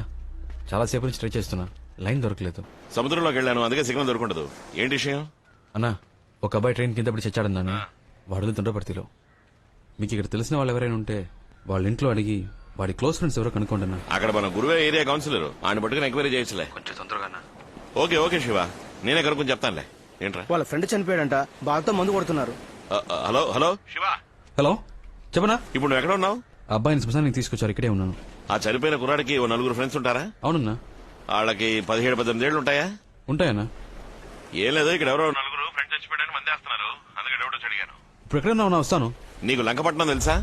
చాలా సేపు నుంచి ట్రై చేస్తున్నా, లైన్ దొరకలేదు. సముద్రంలోకి వెళ్ళాను, అందుకే సిగ్నల్ దొరకదు. ఏంటి విషయం? అన్నా, ఒక అబ్బాయి ట్రైన్ కింద పడి చచ్చాడన్నాను. వాడు తుండ్రపర్తిలో. మీకు ఇక్కడ తెలిసిన వాళ్ళు ఎవరైనా ఉంటే వాళ్ళ ఇంట్లో అడిగి వాడి క్లోజ్ ఫ్రెండ్స్ ఎవరో కనుక్కోండి అన్న. అక్కడ మన గురువే ఏరియా కౌన్సిలర్, ఆయన పట్టుకుని ఎంక్వైరీ చేయొచ్చులే. కొంచెం తొందరగా. ఓకే ఓకే శివ, నేనే కనుక్కొని చెప్తానులే. ఏంట్రా? వాళ్ళ ఫ్రెండ్ చనిపోయాడంట, బాగా మందు కొడుతున్నారు. Hello hello Shiva. హలో, చెప్పనా? ఇప్పుడు నువ్వు ఎక్కడ ఉన్నావు? అబ్బాయిని శ్మశానికి తీసుకొచ్చారు, ఇక్కడే ఉన్నాను. ఆ చనిపోయిన కుర్రాడికి ఓ నలుగురు ఫ్రెండ్స్ ఉంటారా? అవునన్నా. వాళ్ళకి 17-18 ఏళ్ళు ఉంటాయా? ఉంటాయన్నా. ఏం లేదు, ఇక్కడ ఎవరో నలుగురు ఫ్రెండ్స్ చచ్చిపోయాడని మందేస్తున్నారు. అందుకే డౌట్ వచ్చి అడిగాను. ఇప్పుడు ఎక్కడ ఉన్నా వస్తాను. నీకు లంకపట్నం తెలుసా?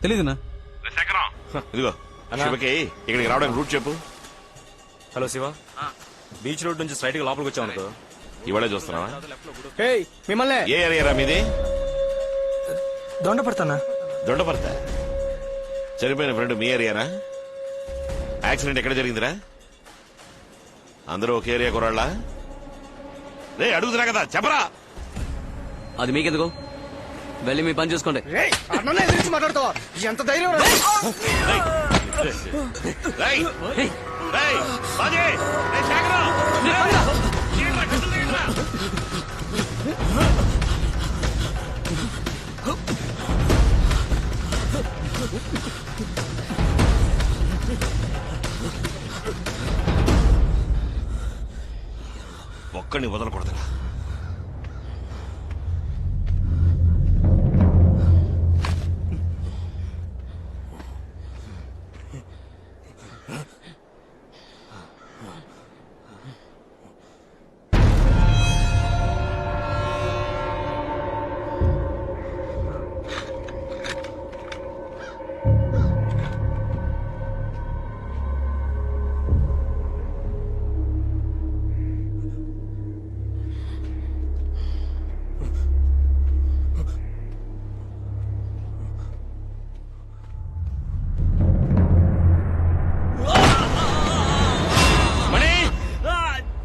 తెలీదునా? ఇదిగో శివకి ఇక్కడికి రావడానికి రూట్ చెప్పు. హలో శివ, బీచ్ రోడ్ నుంచి స్ట్రైట్ గా లోపలికి వచ్చావు అనుకో. ఇవాళే చూస్తున్నావా? మిమ్మల్ని ఏ ఏరియా మీది? దొండపడతానా? దొండపడతా. చనిపోయిన ఫ్రెండ్ మీ ఏరియానా? యాక్సిడెంట్ ఎక్కడ జరిగిందిరా? అందరూ ఒక ఏరియా కురాళ్ళ? రే అడుగుతున్నా కదా చెప్పరా. అది మీకెందుకు? వెళ్ళి మీ పని చూసుకోండి. మాట్లాడతావా? ఎంత ధైర్యం రా? రేయ్, రేయ్, బాజీ, రేయ్ శేఖరం, ఏంట్రా కత్తులు తీయండిరా. ఒక్కడిని వదలకూడదురా.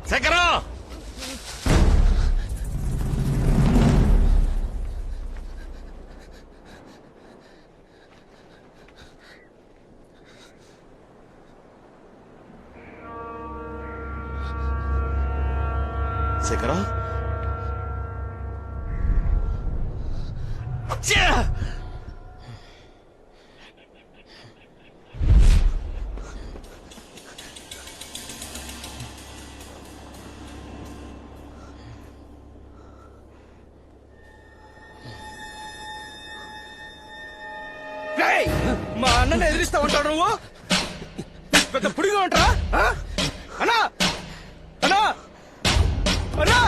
శేఖరం, శేఖరం, మా అన్నని ఎదిరిస్తా ఉంటాడు నువ్వు? పెద్ద పుడిగా ఉంటారా? అన్నా అన్నా అన్నా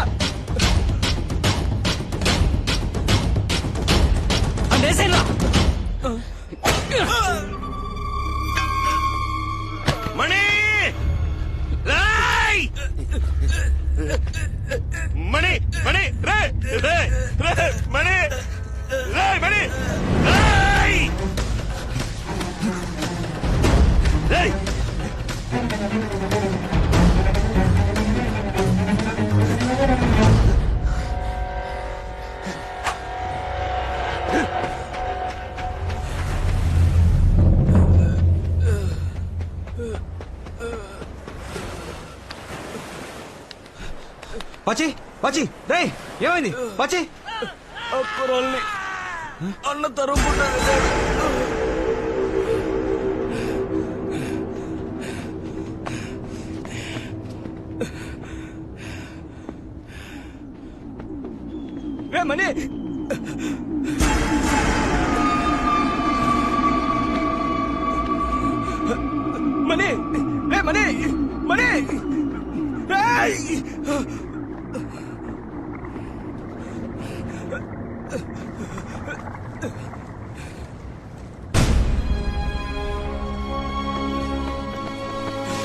మణి, రేయ్, మణి, మణి, రే, రే, రే, మణి, రే, మణి, రేయ్, రేయ్. బాచి, బాచి, రే ఏమైంది బాచి? అన్న తరుముకుంటాను. మనీ మనీ రే మనీ మనీ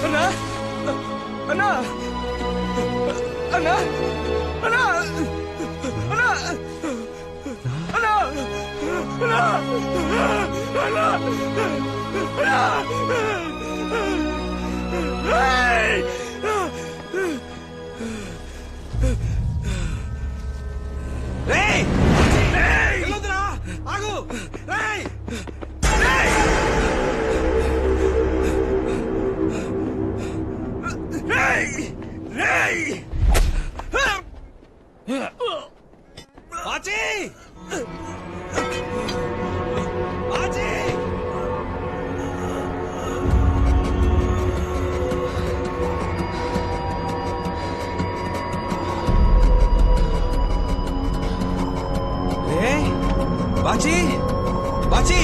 అన్నా అన్నా అన్నా అన్నా బాచి, బాచి.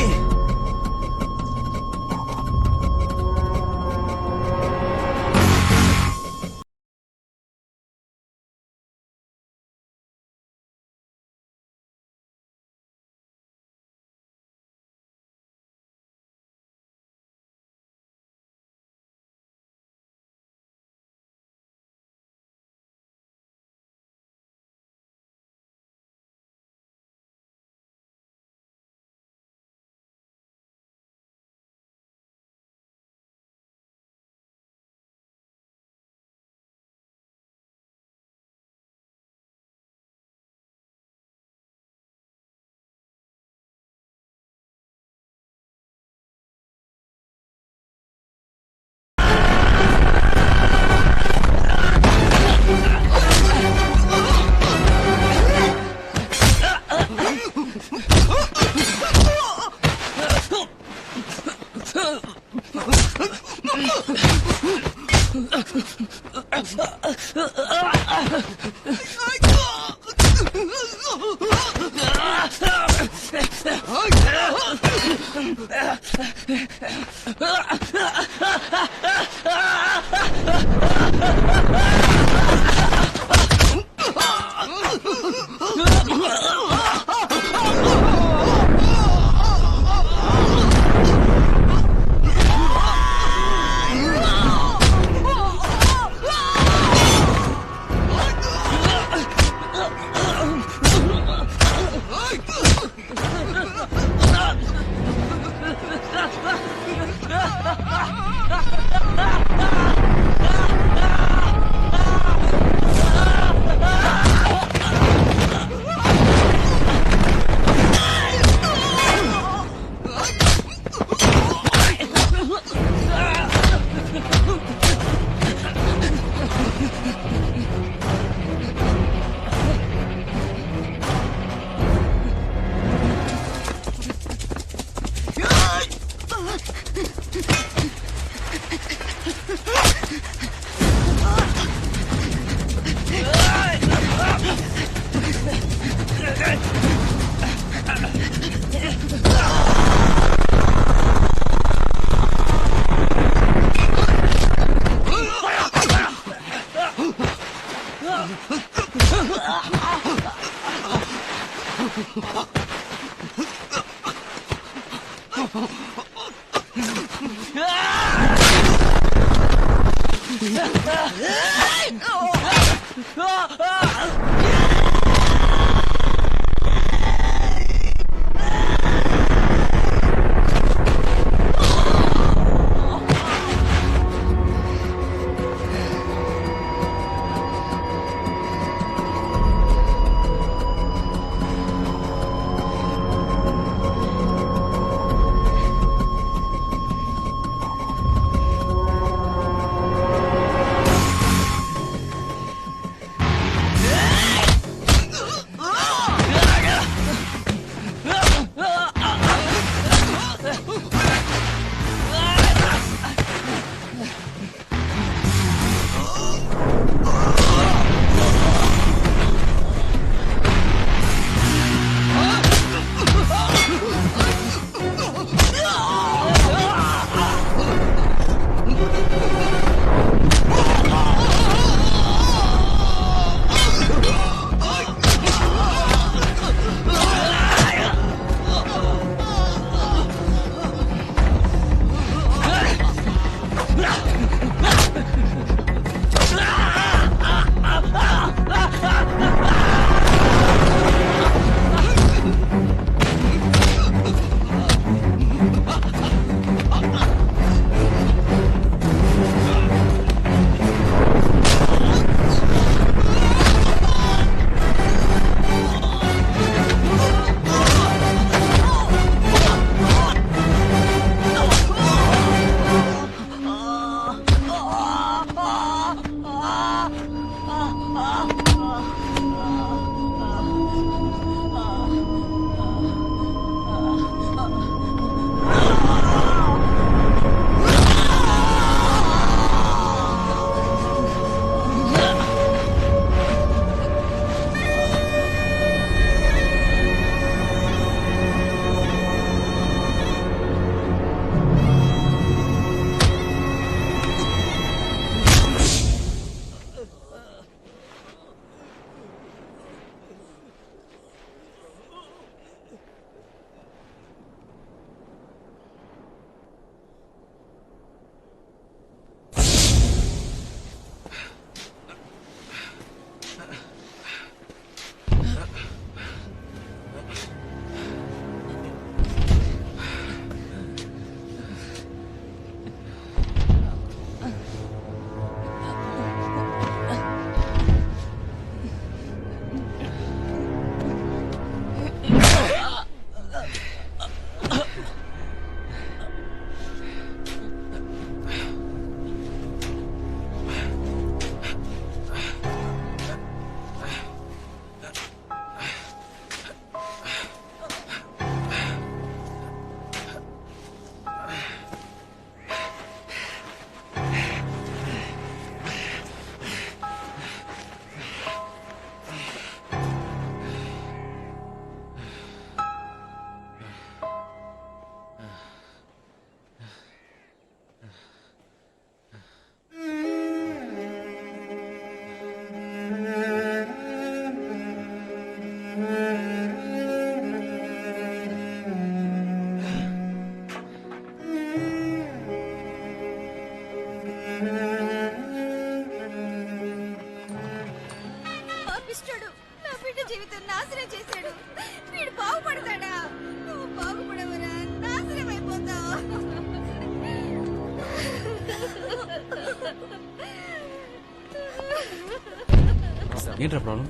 ఏంట్రా ప్రాబ్లం?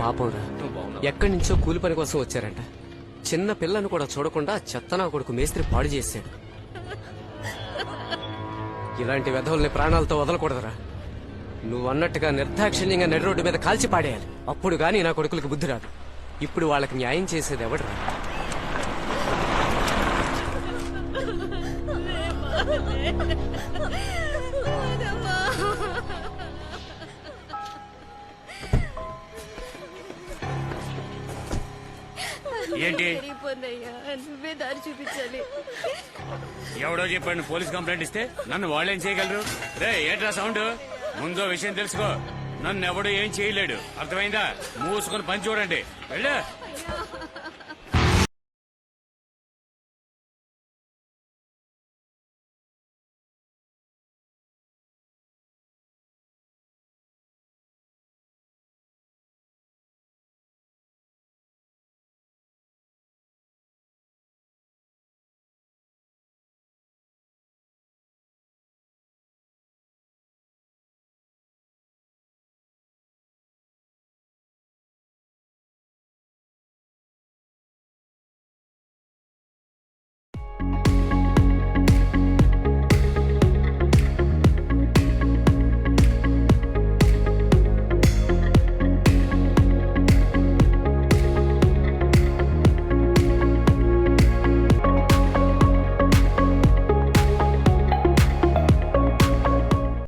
పాపంరా ఎక్కడి నుంచో కూలి పని కోసం వచ్చారంట. చిన్న పిల్లను కూడా చూడకుండా చెత్తనా కొడుకు మేస్త్రి పాడు చేశాడు. ఇలాంటి వెధవుల్ని ప్రాణాలతో వదలకూడదురా. నువ్వు అన్నట్టుగా నిర్దాక్షిణ్యంగా నడి రోడ్డు మీద కాల్చి పాడేయాలి. అప్పుడు గాని నా కొడుకులకు బుద్ధి రాదు. ఇప్పుడు వాళ్ళకి న్యాయం చేసేది ఎవడరా? ఏంటి నువ్వే దారి చూపించాలి. ఎవడో చెప్పండి పోలీస్ కంప్లైంట్ ఇస్తే నన్ను వాళ్ళేం చేయగలరు? రే ఏంట్రా సౌండ్? ముందో విషయం తెలుసుకో, నన్ను ఎవడు ఏం చేయలేడు. అర్థమైందా? మూసుకొని పని చూడండి. వెళ్ళు.